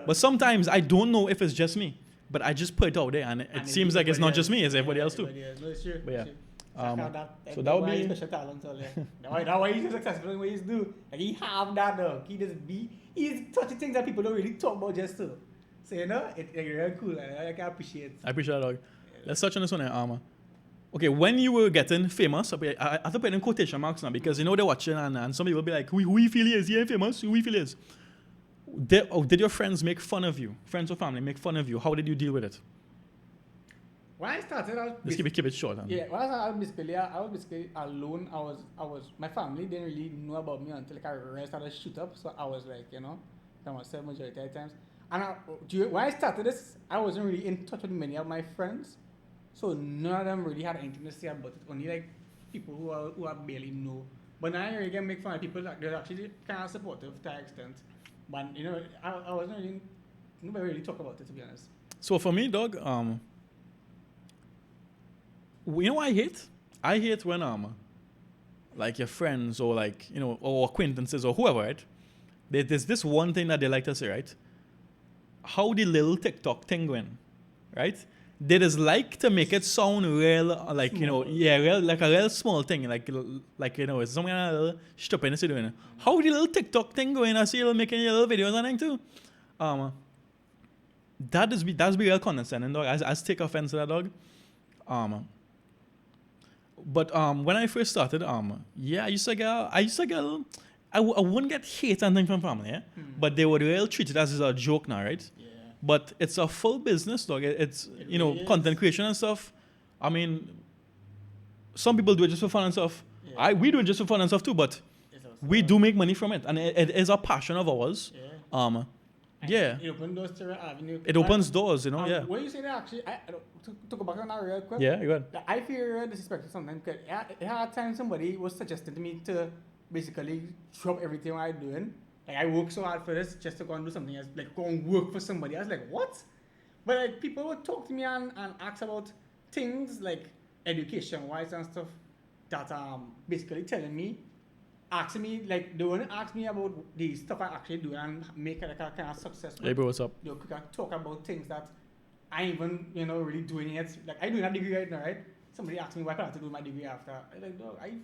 But sometimes I don't know if it's just me. but I just put it out there, and it seems like it's not just me, it's everybody else too. No, it's true. But yeah. It's true. So that would be. Special talent, so that's why he's so successful in what he's do. Like he have that dog. He's touching things that people don't really talk about just so. So you know, it's really cool. I can appreciate. I appreciate that, dog. Let's touch on this one here, Okay, when you were getting famous, I have to put in quotation marks now because you know they're watching and some people be like, who you feel he is? He ain't famous. Who you feel he is? Did your friends make fun of you? Friends or family make fun of you? How did you deal with it? When I started, Let's keep it short. Yeah, when I started, I was basically alone. My family didn't really know about me until like I really started to shoot up. So I was like, you know, that was said majority of times. And when I started this, I wasn't really in touch with many of my friends. So none of them really had anything to say about it. Only like people who I barely know. But now I really can make fun of people that they're actually kind of supportive to that extent. But you know, I wasn't really, nobody really talk about it, to be honest. So for me, dog, you know what I hate? I hate when like your friends or like, you know, or acquaintances or whoever, right? There's this one thing that they like to say, right? How the little TikTok thing going, right? They just like to make it sound real, like, you know, yeah, real, like a real small thing, like you know, it's some kind of little stupidness you're doing. How the little TikTok thing going? I see you making your little videos and thing too. That's be real condescending, dog. I take offense to that, dog. But when I first started, yeah, I wouldn't get hate and thing from family, yeah? But they would really treat it as a joke now, right? Yeah. But it's a full business, dog. It's you know, really content creation and stuff. I mean, some people do it just for fun and stuff. Yeah. We do it just for fun and stuff too, but we do make money from it, and it is a passion of ours. Yeah. Yeah. It opens doors to avenue. It opens doors, you know. Yeah. What you say that actually, to go back on that real quick. Yeah, you good. I feel disrespectful sometimes because it had times somebody was suggesting to me to basically drop everything I'm doing. Like I work so hard for this just to go and do something else, like go and work for somebody. I was like, what? But like people would talk to me and ask about things like education wise and stuff that basically telling me, asking me, like they want to ask me about the stuff I actually do and make it like a kind of successful. Hey bro, what's up? You know, talk about things that I ain't even, you know, really doing it. Like I do a degree right now, right? Somebody asked me why I plan to do my degree after. I like, dog, I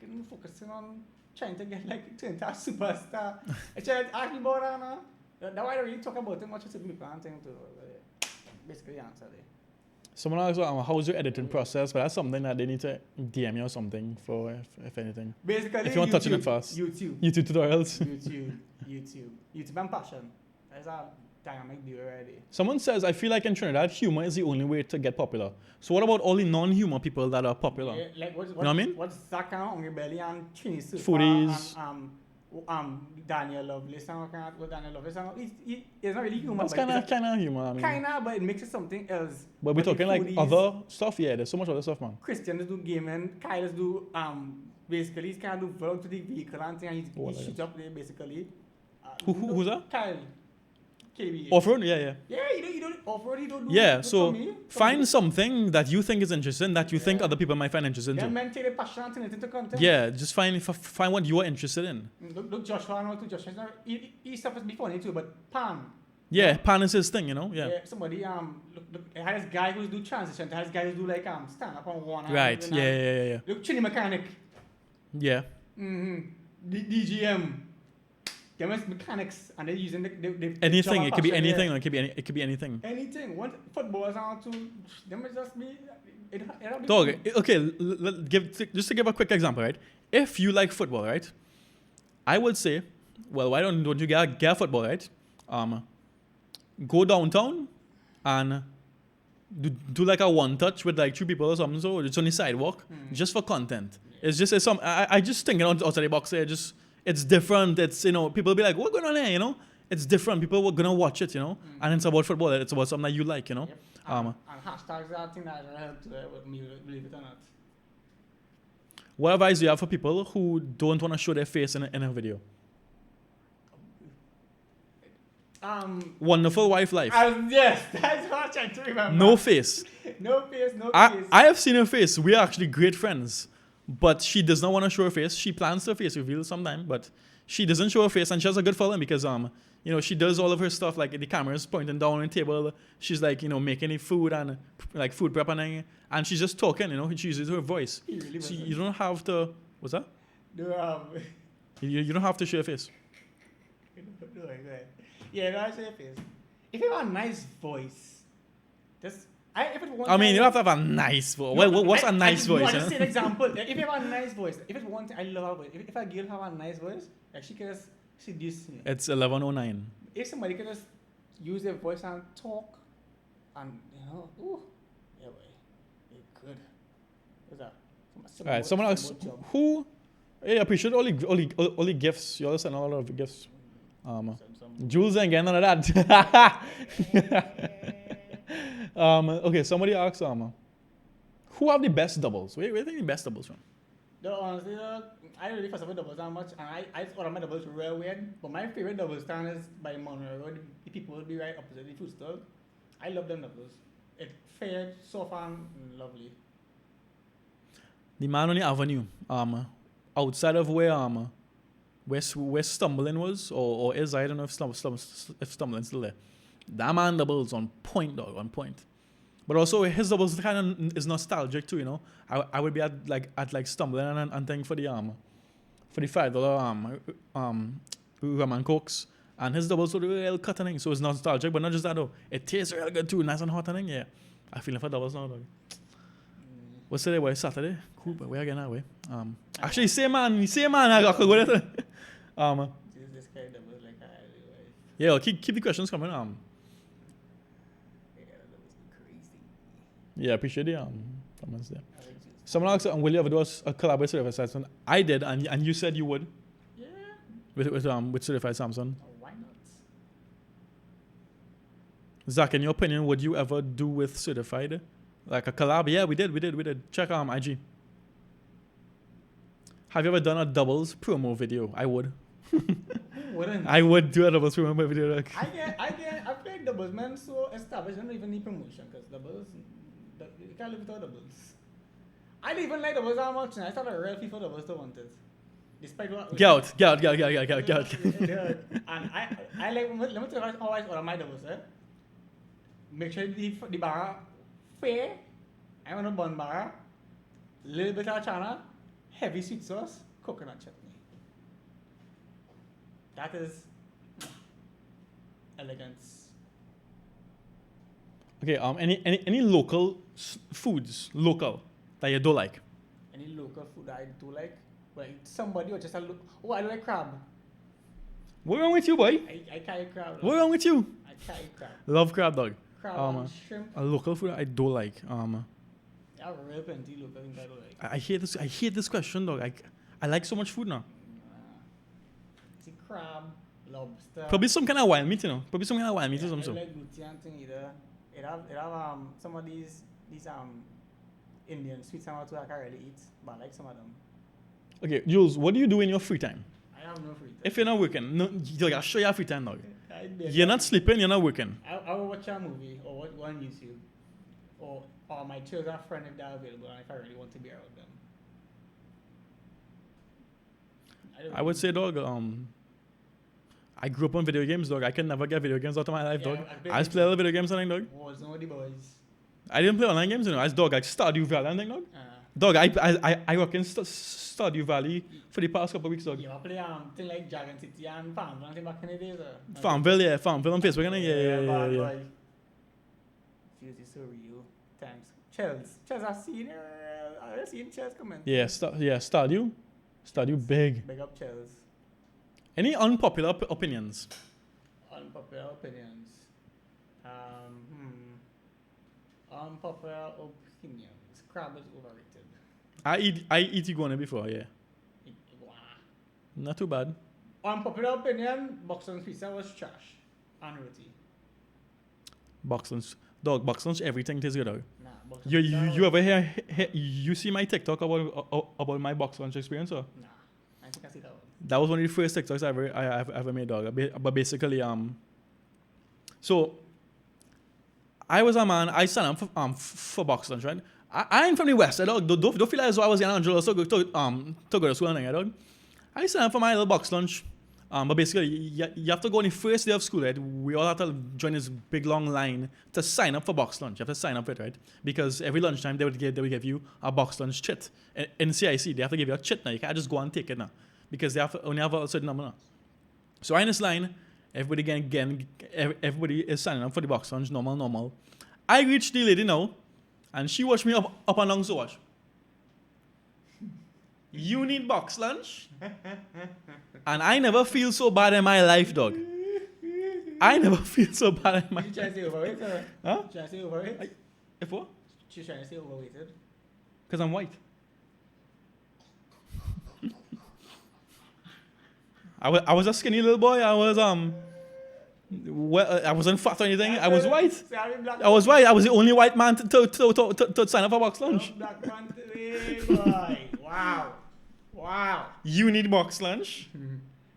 freaking focusing on trying to get like to into a superstar. I tried to ask me about that now. That's why I don't really talk about it much. It's me planting to basically answer there. Someone asked, how's your editing process? But that's something that they need to DM you or something for, if anything. Basically, if you want touching it fast. YouTube tutorials. YouTube and passion. That's a dynamic deal already. Someone says, I feel like in Trinidad, humor is the only way to get popular. So what about all the non-humor people that are popular? Yeah, like what, you know what I mean? What's that kind of Hungry Belly and Trini Super Foodies. And Daniel Lovelace and what Daniel Lovelace and it's not really humor. That's kind of humor. I mean. Kinda, but it makes it something else. But we're talking like other stuff. Yeah, there's so much other stuff, man. Christians do gaming. Kyle's do basically he's kind of do vlog to the vehicle and thing. And he shoots up there basically. Who's that? Kyle. KBA. Off-road? Yeah. Yeah, you don't off-road, you don't do yeah, it so find me. Something that you think is interesting that you think other people might find interesting too. Yeah, man, take the passion and turn it into content. Yeah, just find what you are interested in. Look Joshua, I know to Joshua. He stuff is before too, but Pan. Yeah, Pan is his thing, you know. Yeah. Somebody look, it has guy who's do transition. It has guy who do like stand up on one. Right. Yeah. Look, Chini Mechanic. Yeah. DGM. Mechanics and they're using the anything. It could be anything. It could be anything. Anything. What footballers are to them must just be. Dog. Okay. Just to give a quick example, right? If you like football, right? I would say, well, why don't you get football, right? Go downtown and do like a one touch with like two people or something. So it's on the sidewalk, just for content. Yeah. It's some. I just thinking outside the box there. It's different. It's, you know, people be like, what's going on here, you know? It's different. People are going to watch it, you know? And it's about football. It's about something that you like, you know? Yep. And hashtags are thing that I help with me, believe it or not. What advice do you have for people who don't want to show their face in a video? Wonderful wife life. Yes, that's what I'm trying to remember. No face. No face. I have seen her face. We are actually great friends. But she does not want to show her face. She plans her face reveal sometime, but she doesn't show her face, and she has a good following because she does all of her stuff, like the camera's pointing down on the table. She's like, making the food and like food prep and she's just talking, she uses her voice. Really So you don't have to, what's that? You don't have to show your face. Yeah, no, I show your face. If you have a nice voice, just you don't have to have a nice voice. What's a nice voice? I just say an example. Like, if you have a nice voice, if it's one thing, I love her voice. If a girl have a nice voice, like she can just seduce me. It's 11:09. If somebody can just use their voice and talk, and ooh, yeah, boy, you're good. What's that? All right, someone else. Who? Hey, I appreciate all the gifts. You all send a lot of gifts. Jules ain't getting none of that. Okay, somebody asked, who have the best doubles? Where do you think the best doubles from? No, honestly, I don't really fuss about doubles that much, and I order my doubles real weird. But my favorite double stand is by Monroe Road. The people will be right opposite the food store. I love them doubles. It's fair, soft, and lovely. The man on the avenue, outside of where Stumbling was, or is, I don't know if Stumbling's still there. That man doubles on point, dog, on point. But also his doubles kind of is nostalgic too, I would be at Stumbling and thing for the $5 rum and cokes, and his doubles were real cutting, so it's nostalgic. But not just that though, it tastes real good too, nice and hot and yeah. I feeling for doubles now, dog. What's today, boy? Saturday? Cool, but we're getting that way. Actually, same man, I got to go there. This guy doubles like yeah, keep the questions coming. Yeah, appreciate the comments there. Someone asked, will you ever do a collab with Certified Samsung? I did, and you said you would. Yeah. With Certified Samsung. Oh, why not? Zach, in your opinion, would you ever do with Certified? Like a collab? Yeah, we did. Check IG. Have you ever done a doubles promo video? I would. Wouldn't. I would do a doubles promo video. Like. I played doubles, man, so established. I don't even need promotion because doubles, you can't live without doubles. I don't even like doubles that much. I started real FIFA doubles to want it. Despite what. Get out. And I like, let me tell you how I order my doubles, eh? Make sure the bar fair. I want a bun bar, little bit of chana, heavy sweet sauce, coconut chutney. That is elegance. Okay. Any local foods that you don't like? Any local food that I do like? Like somebody or just a look. Oh, I like crab. What's wrong with you, boy? I carry crab. What's wrong with you? I carry crab. Love crab, dog. Crab and shrimp. A local food I don't like. I have real plenty local things I don't like. I hate this question, dog. I like so much food now. See crab, lobster. Probably some kind of wild meat, Probably some kind of wild meat or I something. like glutein thing either. It have some of these Indian sweets and what I can't really eat, but I like some of them. Okay, Jules, what do you do in your free time? I have no free time. If you're not working, you gotta show your free time, dog. You're not sleeping, you're not working. I will watch a movie or watch one YouTube, or my children friend if they're available and if I really want to be around them. I would say, dog, I grew up on video games, dog. I can never get video games out of my life, dog. I just play a little video games and thing, dog. Warzone the boys. I didn't play online games, I just, dog, like Stardew Valley and thing, dog. Dog, I work in Stardew Valley for the past couple of weeks, dog. You play thing like Dragon City and Farmville and back in the days, Farmville on Facebook, yeah. Jules is so real. Thanks. Chels, I've seen Chels comment. Yeah, Stardew big. Big up Chels. Any unpopular opinions? Unpopular opinions. Unpopular opinions. Crab is overrated. I eat iguana before, yeah. Iguana. Not too bad. Unpopular opinion, box lunch pizza was trash. And roti. Box lunch, everything tastes good, dog. Nah, box You pizza ever hear you see my TikTok about my box lunch experience, or? Nah, I think I see that one. That was one of the first TikToks I ever made, dog. But basically, so I was a man. I signed up for box lunch, right? I ain't from the West, dog. Don't feel like as though I was in Angela to go to school and dog. I signed up for my little box lunch. But basically, you have to go on the first day of school, right? We all have to join this big long line to sign up for box lunch. You have to sign up for it, right? Because every lunchtime they would give you a box lunch chit. In CIC, they have to give you a chit now. You can't just go and take it now because they only have a certain number now. So in this line, everybody is signing up for the box lunch, normal. I reached the lady now, and she watched me up and down so much. You need box lunch? And I never feel so bad in my life, dog. I never feel so bad in my life. You trying to say overweight, or? Huh? Trying to say overweight? If what? She's trying to say overweighted. Because I'm white. I was a skinny little boy. I wasn't fat or anything. I was white. I was white. I was the only white man to sign up for box lunch. Black man, boy. Wow. You need box lunch?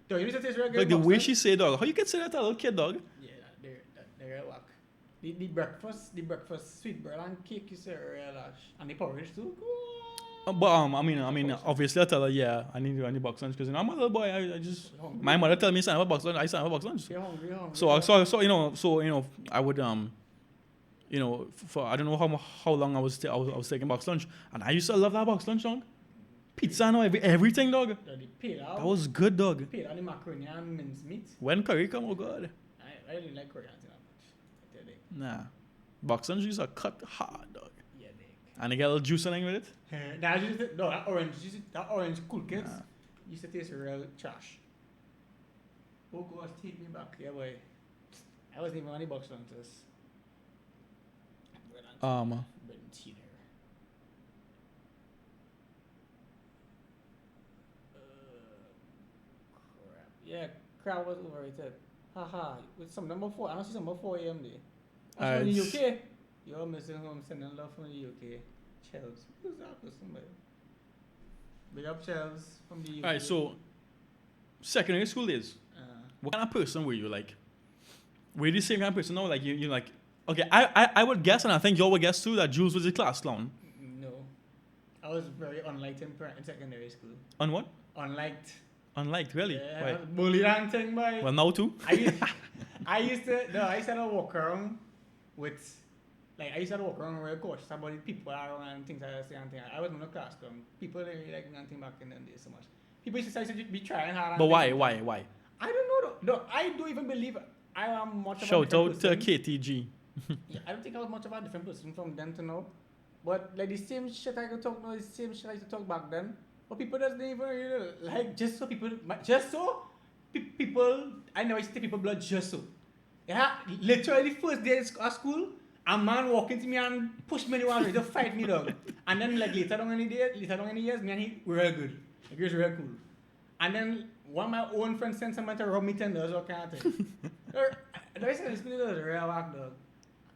Dog, you need to taste real good. Like the way she say, dog. How you can say that to a little kid, dog? Yeah, they're real whack. The breakfast, sweet bread and cake is a real ash. And the porridge too. But I mean, obviously I tell her, yeah, I need box lunch because I'm a little boy. I just my mother tell me sign up for box lunch. I sign up for box lunch. You're hungry. So I would for I don't know how long I was taking box lunch, and I used to love that box lunch, dog. Pizza and everything, dog. That was good, dog. Paid on the macaroni and minced meat. When curry come, oh god. I really like curry that much. I tell you. Nah, box lunch used to cut hard, dog. Yeah, big. And they get a little juice and with it. That orange cool kids used to taste real trash. Oh gosh, take me back. Yeah, boy. I wasn't even on the box lunches. Bread and tea there. Crap. Yeah, crab was overrated. Haha. With some number 4. I don't see some number 4 AM there. That's from the UK. You're missing home, sending love from the UK. Chels. Who's that person, man? Big up Chels from the UK. Alright, so secondary school days. What kind of person were you like? Were you the same kind of person now? Like you like okay, I would guess, and I think y'all would guess too, that Jules was a class clown. No. I was very unliked in secondary school. On what? Unliked, really? Yeah, Why? bullied and thing, boy. Well, now too. I used to walk around with, like, I used to walk around real cautious about the people around and things like that. I was in a class clown. People didn't really like me and things back in the day so much. People used to be trying hard. But why? I don't know though. No, I don't even believe I am much of a Shout different out to person. KTG. Yeah, I don't think I was much of a different person from then to now. But like the same shit I could talk now, the same shit I used to talk back then. But people doesn't even really like people, I never used to take people blood just so. Yeah, literally first day at school, a man walked into me and pushed me around to fight me, dog. And then like later on in the years, me and he were real good. Like, he was real cool. And then one of my own friends sent someone to rub me $10 or kind of thing. The rest of the school was real whack, dog.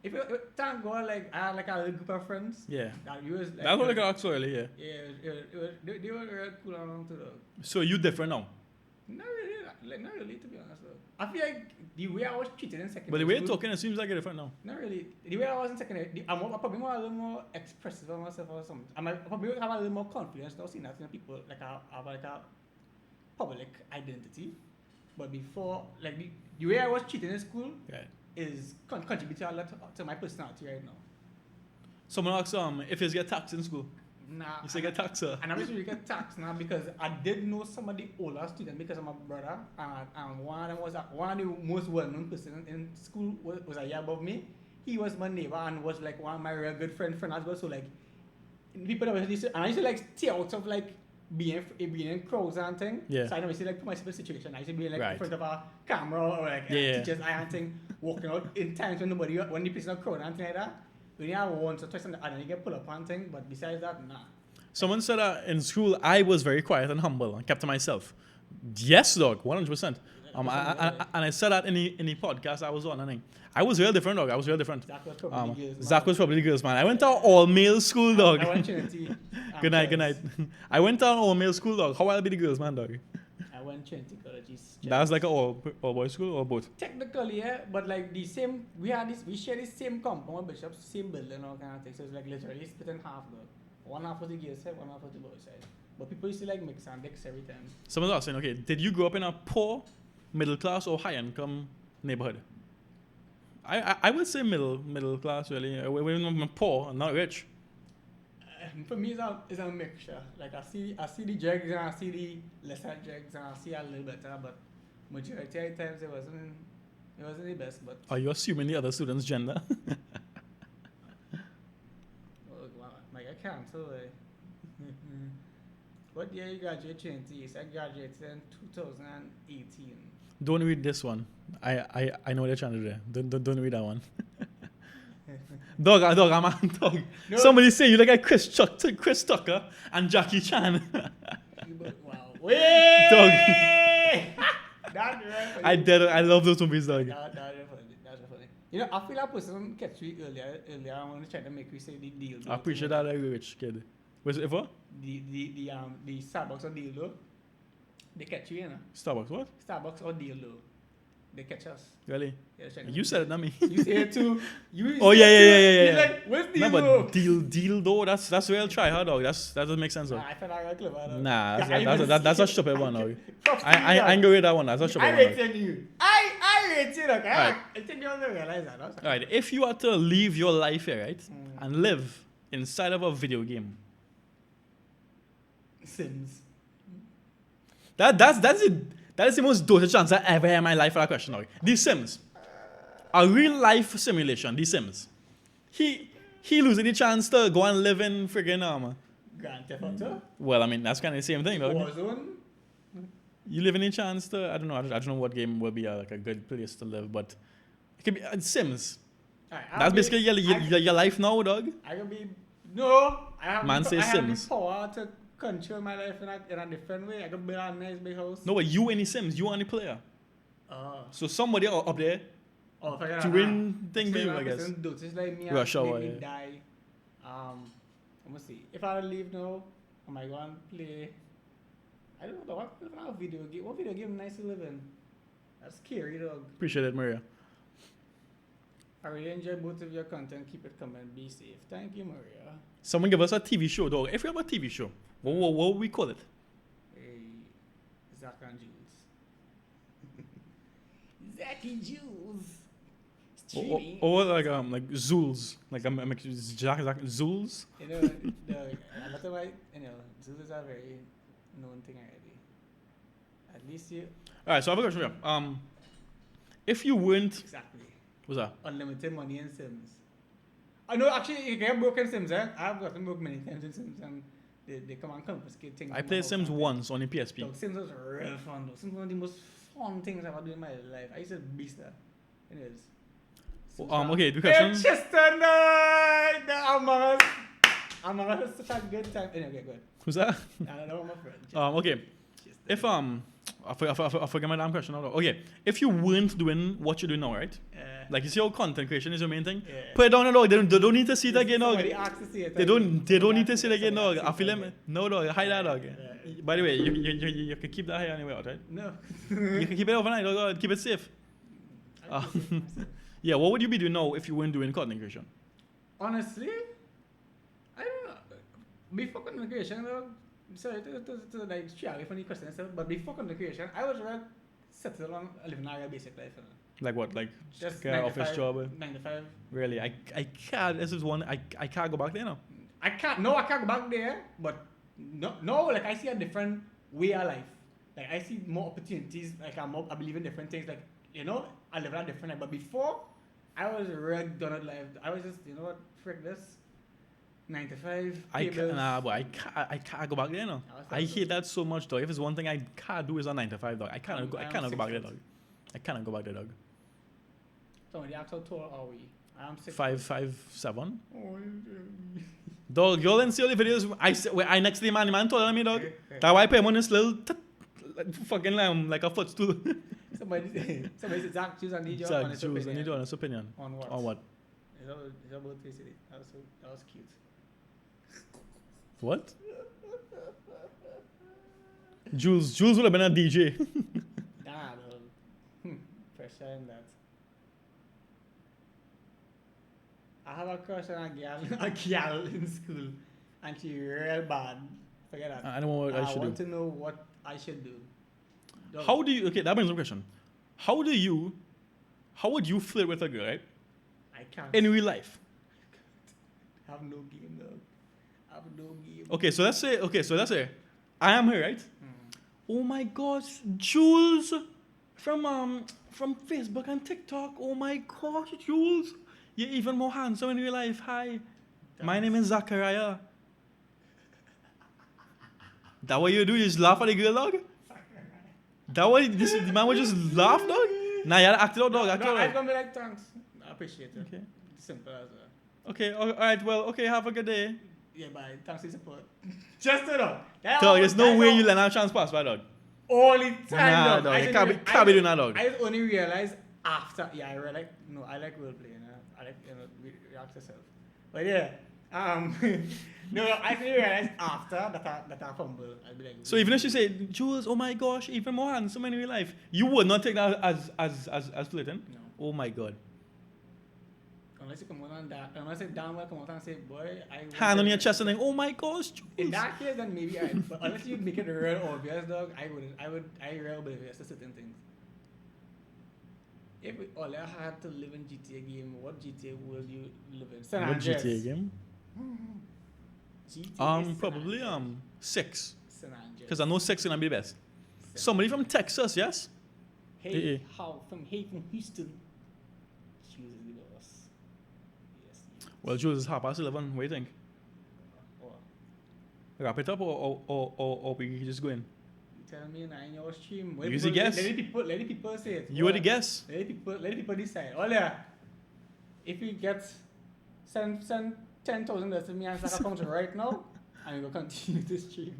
If you thank God, like I had like a little group of friends. Yeah. That was like, That's what I got early, yeah. Yeah, they were real cool around too, dog. So you different now? Not really, to be honest, though. I feel like the way I was treated in secondary But the way school, you're talking, it seems like you're different now. not really. The way I was in secondary, I'm probably more a little more expressive of myself or something. I probably have a little more confidence now, seeing that people like I have like a public identity. But before, like the way I was treated in school is contributing a lot to my personality right now. Someone asks if you get taxed in school. Nah. You say get taxed, sir. And I'm just really get taxed now because I did know some of the older students because I'm a brother, and one of them was one of the most well-known person in school was a year above me. He was my neighbor and was like one of my real good friend as well. So like people that used to, and I used to like stay out of like being in crowds and thing. Yeah. So I never used to like put myself in a situation. I used to be like Right. in front of a camera or like teacher's eye and thing, walking out in times when the person in a crowd and thing like that. We only have once or twice and then you get pulled up and thing, but besides that, nah. Someone said that in school I was very quiet and humble and kept to myself. Yes, dog, 100%. And I said that in the podcast I was on. I was real different, dog. I was real different. Zach was probably the girls, man. I went to an all-male school, dog. I went Trinity. Good night. I went to an all-male school, dog. How I'll be the girls, man, dog? I went Trinity College. That was like an all-boys school or both? Technically, yeah, but like we share the same compound with Bishops, same building, all kind of things. So it's like literally split in half, dog. One half was the girls' side, one half was the boys' side. But people used to like mix and mix every time. Someone's asking, okay, did you grow up in a poor middle class or high income neighborhood? I would say middle class really. We're not poor, not rich. For me, it's a mixture. Like I see the dregs and I see the lesser dregs and I see a little better, but majority of the times it wasn't the best. But Are you assuming the other students' gender? oh wow, like I can't so what year you graduated 20? I graduated in 2018. Don't read this one. I know what they're trying to do. Don't read that one. Dog, I'm a dog. No. Somebody say you look like Chris Tucker and Jackie Chan. Wow. Dog. I love those movies, dog. That's funny. You know, I feel like person catch me earlier. I want to try to make me say the deal. I appreciate that, like rich kid. Was it ever? The Starbucks or deal though. They catch you, you know. Starbucks what? Starbucks or deal though. They catch us. Really? Yeah, you said it, not me. You say it too. Oh yeah. You're like, what's deal though? No, but deal though. That's real try hard, dog. That doesn't make sense, though. I felt like I clever. Nah, that's a stupid one, dog. I ain't go with that one. That's a stupid one. I rate you. I rate you, okay? Right. I think you don't realize that. All right. If you had to leave your life here, right, and live inside of a video game. Sims. That's it. That is the most dosage chance I ever had in my life for that question. Now. The Sims. A real life simulation, The Sims. He losing the chance to go and live in friggin' Grand Theft Auto? Well, I mean, that's kind of the same thing, though. Warzone? You live in a chance to, I don't know what game will be like a good place to live, but it could be Sims. Right, that's basically your life now, dog. I can be, no, I have Sims. The power to control my life in a different way. I can build a nice big house. No, but you any Sims, you only player. So somebody up there doing thing for you, I guess. Just like me, Rush hour, make me die. Let me see. If I leave now, am I going to play? I don't know. What video game? What video game nice to live in? That's scary, dog. Appreciate it, Maria. I really enjoy both of your content. Keep it coming. Be safe. Thank you, Maria. Someone give us a TV show, dog. If we have a TV show, what would we call it? Hey, Zach and Jules. Zachy Jules. Or like Jules, like Jack Jules. You know, a lot of my, Jules is a very known thing already. At least you. All right, so I have a question for you. If you weren't exactly. What's that? Unlimited money in Sims. I know actually you can get broken Sims, eh? I've gotten broke many times in Sims and they come and confiscate things. I played Sims once on the PSP. Dog, Sims was real fun though. Sims was one of the most fun things I've ever done in my life. I used to beast that. Anyways. Okay, the question. Chester night! Among Us is such a good time. Anyway, okay, good. Who's that? I don't know my friend. Okay. If I forget my damn question now. Okay, if you weren't doing what you're doing now, right? Like you see how content creation is your main thing. Put it down, dog. They don't need to see it again, dog. They don't need to see it again, dog. I feel them. No, dog. Hide that, dog. By the way, you can keep that hair anyway out, right? No. You can keep it overnight, dog. Keep it safe. Yeah, what would you be doing now if you weren't doing content creation? Honestly, I don't know. Before content creation, dog. Sorry to like stray away from the question and stuff, but before content creation, I was rather settle on living a basic life. Like what? Like just office job? 9 to 5. Really? I can't. This is one. I can't go back there now. I can't go back there. But no. Like I see a different way of life. Like I see more opportunities. Like I believe in different things. Like I live a different life. But before, I was really done at life. I was just what, frick this. 9 to 5. I can't go back there now. I hate that so much, dog. If it's one thing I can't do is a 9 to 5, dog. I cannot go back there, dog. I cannot go back there, dog. Somebody asked how tall are we? I am 5'7". Oh, dog, y'all didn't see all the videos. I next to the man taller than me, dog. That's why I put him on this little fucking like a footstool. Somebody said Zach Jules, I need your honest opinion. opinion. I need your honest opinion. On what? On what? It's about obesity. That was cute. What? Jules would have been a DJ. Nah, pressure in that. I have a crush on a girl in school, and she real bad. Forget that. I don't know what I should do. want to know what I should do. How do you? Okay, that brings up a question. how would you flirt with a girl, right? I can't. In real life. Have no game, dog. Have no game. Okay, so let's say I am here, right? Oh my gosh, Jules from Facebook and TikTok. Oh my gosh, Jules. You're even more handsome in real life. Hi. My name is Zachariah. That what you do? You just laugh at the girl, dog? That what the man would just laugh, dog? Nah, you act it out, dog. Act it No, I'm out. gonna be like, thanks. I appreciate it. Okay. Simple as that. Okay, alright, well, okay, have a good day. Yeah, bye. Thanks for your support. Just to know. Dog, there's no way you let that chance pass by, dog. Only time, Nah, dog, you can't be doing that, dog. I just only realized after. Yeah, I realized. No, I like role playing. I like react to self. But yeah, no, I only realized after that I fumble. I'll be like. So even if she say, Jules, oh my gosh, even more handsome in real life, you would not take that as flirting? No. Oh my god. Unless you come out and that, unless you damn well come out and say, boy, I. Hand on your chest and then, oh my gosh, Jules. In that case, then maybe I. But unless you make it real obvious, dog, I wouldn't. I real believe yes to certain things. If we all had to live in GTA game, what GTA would you live in? San What Andreas. GTA game? GTA Probably San Andreas. 6. San Andreas. Because I know 6 is gonna be the best. Somebody from Texas, yes? Hey, Eh. how from Houston. Chooses the boss. Yes. Well, Jules, it's 11:30. What do you think? Or Wrap it up or we can just go in? you tell me in your stream. Use the guess. Let the people say it. You are the guess. Let the people decide. Oh yeah. If you get send $10,000 to me and Saka comes right now, and we will continue this stream.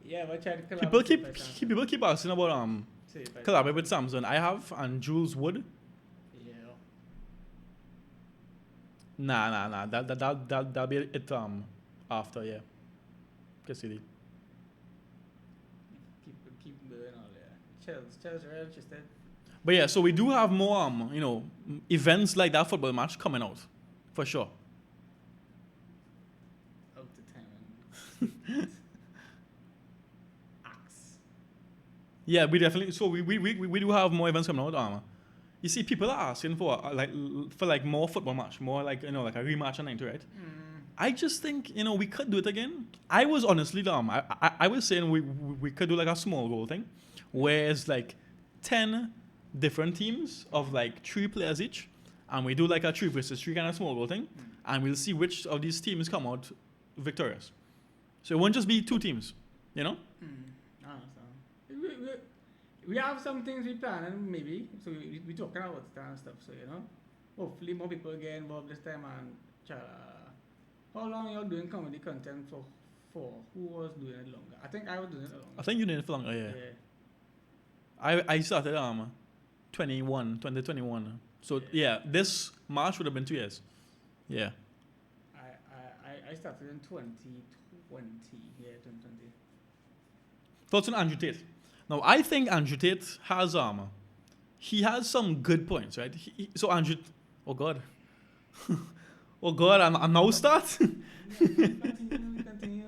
Yeah, but try to collaborate. People keep asking about collaborate with Samsung. I have and Jules would. Yeah. Nah. That'll be it after, yeah. Guess you Keep going all there. Chills, real interested. But yeah, so we do have more events like that football match coming out. For sure. Out the time. Axe. Yeah, we definitely. So we do have more events coming out. You see, people are asking for more football match, more like a rematch and 90, right? I just think we could do it again. I was honestly I was saying we could do like a small goal thing, where it's like 10 different teams of like 3 players each, and we do like a 3 versus 3 kind of small goal thing, and we'll see which of these teams come out victorious. So it won't just be 2 teams, I understand. We have some things we plan and maybe, so we talking about that and stuff, so hopefully more people get involved this time and how long you're doing comedy content for? Who was doing it longer? I think I was doing it longer. I think you did it for longer, yeah. I started 2021. So yeah, this March would have been 2 years. Yeah. I started in 2020. Yeah, 2020. Thoughts on Andrew Tate? Now I think Andrew Tate has he has some good points, right? So Andrew, oh god, oh god, I'm now start. Continue.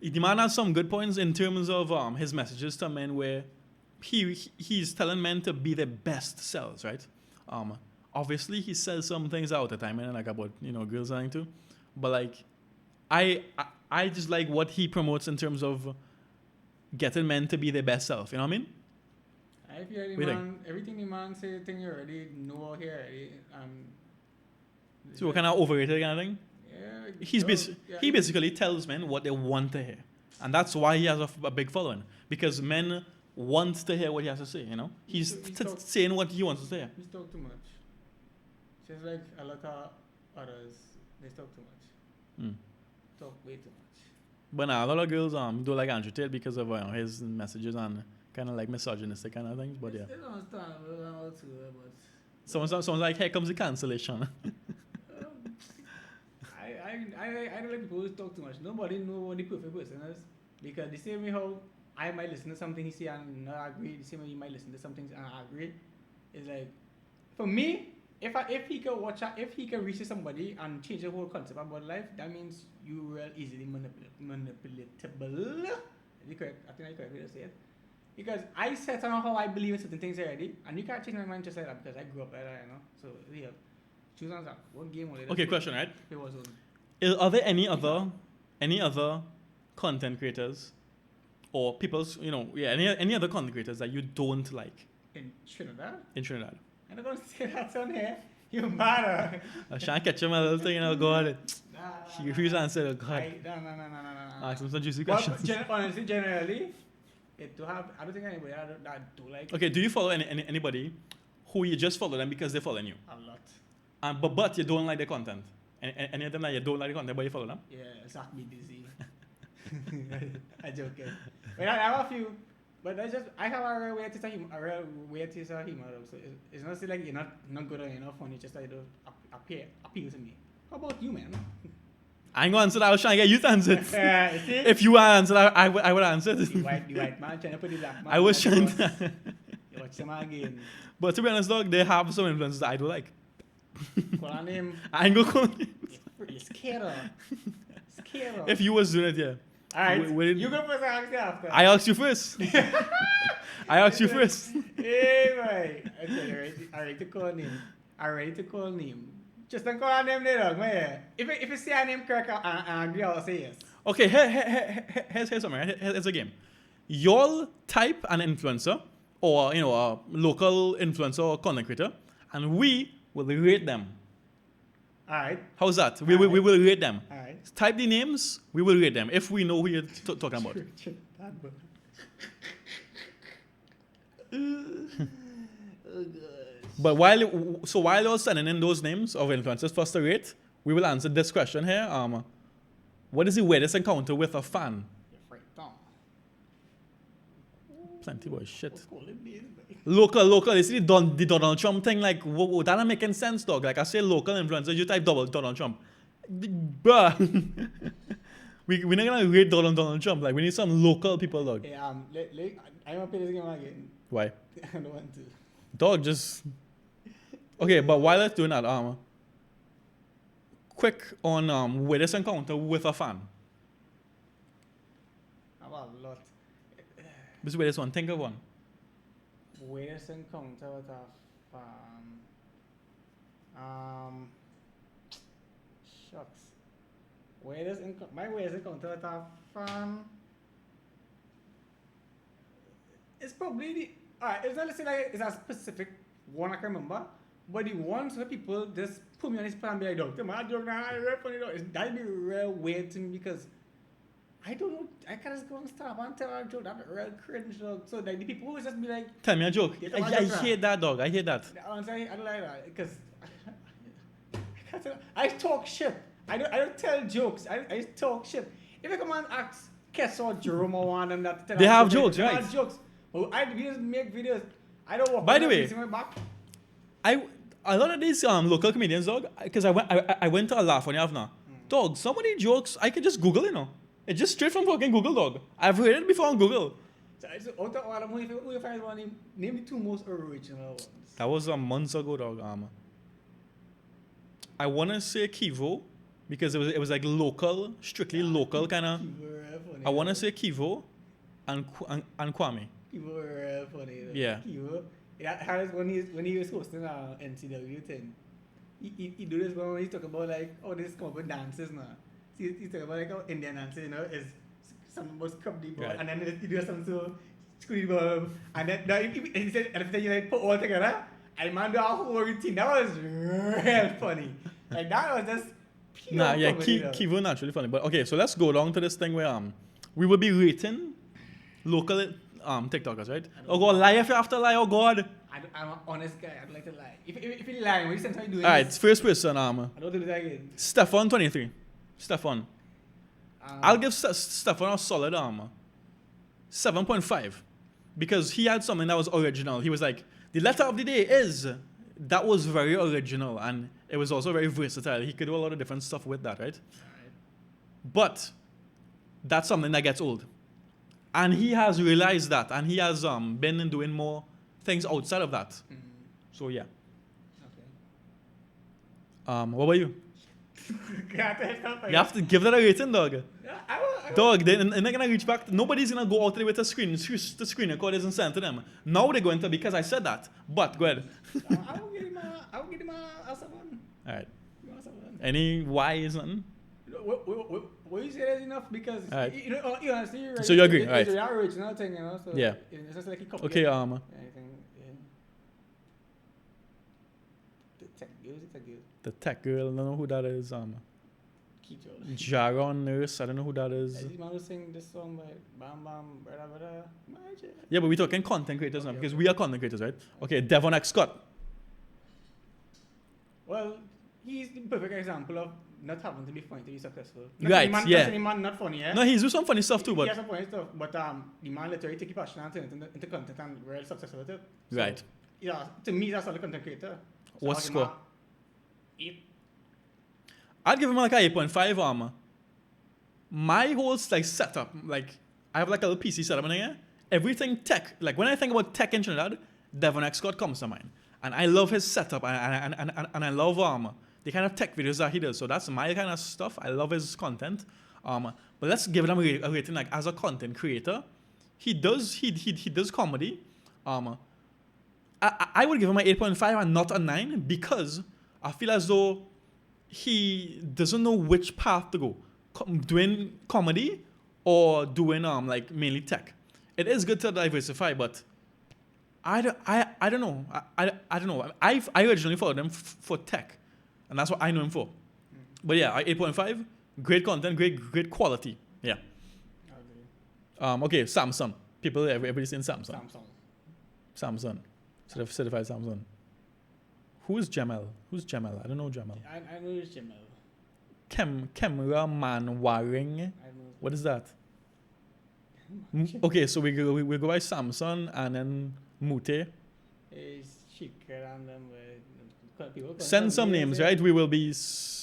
The man has some good points in terms of his messages to men, where he's telling men to be their best selves, right? Obviously he says some things out at the time and like about girls and too, but like I just like what he promotes in terms of getting men to be their best self. You know what I mean? I feel the man, everything the man say, thing you already know here. So what kind of overrated kind of thing? Yeah. He basically tells men what they want to hear, and that's why he has a big following, because men want to hear what he has to say. He's saying what he wants to say. He's talk too much. Just like a lot of others, they talk too much. Talk way too much. But now a lot of girls do like Andrew Tate because of his messages and kind of like misogynistic kind of things. But yeah. It's understandable too, but someone's like, here comes the cancellation. I don't like people who talk too much. Nobody know what the perfect person is, because the same way how I might listen to something he say and not agree, the same way you might listen to something and agree. It's like, for me, if he can reach to somebody and change the whole concept about life, that means you real easily manipulatable. Is it correct? I think I correct way to say it. Because I set on how I believe in certain things already, and you can't change my mind just like that because I grew up like that, you know. So yeah, choose on that. What game was it? Okay, question, right? It was Are there any other content creators or people's, any other content creators that you don't like in Trinidad. in Trinidad? I'm not gonna say that on here. You matter. I shan't catch him a little thing, go on it. He refused to answer, God. No. Ask him some juicy But questions. honestly, generally, it to have. I don't think anybody that do like Okay, do you follow anybody who you just follow them because they follow you? a lot. But you don't like their content? Any of them that you don't like the content, but you follow them? Yeah, Zach be busy. I joking. But I have a few. But I have a real way to say a real way to say humor. So it's not say like you're not good or you're not funny. Just like you don't appeal to me. How about you, man? I ain't gonna answer that. I was trying to get you to answer it. See? If you answer that, I would answer it. The white man trying to put the black man. I was trying to. You watch him again. But to be honest, dog, they have some influences that I don't like. Call on him. I ain't gonna call him. You're scared of. Scared of. If you was doing it, yeah. Alright. You go first, I ask you after. I asked you first. I asked you first. Hey, boy. Okay, I ready to call name. Just don't call our name there, dog, man. If you say our name correct and agree, I'll say yes. Okay, here's something, right? Here's a game. You'll type an influencer or, a local influencer or content creator, and we will rate them. Alright. How's that? We will rate them. Alright. Type the names, we will rate them if we know who you're talking about. Oh, God. But while you're sending in those names of influencers for us to rate, we will answer this question here. What is the weirdest encounter with a fan? You're right, Tom. Plenty boy shit. What's called it, man? Local. You see the Donald Trump thing, like, that not making sense, dog. Like, I say local influencers, you type Donald Trump. Bruh. We're not gonna rate Donald Trump. Like, we need some local people, dog. Hey, I'm gonna play this game again. Why? I don't want to. Dog, just... Okay, but while let's doing that, quick on weirdest encounter with a fan. I have a lot. This is weirdest one. Think of one. Weirdest encounter with a fan. Shucks. My weirdest encounter with a fan. It's probably the. Alright, it's not necessarily like it's a specific one I can remember, but the ones where people just put me on this plan and be like, dog, my joke now, I'm real funny, dog. That'd be real weird to me because I don't know, I can't just go and stop and tell a joke. That'd be real cringe, dog. So, like, the people who just be like, Tell me a joke. Yeah, I hate that, dog. I hate that. honestly, I don't like that because I talk shit. I don't tell jokes. I just talk shit. If I come and ask Kess or Jerome or one of them that tell They have jokes, jokes, right? They have jokes. Well, we just make videos. I don't walk. By the way, my back. A lot of these local comedians, dog, because I went to a laugh on now. Dog, some of these jokes I could just Google, It's just straight from fucking Google, dog. I've heard it before on Google. So out of all of them, who you find one name the two most original ones. That was months ago, dog. I wanna say Kivo because it was like local, strictly local kind of. I wanna say Kivo and Kwame. People were real funny. Yeah. Harris, when he was hosting NCW thing, he do this when he talk about like, oh, this come up with dances now. See, he's talking about like, oh, Indian dances, is some most scrubby ball, Right. and then he do some so screwed ball, and then he said, and then you like put all together, and man do a whole routine. That was real funny. Like that was just pure Nah, yeah, comedy, Kivo naturally funny. But okay, so let's go down to this thing where we will be rating local TikTokers, right? Oh God, lie if you have to lie, oh God. I'm an honest guy. I don't like to lie. If you lie, when you send me doing Alright, this, first person, I don't do that again. Stefan 23. Stefan. I'll give Stefan a solid 7.5 because he had something that was original. He was like, the letter of the day is. That was very original and it was also very versatile. He could do a lot of different stuff with that, right? Alright. But that's something that gets old. And he has realized that and he has been doing more things outside of that. So yeah. Okay. What about you? You have to give that a rating, dog. Yeah, I will. Dog, they're not gonna reach back. Nobody's gonna go out there with a screen record isn't sent to them. Now they're going to because I said that. But go ahead. I will give him a 7. Alright. Give him a 7. Any why is nothing? What you say is enough because Alright. you honestly, you're right. So you agree, It's right. the original thing, So Yeah. It's just like a couple. Okay, Anything, the tech girl. the tech girl, I don't know who that is. Keith Jaron Nurse, I don't know who that is. This man was singing this song by Bam Bam, brother. Yeah, but we're talking content creators now Okay, because okay. we are content creators, right? Okay, Devon X Scott. Well, he's the perfect example of not having to be funny to be successful. Right, Man, yeah. Not any man not funny, yeah? No, he's doing some funny stuff too, He but has some funny stuff, but the man literally take his passion and turn it into content and really successful with it. So, right. Yeah, to me, that's not a content creator. So What's I'll give him score? a 8. I'd give him like a 8.5 My whole like setup, like I have like a little PC setup in here. Everything tech, like when I think about tech in Trinidad, Devon X Scott comes to mind. And I love his setup and I love the kind of tech videos that he does. So that's my kind of stuff. I love his content. But let's give him a rating like as a content creator. He does comedy. I would give him an 8.5 and not a 9 because I feel as though he doesn't know which path to go. Doing comedy or doing like mainly tech. It is good to diversify, but I don't know. I don't know. I originally followed him for tech, and that's what I know him for. But yeah, 8.5, great content, great quality. Yeah. Okay, Samsung. Everybody's saying Samsung. Samsung. Certified Samsung. Who's Jamal? I don't know Jamal. I know it's Jamal. Camera man waring. I know. What is that? Okay, so we go by Samsung and then Mute. It's chic and them. People Send some names, right? We will be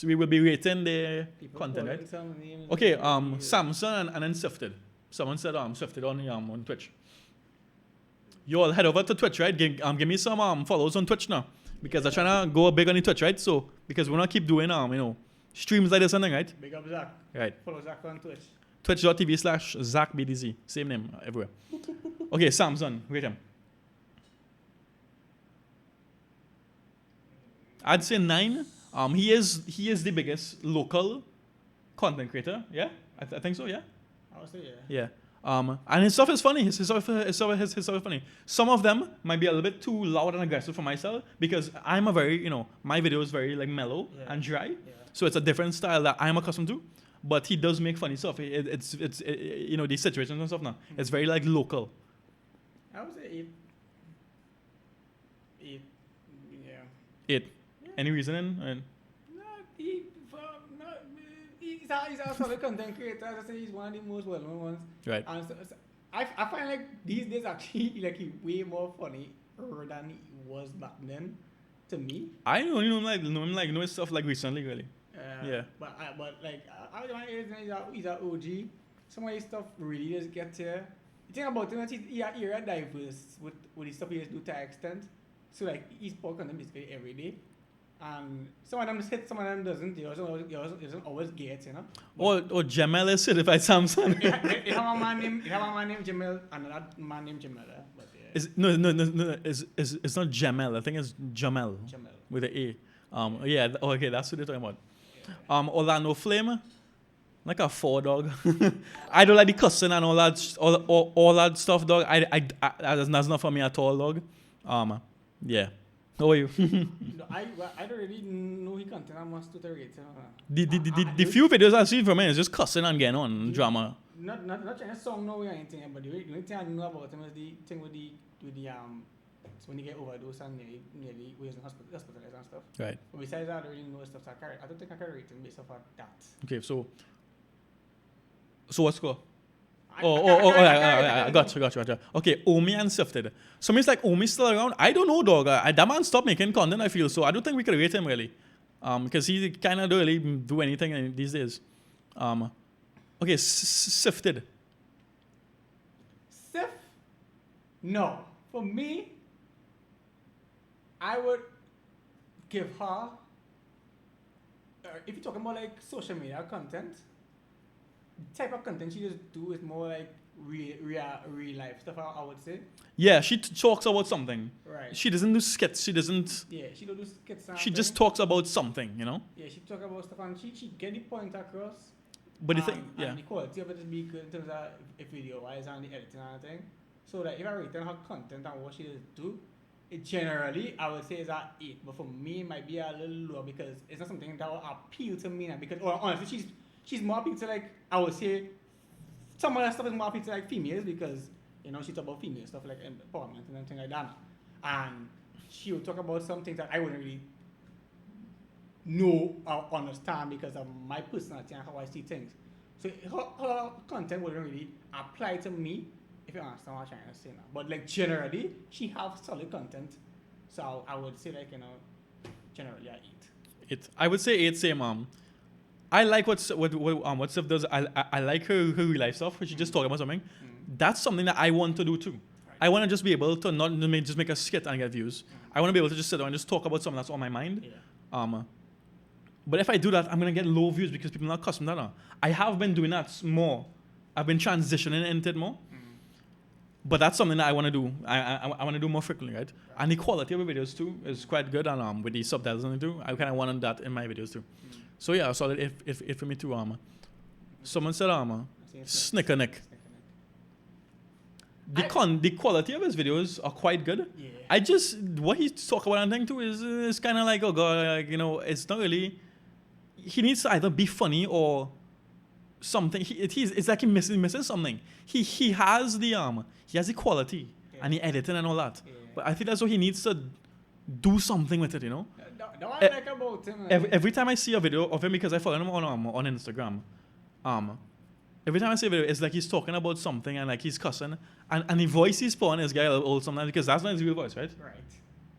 rating their content, right? Okay, Samsung and then Sifted. Someone said Sifted on Twitch. You all head over to Twitch, right? Give me some follows on Twitch now because I'm trying to go big on the Twitch, right? So because we want to keep doing streams like this, something, right? Big up Zach. Right. Follow Zach on Twitch. Twitch.tv/ZachBDZ. Same name everywhere. Okay, Samsung. Rate him. I'd say 9. He is the biggest local content creator. Yeah, I think so. Yeah. I would say yeah. Yeah. And his stuff is funny. His stuff is funny. Some of them might be a little bit too loud and aggressive for myself because I'm a very, my video is very like mellow and dry. Yeah. So it's a different style that I'm accustomed to. But he does make funny stuff. It's these situations and stuff now. It's very like local. I would say 8. 8. Yeah. 8. Any reasoning? And He's a solid content creator. As I say, he's one of the most well-known ones. right. And so I find like these days actually like he's way more funny than he was back then to me. I only know his stuff like recently, really. Yeah. But like he's an OG. Some of his stuff really just gets here. The thing about him is he's era diverse with the stuff he just do to an extent. So like he's post content basically every day. And some of them hit, some of them doesn't. He doesn't always get, Or Jamal is certified Samsung. You have a man named Jamal and another man named Jamal. But yeah. No. It's not Jamal. I think it's Jamal. Jamal. With an A. Yeah. Okay, that's what they're talking about. Orlando Flame, like a 4 dog. I don't like the cussing and all that stuff, dog. That's not for me at all, dog. Yeah. How are you? I don't really know he content I must to the rate. The few videos I've seen from him is just cussing and getting on drama. Not trying to song no or anything, but the only thing I know about him is the thing with the so when you get overdose and nearly was hospitalized and stuff. Right. But besides that, I don't really know stuff. So I don't think I can rate him based off of that. Okay, so what score? I got you. Okay, Omi and Sifted. So means like Omi's still around. I don't know, dog. That man stopped making content, I feel. So I don't think we could rate him really, because he kind of don't really do anything these days. Okay, Sifted. Sif? No. For me, I would give her if you're talking about like social media content, the type of content she just do is more like real life stuff. I would say. Yeah, she talks about something. Right. She doesn't do skits. She doesn't. Yeah, she don't do skits. She just talks about something, you know. Yeah, she talk about stuff and she get the point across. But the thing, yeah. And the quality of it is be good in terms of video wise and the editing and everything. So that if I rate her content and what she does do, it generally I would say is at 8. But for me it might be a little lower because it's not something that will appeal to me now. Because honestly she's more appeal to like I would say some of that stuff is more appeal to like females because you know she talk about female stuff like empowerment and things like that. And she will talk about some things that I wouldn't really know or understand because of my personality and how I see things. So her content wouldn't really apply to me if you understand what I'm trying to say now. But like generally, she have solid content. So I would say like, you know, generally I eat. I would say 8 same. I like what Steph does. I like her real life stuff where she just talking about something. That's something that I want to do too. Right. I want to just be able to not just make a skit and get views. I want to be able to just sit down and just talk about something that's on my mind. Yeah. But if I do that, I'm going to get low views because people are not accustomed to that. I have been doing that more. I've been transitioning into it more. But that's something that I want to do. I want to do more frequently, right? And the quality of the videos too is quite good. And with the subtitles and too, I kind of wanted that in my videos too. So yeah, so if for me too. Someone said Snicker Nick. The quality of his videos are quite good. Yeah. What he's talking about and thing too is kind of like, oh god, like, you know, it's not really. He needs to either be funny or something. It's like he's missing something. He has the quality and the editing and all that. Yeah. But I think that's what he needs to do something with it, you know. That I like about him. Every time I see a video of him, because I follow him on Instagram, every time I see a video, it's like he's talking about something and like he's cussing, and the voice he's putting is guy old sometimes because that's not his real voice, right? Right.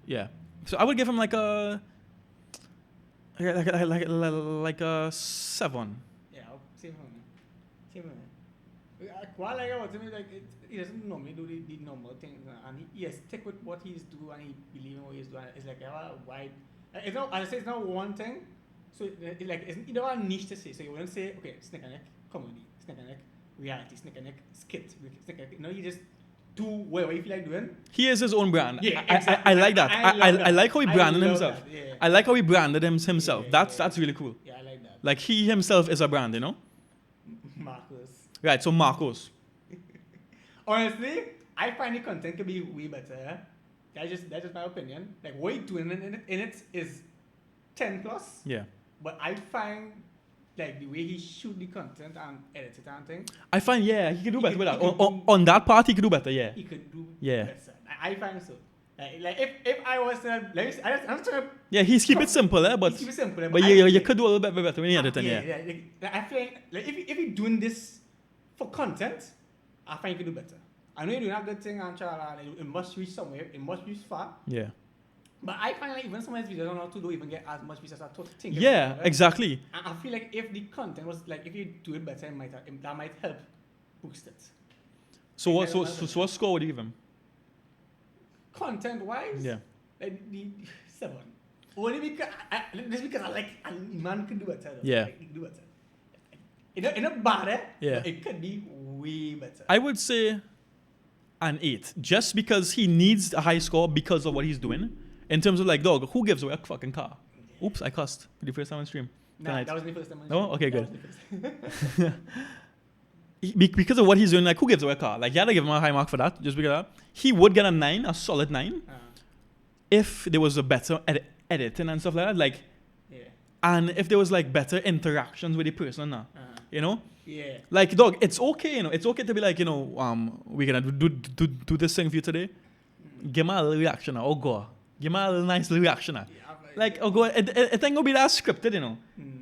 Yeah. So I would give him like a 7. Yeah, same one. What I like about him is like he doesn't normally do the normal things, and he stick with what he's doing and he believes in what he's doing. It's like a wide. It's not. I say it's not one thing. So it's like you don't have a niche to say. So you wouldn't say okay, Snicker Neck comedy, Snicker Neck reality, Snicker Neck skit, Snicker Neck. No, you just do whatever you feel like doing. He is his own brand. Yeah, exactly. I like that. I like how he branded himself. Yeah. I like how he branded himself. Yeah, that's really cool. Yeah, I like that. Like he himself is a brand, you know. Marcos. Right. So Marcos. Honestly, I find the content could be way better. That's just my opinion. Like what he's doing in it is 10+. Yeah. But I find like the way he shoot the content and edit it and things. I find he could do better with that. On that part, he could do better. Yeah. He could do better. I find so. Like if I was I'm trying to. Yeah, he's keep it simple, but keep it simple. But you could do a little bit better when you edit it. Yeah. Like, I feel like if you're doing this for content, I find you could do better. I know you're doing a good thing and it must reach somewhere. It must reach far. Yeah. But I find like even some of these videos don't even get as much views as I thought to think. Yeah, exactly. And I feel like if the content was like if you do it better, that might help boost it. So what score would you give him? Content wise, yeah, like the 7. Only because I like a man can do better. Yeah, like, he can do better. It's not bad, yeah. But it could be way better. I would say an 8, just because he needs a high score because of what he's doing. In terms of like, dog, who gives away a fucking car? Yeah. Oops, I cussed for the first time on stream. Nah, that was the first time on stream. No? Okay, good. Because of what he's doing, like, who gives away a car? Like, you had to give him a high mark for that, just because of that. He would get a 9, a solid 9, if there was a better editing and stuff like that. Like, yeah. And if there was like better interactions with the person now, you know? Yeah. Like, dog, it's okay, you know. It's okay to be like, you know, we're gonna do this thing for you today. Give me a little reaction now. Oh god. Give me a little nice little reaction now. Like, oh god, it ain't gonna be that scripted, you know.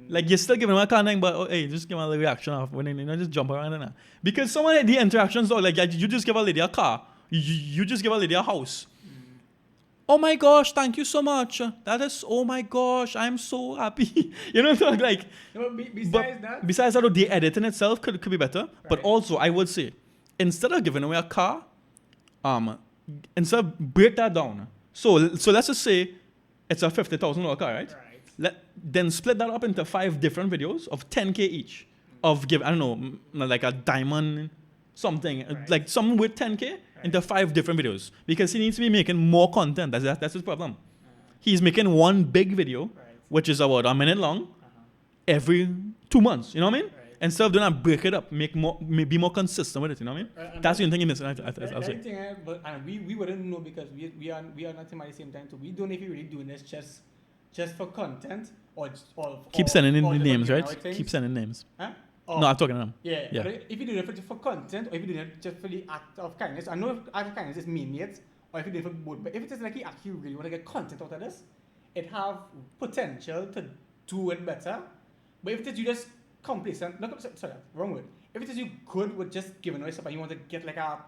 Like, you're still giving him a kind of thing, but hey, just give him a little reaction off when, you know, just jump around and that. Because some of the interactions, though, like, you just give a lady a car. You just give a lady a house. Oh my gosh, thank you so much. That is, oh my gosh, I'm so happy. You know, like. No, besides that. Besides that, the editing itself could be better. Right. But also, I would say, instead of giving away a car, instead of break that down. So let's just say it's a $50,000 car, right? Then split that up into 5 different videos of 10K each. Of give, I don't know, like a diamond something, like something with 10K into 5 different videos. Because he needs to be making more content. That's his problem. He's making one big video, which is about a minute long, every 2 months. You know what I mean? Instead of doing that, break it up, be more consistent with it. You know what I mean? That's the only thing he's missing. I'll say. But we wouldn't know because we are not him at the same time. So we don't know if you're really doing this just for content or keep sending in or names, right? things. Keep sending names. Huh? No, I'm talking to them. Yeah. But if you do it for content or if you do it just for the act of kindness, I know if act of kindness is mean yet, or if you do it for both. But if it is like you actually really want to get content out of this, it have potential to do it better. But if it is you just complacent, sorry, wrong word. If it is you good with just giving away stuff and you want to get like a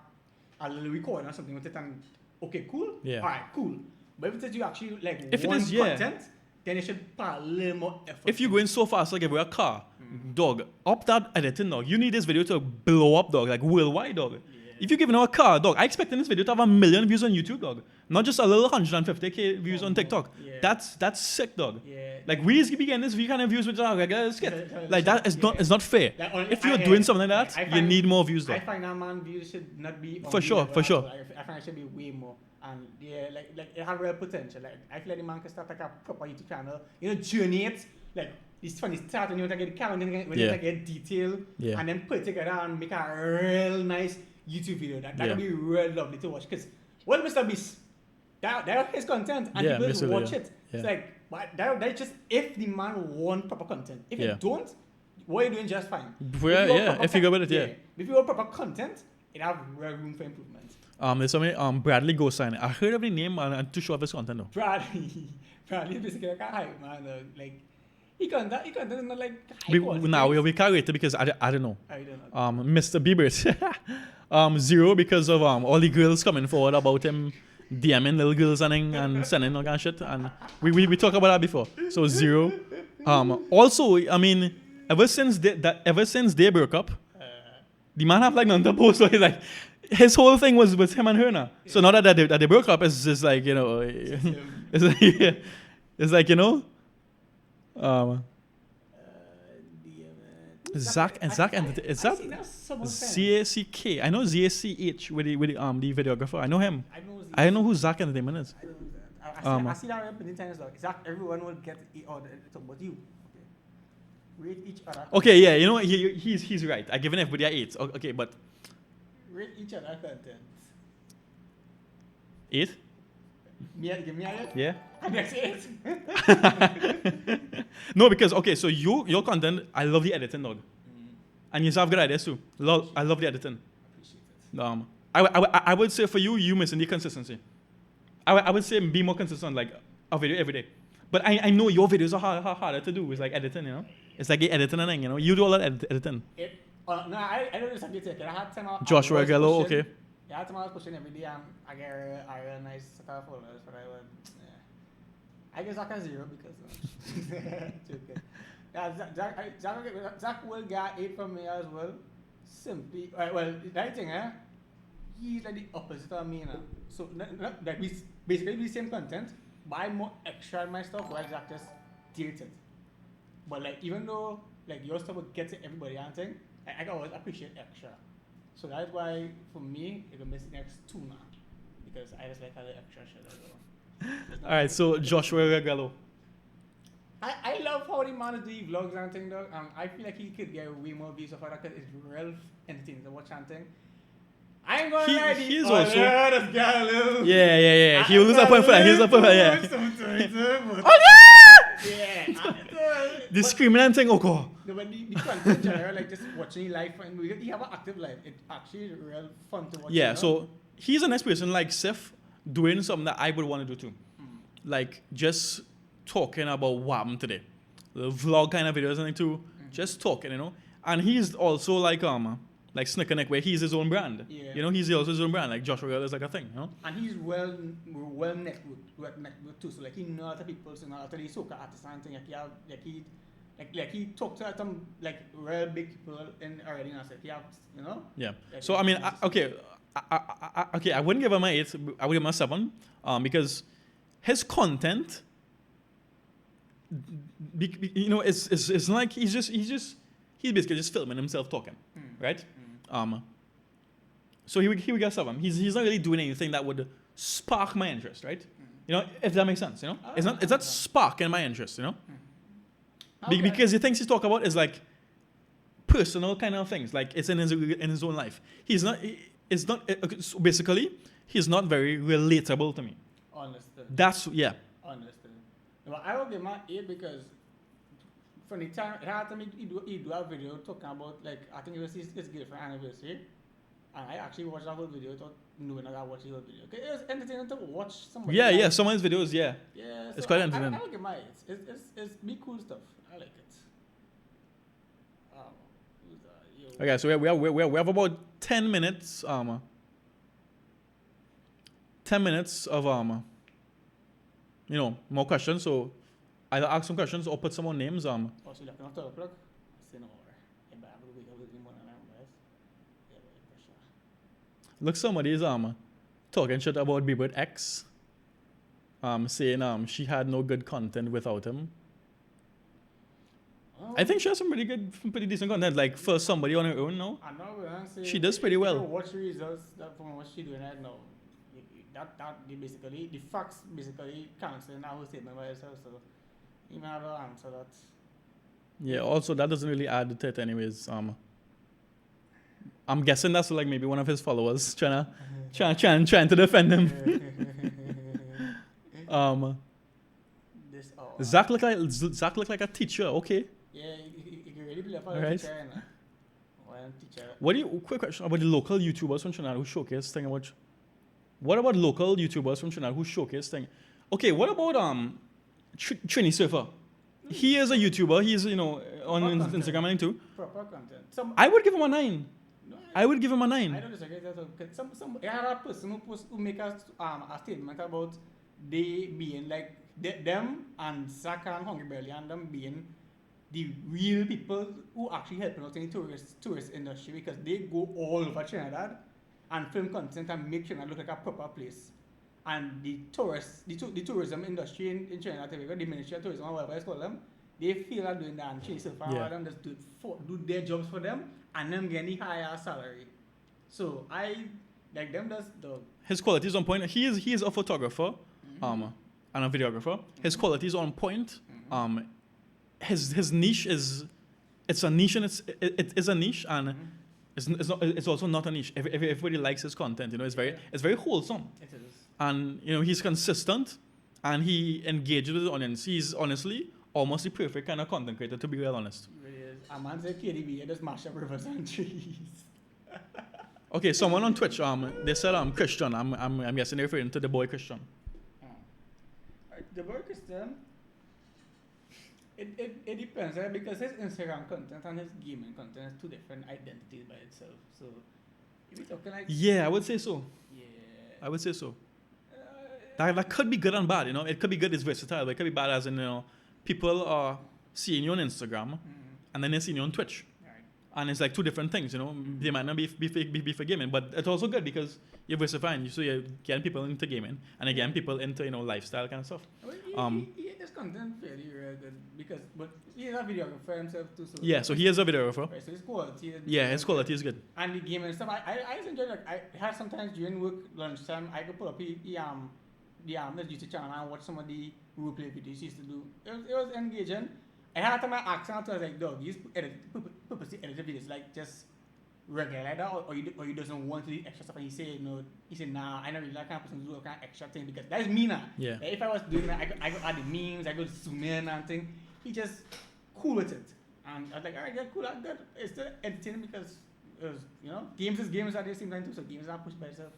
little recording or something with it and okay, cool. Yeah. Alright, cool. But if it is you actually like if want it is, content, then you should put a little more effort. If you're going so fast, like if we're a car, dog, up that editing, dog. You need this video to blow up, dog, like worldwide, dog. If you're giving out a car, dog, I expect in this video to have 1 million views on YouTube, dog. Not just a little 150K views on TikTok. Yeah. That's sick, dog. Yeah. Like we be getting this kind of views with our regular skit. Like that is not, it's not fair. If you're doing something like that, you need more views, dog. I find that man views should not be on For sure. I find it should be way more. And yeah, like it have real potential. Like I feel like the man can start like a proper YouTube channel. You know, journey it. Like it's funny start and you want to get the count and when you want to get detail and then put it together and make a real nice YouTube video. That would be real lovely to watch. Because well, Mr. Beast, that his content and people just watch it. It's like but that just if the man want proper content. If you don't, what you're doing just fine. If you go with it, If you want proper content, it have real room for improvement. There's somebody, Bradley Gosine. I heard of the name and I'm too sure of his content though. Bradley is basically like a hype man. Like he content is not like high we can't rate it because I don't know. I don't know. Mr. Bieber. 0 because of all the girls coming forward about him DMing little girls and sending all kind of shit. And we talked about that before. So 0. Also, I mean, ever since they broke up, the man have like nothing to post. So he's like, his whole thing was him and her now. So now that they broke up, it's just like, you know, it's like you know, Zach and is that ZACK? I know ZACH with the videographer. I know him. I know who Zach Entertainment is. I see that many times. Zach, everyone will get it or but you. Rate each other. Okay, yeah, you know what? He's right. I given everybody an 8. Okay, but rate each other content. 8? Give me a 8? Yeah. And that's 8. No, because okay, so your content, I love the editing, dog. And you have good ideas too. I love the editing. Appreciate it. I would say for you missing the consistency. I would say be more consistent, like a video every day. But I know your videos are harder to do. It's like editing, you know. It's like editing and thing, you know. You do all that editing. No, I don't just have to take it. I had time. Joshua Gallo, okay. Yeah, I had time I was pushing every day and I get a nice set of followers, but I would. Yeah. I guess Zach has 0 because. Okay. Yeah, Zach will get 8 from me as well. Simply, well, that thing, he's like the opposite of me now. So, like we basically do the same content, buy more extra in my stuff, while Zach just delete it. But like, even though like your stuff will get to everybody and thing, I can always appreciate extra. So that's why for me it will miss the next 2 now, because I just like how the extra shit as well. All right, so Joshua Gallo. I love how the man do vlogs and thing, dog. I feel like he could get way more views of that because it's real entertaining to watch and thing. I ain't gonna lie, he's also. Yeah. He was up for that. He's up for that. Yeah. Oh yeah. The screaming and thing. Oh god. No, but the content general, like just watching live, and he have an active life. It's actually real fun to watch. Yeah. You know? So he's a nice person like Sif doing something that I would want to do too, like just talking about what happened today, the vlog kind of videos and too, just talking, you know. And he's also like Snicker Neck, where he's his own brand. Yeah. You know, he's also his own brand. Like Joshua Girl is like a thing, you know. And he's well networked too. So like he knows other people, so now the soca artists and thing. Like he talked to some like real big people in already. And like he have, you know. Yeah. Like, So I mean, I wouldn't give him an 8. I would give him a 7. Because his content, you know, it's like he's basically just filming himself talking, right? So he would get stuff. He's not really doing anything that would spark my interest, right? You know, if that makes sense, you know, it's not sparking my interest, you know, because the things he's talking about is like personal kind of things, like it's in his own life. Basically he's not very relatable to me. Understood. That's Understood. Well, I will give my 8 because from the time it had to me, he do a video talking about, like, I think it was his girlfriend anniversary, and I actually watched that whole video without knowing that I watched the whole video. Okay, it was entertaining to watch somebody. Yeah, someone's videos. Yeah, so it's quite entertaining. I will give my 8. It's be cool stuff. I like it. Who's that? Yo. Okay, so we have about 10 minutes. 10 minutes of you know, more questions. So either ask some questions or put some more names. Oh, so you're not 12 o'clock? I say no more. Yeah, but I will wake up with more than guys. Yeah, but for sure. Look, somebody's talking shit about B with X. Saying she had no good content without him. Oh. I think she has some pretty decent content. Like for somebody on her own, no? I know, man. She does pretty well. Watch the results from what she doing right now. The facts basically canceling that whole statement by itself. So you may have to answer that. Yeah. Also, that doesn't really add to it, anyways. I'm guessing that's like maybe one of his followers trying to defend him. Zach looked like a teacher. Okay. Yeah, you can really be a Right. teacher. What do you? Quick question about the local YouTubers from Trinidad who showcase thing about. What about local YouTubers from Trinidad who showcase thing? Okay, what about Trini Surfer? He is a YouTuber. He's on Instagram and too. Proper content. I would give him a 9. No, I would give him a 9. I don't disagree with that. Some a person who make a statement about they being like them and Saka and Hungry Belly and them being the real people who actually helping out in the tourist industry, because they go all over Trinidad and film content and make Trinidad look like a proper place. And the tourism industry in Trinidad, the Ministry of Tourism or whatever it's called them, they feel like doing that and change stuff and them just do their jobs for them and them getting the higher salary. So I like them does the His quality is on point. He is a photographer, and a videographer. His quality is on point. His niche is a niche, and it is a niche, and it's also not a niche. Everybody likes his content. It's very wholesome. It is. And he's consistent, and he engages with the audience. He's honestly almost the perfect kind of content creator, to be real honest. It really is. A man said KDB, you just mash up rivers and trees. Okay, someone on Twitch, they said Christian. I'm guessing they're referring to the boy Christian. The boy Christian, it depends, right? Because his Instagram content and his gaming content is two different identities by itself. So if you're talking like Yeah, I would say so. yeah, I would say so. That could be good and bad, It could be good, it's versatile, but it could be bad as in, people are seeing you on Instagram and then they're seeing you on Twitch. right. And it's like two different things, They might not be for gaming, but it's also good because you're diversifying. So you're getting people into gaming and you're getting people into, lifestyle kind of stuff. Well, he his content fairly real good but he's a videographer himself too. So Yeah, so he is a videographer. right, so his quality. His quality is good. And the gaming stuff, I just enjoy I had sometimes during work lunchtime I could pull up the YouTube channel and watch some of the replay videos he used to do. It was engaging. I had to my accent, I was like, dog, you purposely edit the videos like just regular like that, or you doesn't want to do extra stuff, and he said, nah, I don't really like kind of person to do a kind of extra thing because that's me now. Yeah. Like, if I was doing that, I could add the memes, I could zoom in and thing. He just cool with it. And I was like, alright, yeah, cool, that's good. It's still entertaining because games is games at the same time too, so games are pushed by itself.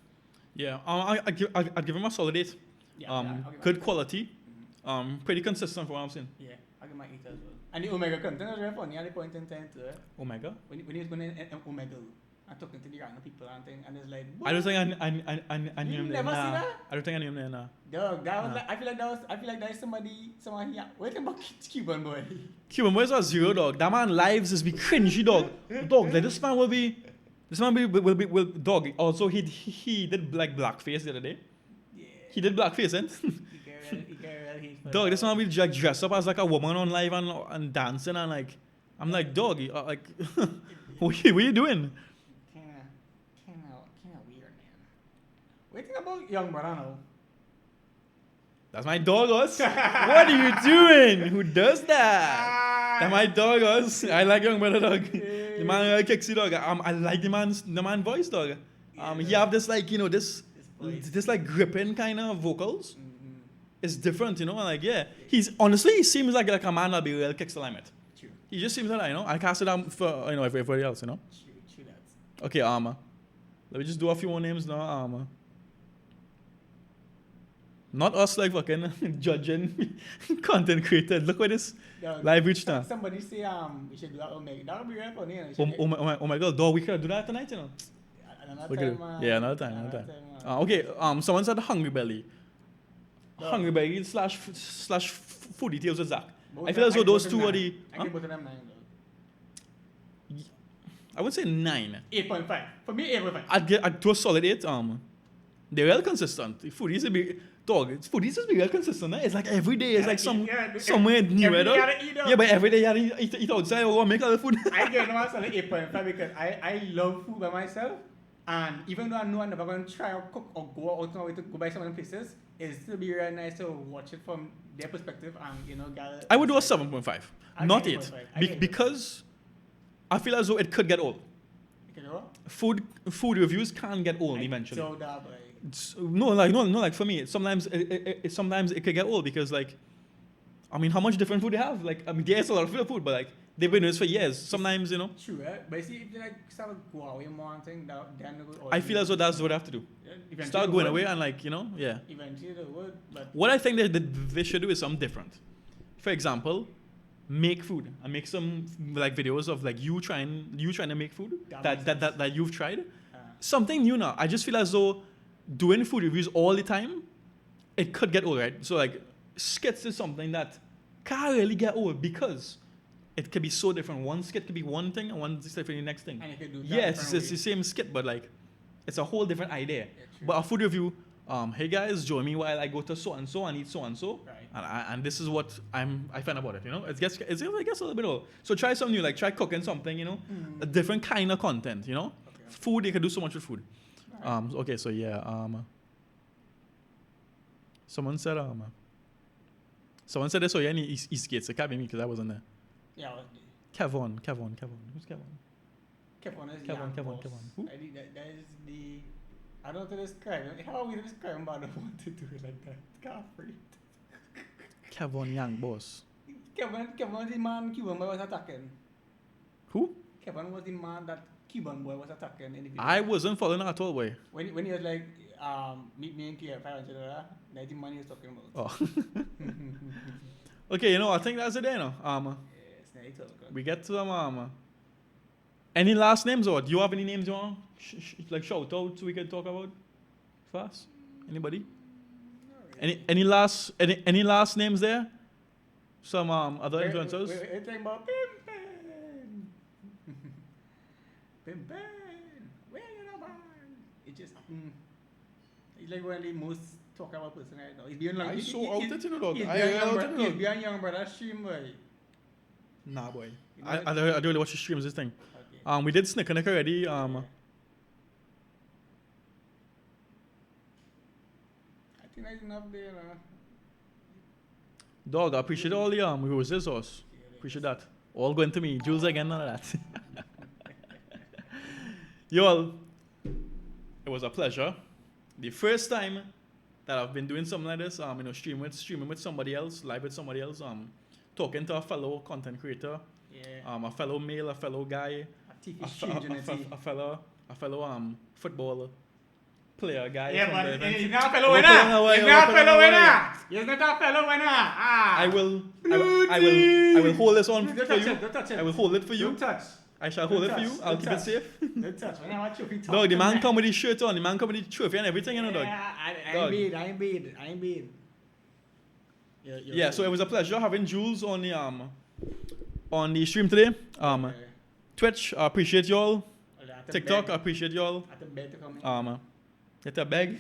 Yeah, I'd give him a solid 8. Yeah, good quality, pretty consistent from what I'm seeing. Yeah, I'll give my 8 as well. And the Omega content was very funny at the point in time too. Omega? When he was going in Omega and talking to the random people and thing, and it's like, I don't think I knew him there. Never see Nah. that? I don't think I knew him there. Nah. Dog, that was like, I feel like that is somebody here. Wait about Cuban boy. Cuban boys are zero, dog. That man lives is be cringy, dog. Dog, like this man will be dog. Also, he did like blackface the other day. Yeah. He did blackface, He can Dog, this man be like dressed up as like a woman on live and dancing and like, I'm like, dog, like, what you doing? Kinda weird, man. What do you think about young brother now? That's my dog, us. What are you doing? Who does that? That's my dog, us. I like young brother, dog. The man kicks you, dog. I like the man voice, dog. He have this like, you know, this like gripping kind of vocals. Mm-hmm. It's different, you know. Like, yeah, he seems like a man that'll be real kicks the limit. True. He just seems like that, you know. I cast it out for everybody else, you know. True that. Okay, let me just do a few more names now, Not us like fucking judging content creators. Look at this live reach now. Somebody say we should do that Omega. That would be real funny. Oh my god, dog, we could do that tonight, you know. Another time, yeah, another time. Okay, someone said Hungry Belly. Hungry Belly slash Foodie Tales with Zach. I feel as though those two are the. I give both of them 9 though. I would say 9. 8.5. For me, 8.5. I'd do a solid 8. They're real consistent. Foodies be dog. Foodies is be real consistent. It's like every day. It's like somewhere new. Yeah, but every day you gotta eat outside or make other food. I get no solid 8.5 because I love food by myself. And even though I know I'm never going to try or cook or go out my way to go by some of the places, it's still be really nice to watch it from their perspective and, you know, gather. I would do a 7.5, not 8. Because I feel as though it could get old. Food reviews can get old eventually. So that, no, like for me, sometimes it could get old because like, I mean, how much different food they have? Like, I mean, there's a lot of food, but like, they've been doing this for years. Sometimes, you know. True, right? But see, if they like start to go away more and thing, then I feel as though that's what I have to do. Yeah, start going away and like, you know, yeah. Eventually they would, but what I think that they should do is something different. For example, make food and make some like videos of like you trying to make food that you've tried. Something new now. I just feel as though doing food reviews all the time, it could get old, right? So like skits is something that can't really get old because it could be so different. One skit could be one thing and one skit could be the next thing. And you could do that yes, it's the same skit, but like it's a whole different idea. Yeah, but a food review, hey guys, join me while I go to so and so and eat so and so, and this is what I find about it. You know, it gets a little bit old. So try something new, like try cooking something. You know, a different kind of content. You know, food, you can do so much with food. Okay, so yeah, someone said this. So yeah, any skits. It can't be me because I wasn't there. Yeah. Kevon. Who's Kevon? Kevon. Who? I think that is the. I don't know how to describe him. How are we describe him? But I don't want to do it like that. Can't free. Kevon Young Boss. Kevon was the man Cuban boy was attacking. Who? Kevon was the man that Cuban boy was attacking in the video. I wasn't following at all, boy. When he was like, meet me in Kia $500, that's the money he was talking about. Oh. Okay, you know, I think that's it there, no? We get to them, any last names or do you have any names you want like shout out so we can talk about fast? Anybody? Any last names there? Some other influencers? We're talking about Pimpin. Where you know, man? It just he's like one of the most talk about person right now. He's beyond like he's so out there to the dog. He's beyond young brother stream boy. Nah, boy. I don't really watch the streams this thing. Okay. We did Snicker Nick already. I think that's enough there. Dog, I appreciate all the roses sauce. Appreciate that. All going to me. Jules again, none of that. Y'all, it was a pleasure. The first time that I've been doing something like this, you know, streaming with somebody else, live with somebody else, talking to a fellow content creator, a fellow male, a fellow guy, a fellow football player guy. Yeah, but he's not a fellow winner. He's not a fellow winner. He's not a fellow winner. I will hold this on for you. Don't touch it. I will hold it for you. Don't touch. I shall hold it for you. I'll keep it safe. Don't touch. When I watch you, dog, the man come with his shirt on. The man come with his trophy and everything, you know, dog. Yeah, I ain't bad. Yeah, so it was a pleasure having Jules on the stream today. Twitch, I appreciate y'all. TikTok, I appreciate y'all. At the beg.